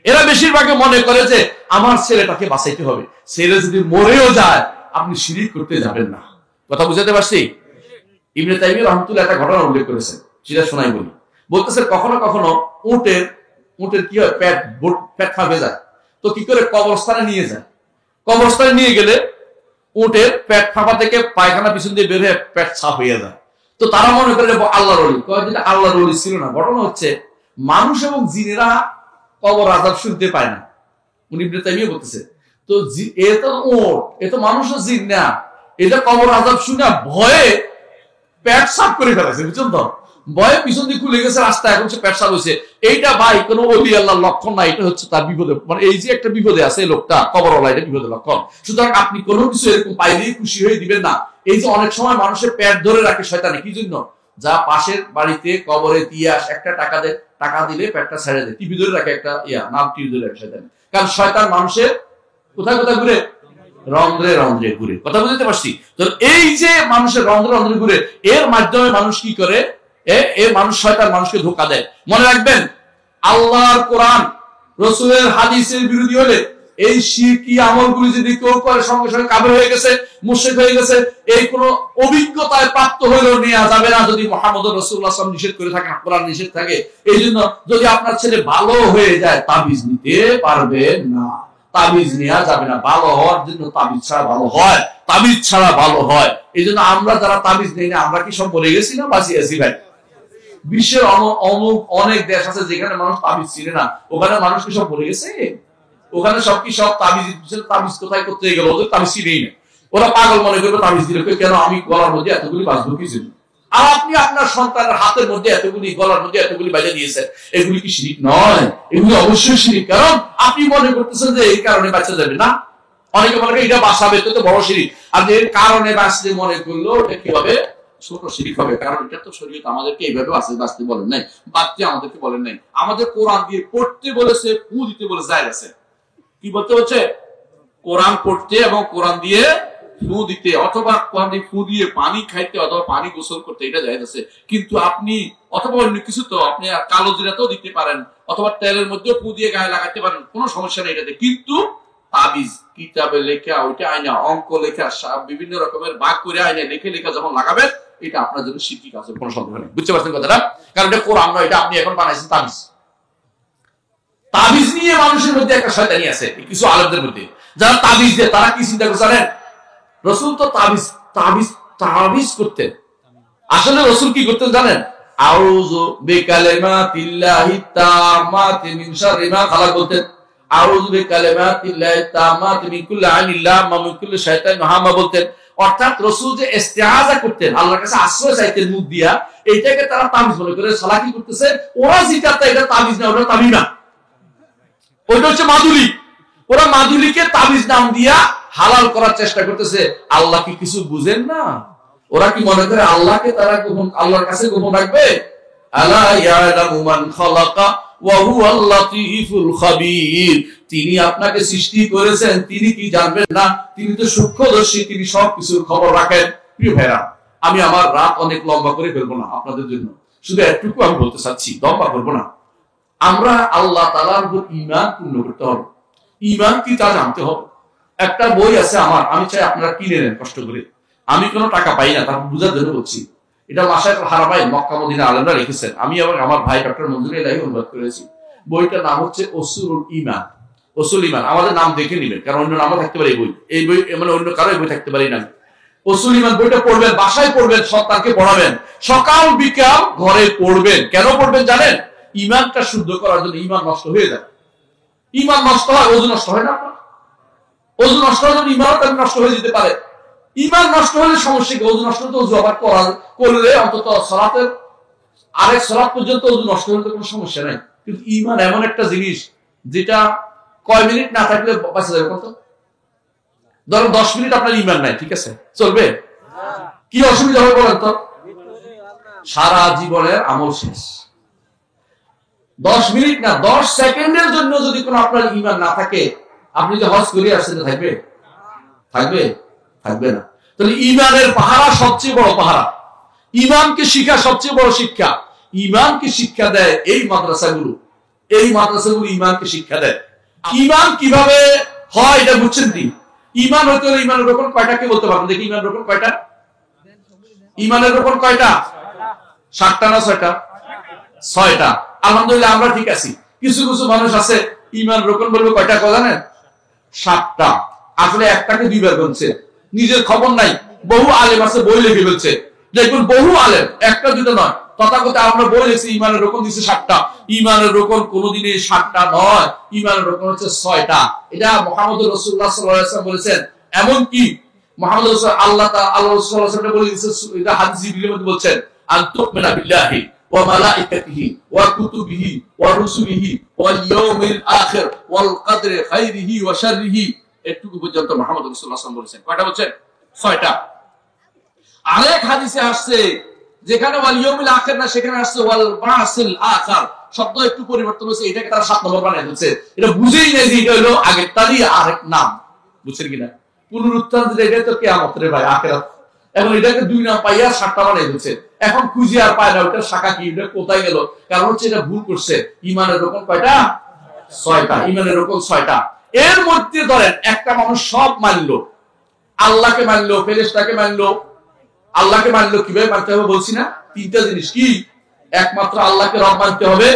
[SPEAKER 1] এরা বেশিরভাগে মনে করে যে আমার ছেলেটাকে বাঁচাইতে হবে, ছেলে যদি মরেও যায় আপনি শিরিক করতে যাবেন না। কথা বুঝাতে পারছি? ইবনে তাইমিয়া রাহমাতুল্লাহ একটা ঘটনা উল্লেখ করেছেন, সেটা শোনাই বলি। বলতেছে কখনো কখনো উটের কি হয়, পেট ফাঁপে যায়, তো কি করে কবরস্থানে নিয়ে যায়। কবরস্থানে নিয়ে গেলে উটের পেট ফাঁপা থেকে পায়খানা পিছন দিয়ে বের হয়ে পেট সাফ হয়ে যায়। তো তারা মনে করে আল্লাহর ওলি, কয়েকদিন আল্লাহর ওলি ছিল না। ঘটনা হচ্ছে মানুষ এবং জিনেরা কবর আযাব শুনতে পায় না। উনি ইবনে তাইমিয়া বলতেছে, তো এ তো উট, এ তো মানুষ ও জিন না, এটা কবর আযাব শুনে ভয়ে পেট সাফ করে ফেলেছে, বুঝছেন তো? ভয়ে পিছন দিয়ে খুলে গেছে রাস্তা, এখন সে পেট সাফ হয়েছে। এইটা ভাই কোনো ওলি আল্লাহর লক্ষণ না, এটা হচ্ছে তার বিপদে, মানে এই যে একটা বিপদে আছে লোকটা কবরওয়ালা, এটা বিপদের লক্ষণ। সুতরাং আপনি কোনো কিছু এরকম পাইলেই খুশি হয়ে দিবেন না। এই যে অনেক সময় মানুষের পেট ধরে রাখে শয়তানে, কি জন্য? যা পাশের বাড়িতে কবরে দিয়ে আস, একটা টাকা দিলে পেটটা ছেড়ে দেয়, টিভি ধরে রাখে, একটা নাম টিভি ধরে রাখে শয়তান। কারণ শয়তান মানুষের কোথায় কোথায় ঘুরে? রন্ধ্রে রন্ধ্রে ঘুরে। কথা বুঝতে পারছি তো? এই যে মানুষের রন্ধ্রে রন্ধ্রে ঘুরে, এর মাধ্যমে মানুষ কি করে? মানুষ শয়তান মানুষকে ধোঁকা দেয়। মনে রাখবেন, আল্লাহর কোরআন রাসূলের হাদিসের বিরোধী হলে এই শিরকি আমলগুলি যদি কেউ করে সঙ্গে সঙ্গে কাফের হয়ে গেছে, মুশরিক হয়ে গেছে। এই কোন অভিজ্ঞতায় প্রাপ্ত হলেও নেওয়া যাবে না যদি মুহাম্মদ রাসূলুল্লাহ সাল্লাল্লাহু আলাইহি ওয়াসাল্লাম নিষেধ করে থাকেন, কোরআন নিষেধ থাকে। এই জন্য যদি আপনার ছেলে ভালো হয়ে যায় তাবিজ নিতে পারবেন না, তাবিজ নেওয়া যাবে না। ভালো হওয়ার জন্য তাবিজ ছাড়া ভালো হয়, তাবিজ ছাড়া ভালো হয়। এই জন্য আমরা যারা তাবিজ নেই না, আমরা কি সব বলে গেছি না বাঁচিয়ে আছি ভাই? বিশ্বের অনেক দেশ আছে যেখানে মানুষ তাবিজ চিনে না, ওখানে মানুষ কি সব বলে গেছে? ওখানে সব তাবিজ কোথায় করতে গেল, ওদের তাবিজ নেই না। ওরা পাগল মনে করবে তাবিজ দিলে, কেন আমি গলার মধ্যে এতগুলি বাঁচবো কি জন্য? আর আপনি আপনার সন্তানের হাতের মধ্যে এতগুলি, গলার মধ্যে এতগুলি বাজে দিয়েছেন, এগুলি কি শিরিক নয়? এগুলি অবশ্যই শিরিক, কারণ আপনি মনে করতেছেন যে এই কারণে বাঁচা যাবে না। অনেকে মনে করে এটা বাঁচাবে, তো বড় শিরিক। আর এর কারণে বাঁচতে মনে করলো এটা কি হবে? ছোট শিরিক হবে। কারণ এটা তো শরীয়ত আমাদেরকে এইভাবে বাঁচতে বলেন নাই, বাঁচতে আমাদেরকে বলেন নাই। আমাদের কোরআন দিয়ে পড়তে বলেছে, ফু দিতে বলেছে, জায়েজ আছে। কি বলতে হচ্ছে? কোরআন পড়তে এবং কোরআন দিয়ে ফু দিতে, অথবা কোরআন দিয়ে ফু দিয়ে পানি খাইতে, অথবা পানি গোসল করতে, এটা জায়েজ আছে। কিন্তু আপনি অথবা অন্য কিছু, তো আপনি কালো জিরাতেও দিতে পারেন, অথবা তেলের মধ্যে ফু দিয়ে গায়ে লাগাতে পারেন, কোনো সমস্যা নেই এটাতে। কিন্তু তাবিজ কিতাবে লেখা, ওইটা আয়না অঙ্ক লেখা, বিভিন্ন রকমের ভাগ করে আয়না লেখা যখন লাগাবেন, এটা আপনার জন্য শিরকি কাজ, কোনো সন্দেহ নেই। বুঝতে পারছেন কথাটা? কারণ এটা কোরআন নয়, এটা আপনি এখন বানাইছেন তাবিজ। তাবিজ নিয়ে মানুষের মধ্যে একটা শয়তানি আছে কিছু আলেমদের মধ্যে, যারা তাবিজ দেয়। তারা কি চিন্তা করে জানেন? রাসূল তো তাবিজ করতেন। আসলে রাসূল কি করতেন জানেন? আউযু বিকালিমাতিল্লাহি তাম্মাতি মিন শাররি মা খালাক বলতেন। আউযু বিকালিমাতিল্লাহি তাম্মাতি মিন কুল্লি আইনিন লাম্মা মিন কুল্লি শাইতানিন হামা বলতেন। অর্থাৎ রাসূল যে ইস্তিআযা করতেন, আল্লাহর কাছে আশ্রয় চাইতেন মুখ দিয়া, এইটাকে তারা তাবিজ মনে করে সালাকি করতেছে। ওরা যেটা এটা তাবিজ না, ওটা তামিমা, ওইটা হচ্ছে মাদুলি। ওরা মাদুলিকে তাবিজ নাম দিয়া হালাল করার চেষ্টা করতেছে। আল্লাহ কি কিছু বুঝেন না? ওরা কি মনে করে আল্লাহকে তারা গোপন, আল্লাহর কাছে গোপন রাখবে? আলা ইয়ালামু মান খালাকা ওয়া হুয়াল লাতীফুল খাবীর। তিনি আপনাকে সৃষ্টি করেছেন, তিনি কি জানবেন না? তিনি তো সূক্ষ্মদর্শী, তিনি সবকিছুর খবর রাখেন। প্রিয় ভাইরা, আমি আমার রাত অনেক লম্বা করে ফেলবো না আপনাদের জন্য, শুধু একটুকু আমি বলতে চাচ্ছি, লম্বা করবো না। আমরা আল্লাহ তাআলার উপর ঈমান পূর্ণ করতে হবে। ঈমান কি তা জানতে হবে। একটা বই আছে আমার, আমি চাই আপনারা কিনে নেন কষ্ট করে। আমি কোনো টাকা পাই না, তারপর বুঝার জন্য বলছি। এটা মাশায়েখুল হারামাইন মক্কা মদিনা আলেমরা লিখেছেন, আমি এবং আমার ভাই ডক্টর মঞ্জুর ইলাহি অনুবাদ করেছি। বইটার নাম হচ্ছে উসুলুল ঈমান। উসুল ঈমান, আমাদের নাম দেখে নেবেন, কারণ অন্য নামও থাকতে পারে এই বই মানে অন্য কারো এই বই থাকতে পারে না। উসুল ঈমান বইটা পড়বেন, বাসায় পড়বেন, সন্তানকে পড়াবেন, সকাল বিকাল ঘরে পড়বেন। কেন পড়বেন জানেন? ঈমানটা শুদ্ধ করার জন্য। ঈমান নষ্ট হয়ে যায়, ঈমান নষ্ট হয়, ওযু নষ্ট হয় না? ওযু নষ্ট হলে ঈমানও তার নষ্ট হয়ে যেতে পারে। ঈমান নষ্ট হলে সমস্যা কি? ওযু নষ্ট হলে ওযু আবার করলে অন্তত সালাতের আরেক সালাত পর্যন্ত ওযু নষ্ট হলে কোনো সমস্যা নাই। কিন্তু ঈমান এমন একটা জিনিস যেটা কয় মিনিট না থাকলে বাঁচা যাবে কত? ধরুন 10 মিনিট আপনার ঈমান নাই, ঠিক আছে, চলবে? কি অসুবিধা হবে বলেন তো? সারা জীবনের আমল শেষ। 10 মিনিট না, 10 সেকেন্ডের জন্য যদি কোনো আপনার ঈমান না থাকে, আপনি যে হজ করে আসছেন, থাকবে? থাকবে না। তাহলে ঈমানের পাহারা সবচেয়ে বড় পাহারা, ঈমানকে শিক্ষা সবচেয়ে বড় শিক্ষা। ঈমানকে শিক্ষা দেয় এই মাদ্রাসাগুলো। ঈমানকে শিক্ষা দেয়। ঈমান কিভাবে হয় এটা বুঝছেন কি? ঈমান হতে হলে ঈমানের রকম কয়টা কে বলতে পারবেন? দেখি ঈমানের রকম কয়টা? ঈমানের রকম কয়টা? 7টা না 6টা? 6টা। আলহামদুলিল্লাহ আমরা ঠিক আছি। কিছু কিছু মানুষ আছে ঈমান রকম বলবে কয়টা কথা জানেন? 7টা। আসলে একটাকে দুইবার বলছে, নিজের খবর নাই। বহু আলেম আছে বই লিখে ফেলছে, দেখুন বহু আলেম, একটা দুটো নয়, তথাকথিত আমরা বই লিখছি ঈমানের রকম দিচ্ছে 7টা। ঈমানের রকম কোনোদিনই 7টা নয়, ঈমানের রকম হচ্ছে 6টা। এটা মুহাম্মদুর রাসূলুল্লাহ সাল্লাল্লাহু আলাইহি ওয়াসাল্লাম বলেছেন। এমন কি মুহাম্মদ রাসূল আল্লাহ রাসূলুল্লাহ সাল্লাল্লাহু আলাইহি ওয়াসাল্লাম বলে দিয়েছেন, এটা হাদিস জিবরিলের মধ্যে বলছেন, আনতুমিনা বিল্লাহি ওয়া মালাইকাতিহি ওয়া কুতুবিহি ওয়া রুসুলিহি ওয়াল ইয়াউমিল আখির ওয়াল কদরি খাইরিহি ওয়া শাররিহি। এটুকু পর্যন্ত মুহাম্মদ রাসূলুল্লাহ সাল্লাল্লাহু আলাইহি ওয়াসাল্লাম বলেছেন। কয়টা বলেছেন? 6টা। আরেক হাদিসে আসছে যেখানে ওয়াল ইয়াউমিল আখির না, সেখানে আসছে ওয়াল বাসিল আখির। শব্দ একটু পরিবর্তন হয়েছে, এটাকে তারা 7 নম্বর বানায় দিয়েছে। এটা বুঝেই নাই যে এটা হলো আগের তারই আরেক নাম। বুঝছেন কিনা? পুনরুত্থান যেটা, এটা তো কিয়ামত রে ভাই, আখিরাত। এখন এটাকে 2 নাম পাইয়া 7টা বানায় দিয়েছে। এখন খুঁজে আর পায় না ওটা শাখা কি, এটা কোথায় গেল? কারণ হচ্ছে এটা ভুল করছে। ঈমানের রকম কয়টা? 6টা। ঈমানের রকম 6টা। এর মধ্যে ধরেন একটা মানুষ সব মানলো, আল্লাহকে মানলো, ফেরেশতাকে মানলো। আল্লাহকে মানলো কিভাবে মানতে হবে বলছি না? 3টা জিনিস কি? একমাত্র আল্লাহকে রব মানতে হবে,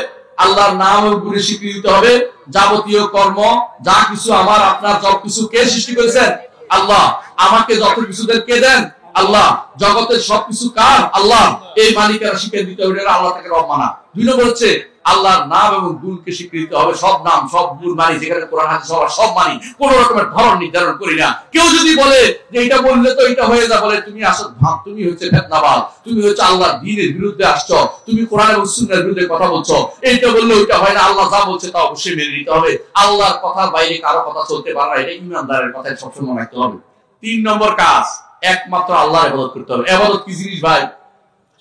[SPEAKER 1] আল্লাহর নাম ও গুণে স্বীকৃতি দিতে হবে, যাবতীয় কর্ম যা কিছু আমার আপনার সব কিছু কে সৃষ্টি করেছেন? আল্লাহ। আমাকে যত কিছু দেন কে দেন? আল্লাহ। জগতের সবকিছু কার? আল্লাহ। এই মালিকেরা শিখে দিতে হবে, আল্লাহ তাকে রব মানা। 2 নম্বর হচ্ছে আল্লাহর নাম এবং গুণকে স্বীকৃতি হবে। সব নাম সব গুণ মানি, যেখানে কোরআন হাদিস সব মানি, কোন রকমের ধরন নির্ধারণ করি না। কেউ যদি বলে যে এটা বললে তো এটা হয়ে যাবে, বলে তুমি আসল ভাব, তুমি হচ্ছে ফিতনাবাজ, তুমি হচ্ছে আল্লাহর দ্বীনের বিরুদ্ধে আসছো, তুমি কোরআন এবং সুন্নাহর বিরুদ্ধে কথা বলছো, এইটা বললে ওইটা হয় না, আল্লাহ যা বলছে তা অবশ্যই মেনে নিতে হবে, আল্লাহর কথার বাইরে কারো কথা চলতে পারে না, এটা ইমানদারের কথায় সবসময় রাখতে হবে। 3 নম্বর কাজ, একমাত্র আল্লাহর ইবাদত করতে হবে। ইবাদত কি জিনিস ভাই?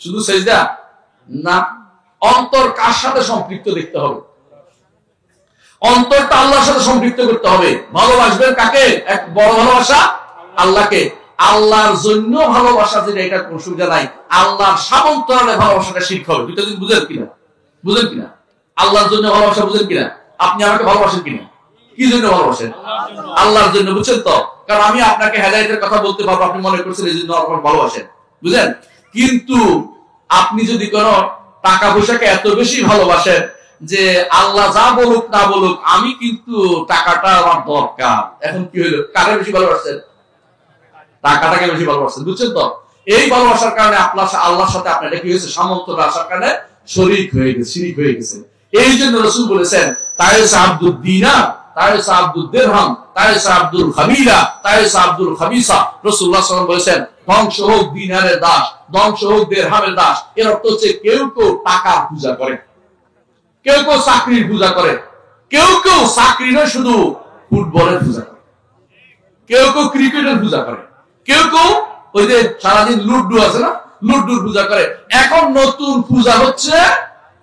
[SPEAKER 1] শুধু সেজদা না, অন্তর কার সাথে সম্পৃক্ত দেখতে হবে। অন্তরটা আল্লাহর সাথে সম্পৃক্ত করতে হবে। ভালোবাসবেন কাকে? এক বড় ভালোবাসা আল্লাহকে। আল্লাহর জন্য ভালোবাসা যেটা, এটা কোনো সুবিধা নাই। আল্লাহর সামন্তরালে ভালোবাসাটা শিরক হবে। দুইটা দিন বুঝেন কিনা? বুঝেন কিনা? আল্লাহর জন্য ভালোবাসা বুঝেন কিনা? আপনি আমাকে ভালোবাসেন কিনা? কি জন্য ভালোবাসেন? আল্লাহর জন্য। বুঝছেন তো? কারণ আমি আপনাকে হেদায়েতের কথা বলতে পারবো, আপনি মনে করছেন এই জন্য আমাকে ভালোবাসেন, বুঝলেন? কিন্তু আপনি যদি কোনো টাকা পয়সাকে এত বেশি ভালোবাসেন যে আল্লাহ যা বলুক না বলুক আমি কিন্তু টাকাটা আমার দরকার, এখন কি হইলো? কাকে বেশি ভালোবাসছেন? টাকাটাকে বেশি ভালোবাসছেন। বুঝছেন তো? এই ভালোবাসার কারণে আপনার আল্লাহর সাথে আপনার কি হয়েছে? সামন্তটা আসার কারণে শরীক হয়ে গেছে, শিরিক হয়ে গেছে। এই জন্য রাসূল বলেছেন তায়েসা আব্দুদ দিনার, তায়েসা আব্দুদ দিরহাম, তায়েসা আব্দুল খাবিলা, তায়েসা আব্দুল খাবিসা। রাসূলুল্লাহ সাল্লাল্লাহু আলাইহি ওয়াসাল্লাম বলেছেন ধ্বংস হোক দিনারের দাস, ধ্বংস হোক দিরহামের দাস। এর অর্থ হচ্ছে কেউ কেউ টাকার পূজা করে, কেউ কেউ চাকরির পূজা করে, কেউ কেউ চাকরি নয় শুধু ফুটবলের পূজা করে, কেউ কেউ ক্রিকেটের পূজা করে, কেউ কেউ ওই যে সারাদিন লুডু আছে না, লুডুর পূজা করে। এখন নতুন পূজা হচ্ছে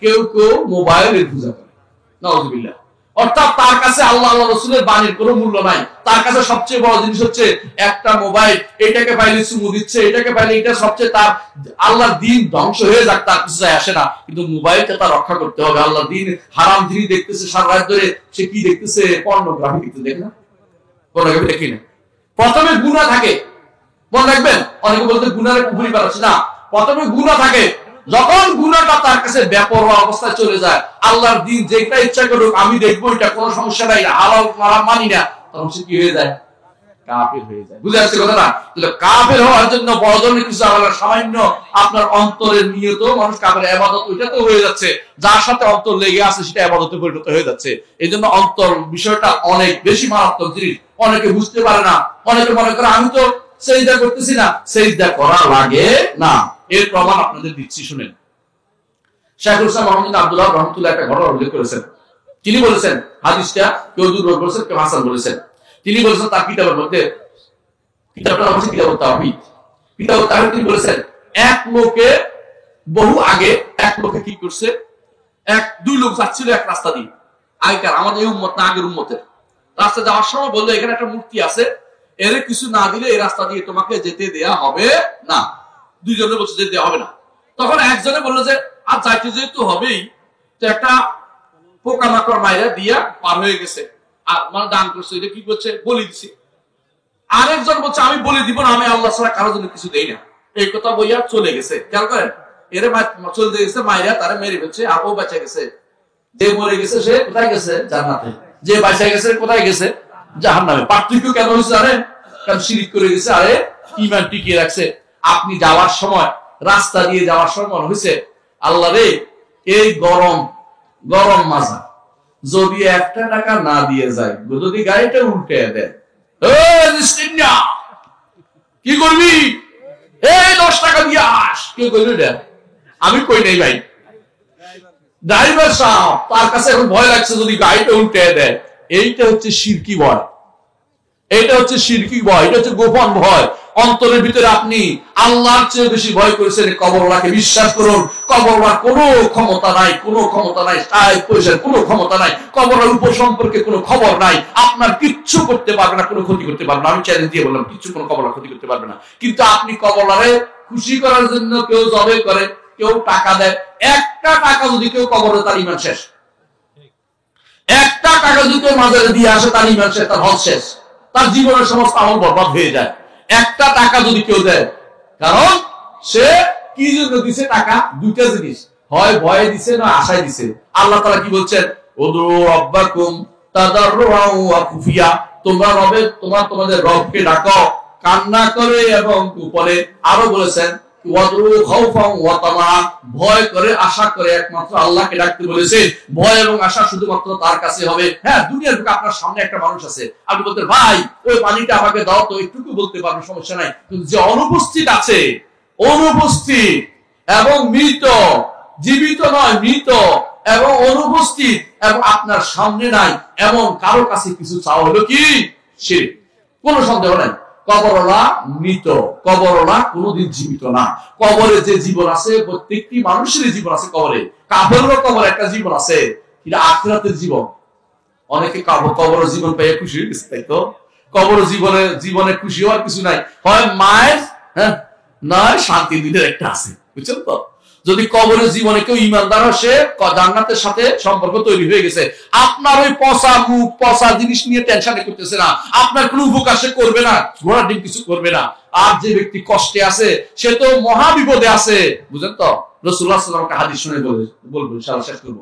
[SPEAKER 1] কেউ কেউ মোবাইলের পূজা করে। নাউযুবিল্লাহ। অর্থাৎ তার কাছে আল্লাহ আল্লাহ রাসূলের বাণীর কোনো মূল্য নাই। তার কাছে সবচেয়ে বড় জিনিস হচ্ছে একটা মোবাইল, এটাকে পাইলে চুমু দিচ্ছে, এটাকে পাইলে এটা সবচেয়ে তার আল্লাহর দ্বীন ধ্বংস হয়ে যাক তার কিছু যায় আসে না, কিন্তু মোবাইলটা তার রক্ষা করতে হবে। আল্লাহর দ্বীন হারাম জিনিস দেখতেছে সারা রাত ধরে, সে কি দেখতেছে? পর্নোগ্রাফি দেখতে, দেখে না? পর্নোগ্রাফি দেখি না। প্রথমে গুনাহ থাকে, মনে রাখবেন। অনেকে বলতে গুনাহের পুকুরি পাচ্ছে না, প্রথমে গুনাহ থাকে। যখন গুনাহটা তার কাছে বেপরোয়া অবস্থায় চলে যায়, আল্লাহর দ্বীন যেটা ইচ্ছা করুক আমি দেখবো, এটা কোনো সমস্যা নাই, হালাল হারাম মানি না, তখন সে কি হয়ে যায়? কাফের হয়ে যায়। বুঝে আসছে কথাটা? তাহলে কাফের হওয়ার জন্য বড় ধরনের কিছু আল্লাহর সামান্য আপনার অন্তরের নিয়ত মানুষ কাফের ইবাদত ওইটা তো হয়ে যাচ্ছে, যার সাথে অন্তর লেগে আছে সেটা ইবাদতে পরিণত হয়ে যাচ্ছে। এই জন্য অন্তর বিষয়টা অনেক বেশি মারাত্মক জিনিস। অনেকে বুঝতে পারে না, অনেকে মনে করে আমি তো সেজদা করতেছি না, সেজদা করা লাগে না। এর প্রমাণ আপনাদের দিচ্ছি, শুনেন। শাইখুল ইসলাম মুহাম্মদ আব্দুল্লাহ রাহমাতুল্লাহ একটা ঘটনা উল্লেখ করেছেন। তিনি বলেছেন, হাদিসটা কেউ দুর্বল বলেছেন, কেউ হাসান বলেছেন। তিনি বলেছেন তার কিতাবের মধ্যে, কিতাবটা হচ্ছে কিতাবুত তাওহীদ। কিতাবুত তাওহীদ তিনি বলেছেন এক লোকে বহু আগে এক লোকে কি করছে, দুই লোক যাচ্ছিল এক রাস্তা দিয়ে, আগেকার আমাদের এই উম্মত না, আগের উম্মতের। রাস্তা যাওয়ার সময় বললো এখানে একটা মূর্তি আছে, এর কিছু না দিলে এই রাস্তা দিয়ে তোমাকে যেতে দেয়া হবে না। দুইজনে বলছে যেতে দেওয়া হবে না। তখন একজনে বললো যে আর যাইতে যেহেতু হবেই, তো একটা পোকামাকড় মাইরা দিয়া পার হয়ে গেছে, আর মানে দান করছে, এটা কি করছে? বলি দিছে। আরেকজন বলছে আমি বলি দিব না, আমি আল্লাহ ছাড়া কারোর জন্য কিছু দেই না। এই কথা বইয়া চলে গেছে। খেয়াল করেন, এরে চলতে গেছে, মাইরা তারা মেরে ফেলছে, আর ও বেঁচে গেছে। যে মরে গেছে সে কোথায় গেছে? জান্নাতে। যে বেঁচে গেছে কোথায় গেছে? জাহান্নামে। পার্থক্য কেন হয়েছে জানেন? কারণ শিরক করে গেছে, আরে ঈমান টিকিয়ে রাখছে। আপনি যাওয়ার সময়, রাস্তা দিয়ে যাওয়ার সময় মনে হয়েছে আল্লাহ রে এই গরম গরম মাজা যদি 1 টাকা না দিয়ে যায়, যদি গাড়িটা উল্টে দেয়, কি করবি? এই 10 টাকা দিয়ে আস। কে কইল এটা? আমি কই নাই ভাই। ড্রাইভার সাহেব, তার কাছে এখন ভয় লাগছে যদি গাড়িটা উল্টে দেয়। এইটা হচ্ছে শিরকি ভয়, এটা হচ্ছে শিরকি ভয়, এটা হচ্ছে গোপন ভয়। অন্তরের ভিতরে আপনি আল্লাহর চেয়ে বেশি ভয় করেছেন কবরওয়ালাকে। বিশ্বাস করুন, কবরওয়ালার কোনো ক্ষমতা নাই, কোনো ক্ষমতা নাই, টাকা পয়সার কোনো ক্ষমতা নাই, কবরের উপর সম্পর্কে কোনো খবর নাই। আপনার কিচ্ছু করতে পারবে না, কোনো ক্ষতি করতে পারবে না। আমি চ্যালেঞ্জ দিয়ে বললাম কিচ্ছু কোনো কবরওয়ালা ক্ষতি করতে পারবে না। কিন্তু আপনি কবরওয়ালারে খুশি করার জন্য কেউ জবে করে, কেউ টাকা দেয়। 1 টাকা যদি কেউ কবরে, তার ঈমান শেষ। 1 টাকা যদি কেউ মাজারে দিয়ে আসে, তার ঈমান শেষ, তার হজ শেষ, তার জীবনের সমস্ত আমল বরবাদ হয়ে যায়। 1 টাকা যদি কেউ দেয়, কারণ সে কি জন্য দিছে টাকা? 2টা জিনিস, হয় ভয়ে দিছে না আশায় দিছে। আল্লাহ তাআলা কি বলছেন? উদু রাব্বাকুম তাদাররুআন ওয়া খুফিয়া, তোমরা তোমাদের রবকে ডাকো কান্না করে এবং গোপনে। আরো বলেছেন ভয় করে আশা করে একমাত্র আল্লাহকে ডাকতে বলেছে। ভয় এবং আশা শুধুমাত্র তার কাছে হবে। হ্যাঁ, দুনিয়ার বুকে আপনার সামনে একটা মানুষ আছে, আপনি বলতে ভাই ওই পানিটা আমাকে দাও তো, একটু বলতে পারবেন, সমস্যা নাই। কিন্তু যে অনুপস্থিত আছে, অনুপস্থিত এবং মৃত, জীবিত নয়, মৃত এবং অনুপস্থিত এবং আপনার সামনে নাই, এমন কারো কাছে কিছু চাওয়া হলো কি শিরক। কোনো সন্দেহ নাই, কবরওয়ালা মৃত, কবরওয়ালা কোনোদিন জীবিত না। কবরে যে জীবন আছে, প্রত্যেকটি মানুষেরই জীবন আছে কবরে। কাফেরও কবরে একটা জীবন আছে, এটা আখিরাতের জীবন। অনেকে কবর জীবন পেয়ে খুশি হয়ে গেছে, তাই তো? কবর জীবনে খুশি হওয়ার কিছু নাই, হয় মায়ের নয় শান্তি দিনের একটা আছে, বুঝছেন তো? যদি কবরের জীবনে কেউ ইমানদার হয়, সে জান্নাতের সাথে সম্পর্ক তৈরি হয়ে গেছে। আপনার ওই পচা মুখ, পচা জিনিস নিয়ে টেনশন করতেছে না, আপনার কোনো উপকার সে করবে না, ঘোড়ার ডিম কিছু করবে না। আর যে ব্যক্তি কষ্টে আছে, সে তো মহা বিপদে আছে, বুঝেন তো? রাসূলুল্লাহ সাল্লাল্লাহু আলাইহি ওয়াসাল্লাম হাদিস শুনে বলবো, ইনশাআল্লাহ শেষ করব।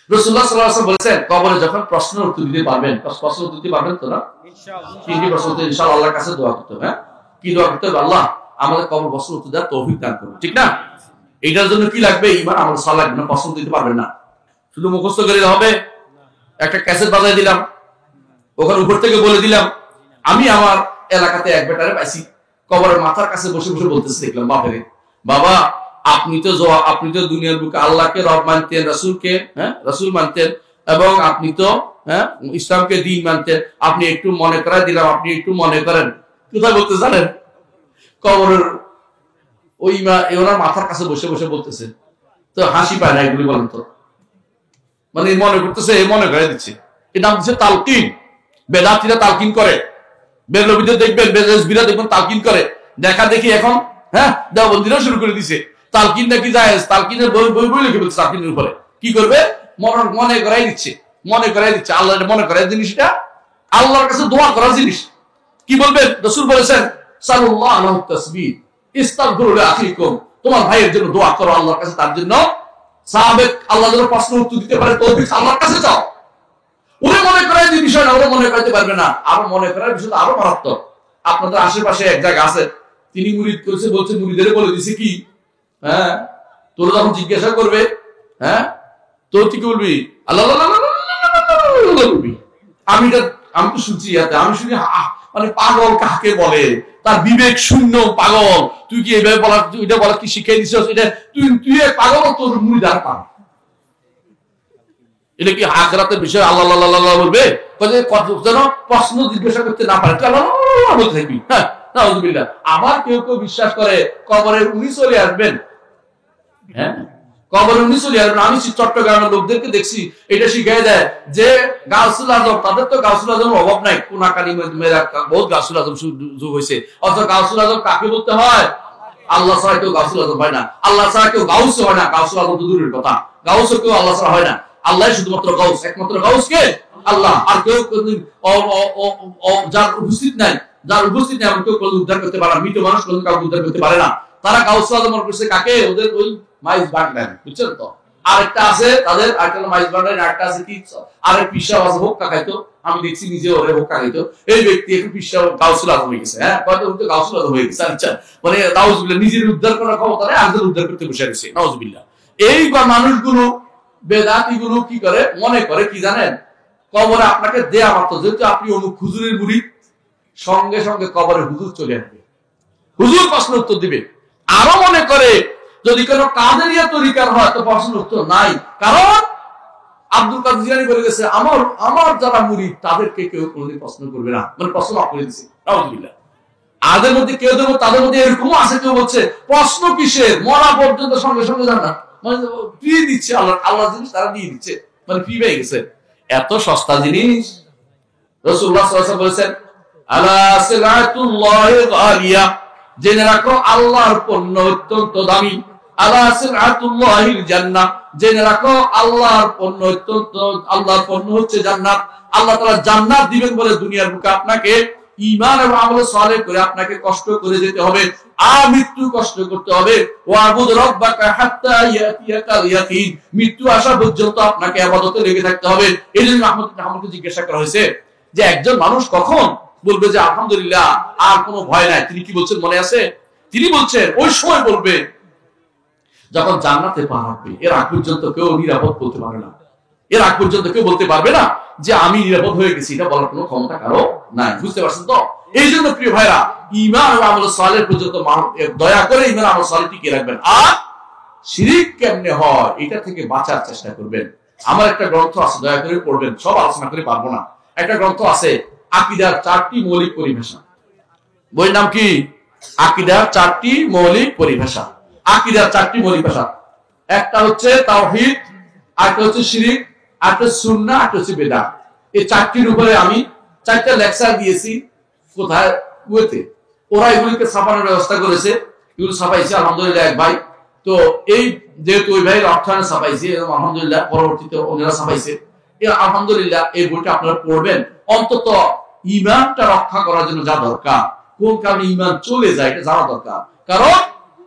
[SPEAKER 1] রাসূলুল্লাহ সাল্লাল্লাহু আলাইহি ওয়াসাল্লাম বলেছেন, কবরে যখন প্রশ্নের উত্তর দিতে পারবেন, প্রশ্ন উত্তর দিতে পারবেন তো না? ইনশাআল্লাহ। কি প্রশ্ন উত্তর? ইনশাআল্লাহ আল্লাহর কাছে দোয়া করতে হবে। কি দোয়া করতে হবে? আল্লাহ আমাদের কবর প্রশ্ন উত্তর দেওয়ার তৌফিক দান করুন, ঠিক না? এটার জন্য কি লাগবে? ঈমান, আমল সালাহ। না প্রশ্ন দিতে পারবেন না, শুধু মুখস্থ করে হবে। একটা ক্যাসেট বাজায় দিলাম, ওখানে উপর থেকে বলে দিলাম। আমি আমার এলাকাতে এক বেটারে পাইছি, কবরের মাথার কাছে বসে বসে বলতেছে, দেখলাম, বাপরে বাবা, আপনি তো দুনিয়ার বুকে আল্লাহকে রব মানতেন, রাসূলকে রাসূল মানতেন, এবং আপনি তো ইসলামকে দ্বীন মানতেন। আপনি একটু মনে করাই দিলাম, আপনি একটু মনে করেন। কোথায় বলতে জানেন? কবরের ওই ওনার মাথার কাছে বসে বসে বলতেছে। তো হাসি পায় না এগুলি, বলেন তো? মানে মনে করতেছে, মনে করে দিচ্ছে। এর নাম দিচ্ছে তালকিন। বেদাতীরা তালকিন করে, বেরলভীদের দেখবেন, বেরেলভীরা দেখবেন তালকিন করে। দেখা দেখি এখন দেওবন্দিরা শুরু করে দিছে তালকিন নাকি জায়েজ। তালকিনের বই লিখে বলছে তালকিনের উপরে। কি করবে? মনে করাই দিচ্ছে, মনে করাই দিচ্ছে। আল্লাহ মনে করাই জিনিসটা আল্লাহর কাছে দোয়া করার জিনিস। কি বলবেন? রাসূল বলেছেন, সাল্লাল্লাহু আলাইহি তাসবিহ ইস্তাগফিরু লিআখিকুম, তোমার ভাইয়ের জন্য দোয়া করো আল্লাহর কাছে, তার জন্য। সাহাবে আল্লাহ যেন প্রশ্ন উত্তর দিতে পারে, তৌফিক আল্লাহর কাছে চাও। ওরে মনে করাই যে বিষয় না, ওরে মনে করাইতে পারবে না। আরো মনে করার বিষয়টা আরো মারাত্মক। আপনাদের আশেপাশে এক জায়গা আছে, তিনি মুরিদ করেছে, বলছে, মুরিদের বলে দিছে কি, তোর যখন জিজ্ঞাসা করবে, তোর কি বলবি? আল্লাহ বলবি। আমি তো শুনছি, আমি শুনি, মানে পাগল কাকে বলে? তার বিবেক শূন্য পাগল। তুই কি এইভাবে বলার, এটা বলার কি শিখিয়ে দিছিস? এটা তুই পাগল, তোর মুরিদ আর পাগল। এটা কি আখিরাতের বিষয় আল্লাহ আল্লাহ বলবে? যেন প্রশ্ন জিজ্ঞাসা করতে না পারে, বলতে থাকবি। নাউযুবিল্লাহ। আবার কেউ কেউ বিশ্বাস করে কবরে উনি চলে আসবেন। কবরে উনি চলে আসবেন। আমি চট্টগ্রামের লোকদেরকে দেখছি এটা শিখিয়ে দেয় যে গাউসুল আজম, তাদের তো গাউসুল আজমের অভাব নাই, কোনাকানি মেয়েরা বহুত গাউসুল আজম যুগ হয়েছে। অথচ গাউসুল আজম কাকে বলতে হয়? আল্লাহ ছাড়া কেউ গাউসুল আজম হয় না, আল্লাহ ছাড়া কেউ গাউস হয় না। গাউসুল আজম তো দূরের কথা, গাউস কেউ আল্লাহ ছাড়া হয় না। আল্লাহ শুধুমাত্র গাউস, একমাত্র গাউস কে? আল্লাহ। আর কেউ যার উপস্থিত নাই, এমন কেউ উদ্ধার করতে পারে না। মৃত মানুষ কোন কাউকে উদ্ধার করতে পারে না। তারা গাউসুল আজম করছে কাকে? ওদের ওই মাইজ বাগদান, বুঝছেন তো? আরেকটা আছে তাদের, আরেকটা মাইজ বাগদান, আরেকটা আছে কি, আরেক পিসা আছে হোক্কা খাইতো। আমি দেখছি নিজে ওরে হোক্কা খাইতো। এই ব্যক্তি এখন পিসা গাউসুল আজম হয়ে গেছে। গাউসুল আজম হয়ে গেছে। আচ্ছা, মানে নাউজুবিল্লাহ, নিজের উদ্ধার করার ক্ষমতা নেই, আরেকজন উদ্ধার করতে বসে গেছে। নাউজুবিল্লাহ। এই মানুষগুলো, বেদাতীগুলো কি করে? মনে করে কি জানেন? কবরে আপনাকে দেয়া মাত্র, যেহেতু আপনি অমুক হুজুরের মুরিদ, সঙ্গে সঙ্গে কবরে হুজুর চলে আসবে, হুজুর প্রশ্ন উত্তর দিবে। আরো মনে করে যদি কোনো কাদেরিয়া তরিকার হয় তো প্রশ্ন উত্তর নাই, কারণ আব্দুল কাদের জিলানী বলে গেছে, আমার যারা মুরিদ তাদেরকে কেউ কোনোদিন প্রশ্ন করবে না, মানে প্রশ্ন মাফ করে দিচ্ছে। নাউযুবিল্লাহ। আদের মধ্যে কেউ দেবো, তাদের মধ্যে এরকমও আছে, কেউ বলছে প্রশ্ন কিসের, মরা পর্যন্ত সঙ্গে সঙ্গে যান না, মানে ফ্রি দিচ্ছে। আল্লাহ জিনিস তারা দিয়ে দিচ্ছে, মানে ফ্রি পেয়ে গেছে। এত সস্তা জিনিস। রাসূলুল্লাহ সাল্লাল্লাহু আলাইহি ওয়াসাল্লাম বলেছেন, আলা সিলাতুল্লাহি গালিয়া, জেনে রাখো আল্লাহর পণ্য অত্যন্ত দামি। আলা সিলাতুল্লাহিল জান্নাহ, জেনে রাখো আল্লাহর পণ্য অত্যন্ত, আল্লাহর পণ্য হচ্ছে জান্নাত। আল্লাহ তাআলা জান্নাত দিবেন বলে দুনিয়ার বুকে আপনাকে ঈমান এবং আমল সালেহ করে আপনাকে কষ্ট করে যেতে হবে, আর মৃত্যু কষ্ট করতে হবে। ওয়াবুদ রাব্বাকা হাত্তা ইয়াতিয়াকাল ইয়াকিন, মৃত্যু আসা পর্যন্ত আপনাকে ইবাদতে লেগে থাকতে হবে। এইজন্য আমাকে জিজ্ঞাসা করা হয়েছে যে একজন মানুষ কখন বলবে যে আলহামদুলিল্লাহ আর কোনো ভয় নাই? তিনি কি বলছেন মনে আছে? তিনি বলছেন ওই সময় বলবে যখন জান্নাতে পা রাখবে, এর আগ পর্যন্ত কেউ নিরাপদ বলতে পারে না, এর আগ পর্যন্ত কেউ বলতে পারবে না যে আমি নিরাপদ হয়ে গেছি, এটা বলার কোনো ক্ষমতা কারো নাই। বুঝতে পারছেন তো? এই জন্য প্রিয় ভাইরা, ঈমান ও আমল সালেহ পর্যন্ত দয়া করে ঈমান আমল সালেহ টিকিয়ে রাখবেন। আর শিরিক কেমনে হয় এটা থেকে বাঁচার চেষ্টা করবেন। আমার একটা গ্রন্থ আছে, দয়া করে পড়বেন, সব আলোচনা করে পারবো না। একটা গ্রন্থ আছে আকীদার 4টি মৌলিক পরিভাষা। বইয়ের নাম কি? আকীদার 4টি মৌলিক পরিভাষা। আকীদার 4টি মৌলিক ভাষা, একটা হচ্ছে তাওহীদ, আরেকটা হচ্ছে শিরিক, আরেকটা সুন্নাহ, আরেকটা হচ্ছে বিদআত। এই 4টির উপরে আমি 4টা লেকচার দিয়েছি। কোথায়? কুয়েতে। ওরা এগুলিকে ছাপানোর ব্যবস্থা করেছে, এগুলো ছাপাইছে আলহামদুলিল্লাহ এক ভাই। তো এই যেহেতু ওই ভাইয়ের অর্থায়নে ছাপাইছে, আলহামদুলিল্লাহ পরবর্তীতে ওনারা ছাপাইছে, আলহামদুলিল্লাহ এই বইটা আপনারা পড়বেন। অন্তত ঈমানটা রক্ষা করার জন্য যা দরকার, কোন কারণে ঈমান চলে যায় এটা জানা দরকার। কারণ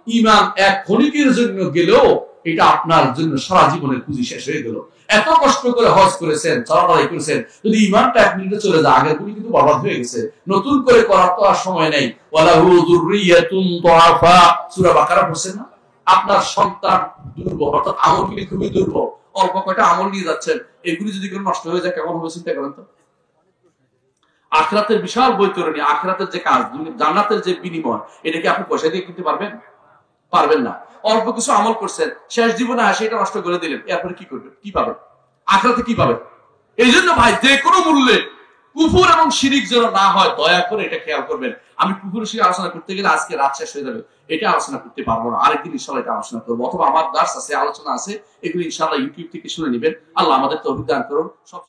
[SPEAKER 1] ঈমান এক ক্ষণিকের জন্য গেলেও এটা আপনার জন্য সারা জীবনের পুঁজি শেষ হয়ে গেল। এত কষ্ট করে হজ করেছেন, চলাফেরা করেছেন, যদি ঈমানটা 1 মিনিটে চলে যায়, আগের পুঁজি কিন্তু বরবাদ হয়ে গেছে। নতুন করে করার তো আর সময় নেই। ওয়ালাহু যুররিয়াতুন দুআফা, সূরা বাকারা পড়ছেন না? আপনার সন্তান দুর্বল, অর্থাৎ আমলগুলি খুবই দুর্বল, অল্প কয়টা আমল নিয়ে যাচ্ছেন, এগুলি যদি কোনো নষ্ট হয়ে যায় কেমন হবে চিন্তা করেন তো। আখিরাতের বিশাল বৈতরণী, আখিরাতের যে কাজ, জান্নাতের যে বিনিময়, এটা কি আপনি পয়সা দিয়ে কিনতে পারবেন? পারবেন না। অল্প কিছু আমল করছেন, শেষ জীবনে আসে এটা নষ্ট করে দিলেন, এরপরে কি করবেন? কি পাবেন? আখিরাতে কি পাবেন? এই জন্য ভাই, যে কোনো মূল্যে কুফর এবং শিরিক যেন না হয়, দয়া করে এটা খেয়াল করবেন। আমি কুফর শিরিক আলোচনা করতে গেলে আজকে রাত শেষ হয়ে যাবে, এটা আলোচনা করতে পারবো না। আরেকদিন ইনশাআল্লাহ এটা আলোচনা করবো, অথবা আমার দার্স আছে, আলোচনা আছে, এগুলো ইনশাআল্লাহ ইউটিউব থেকে শুনে নেবেন। আল্লাহ আমাদের তৌফিক দান করুন। সব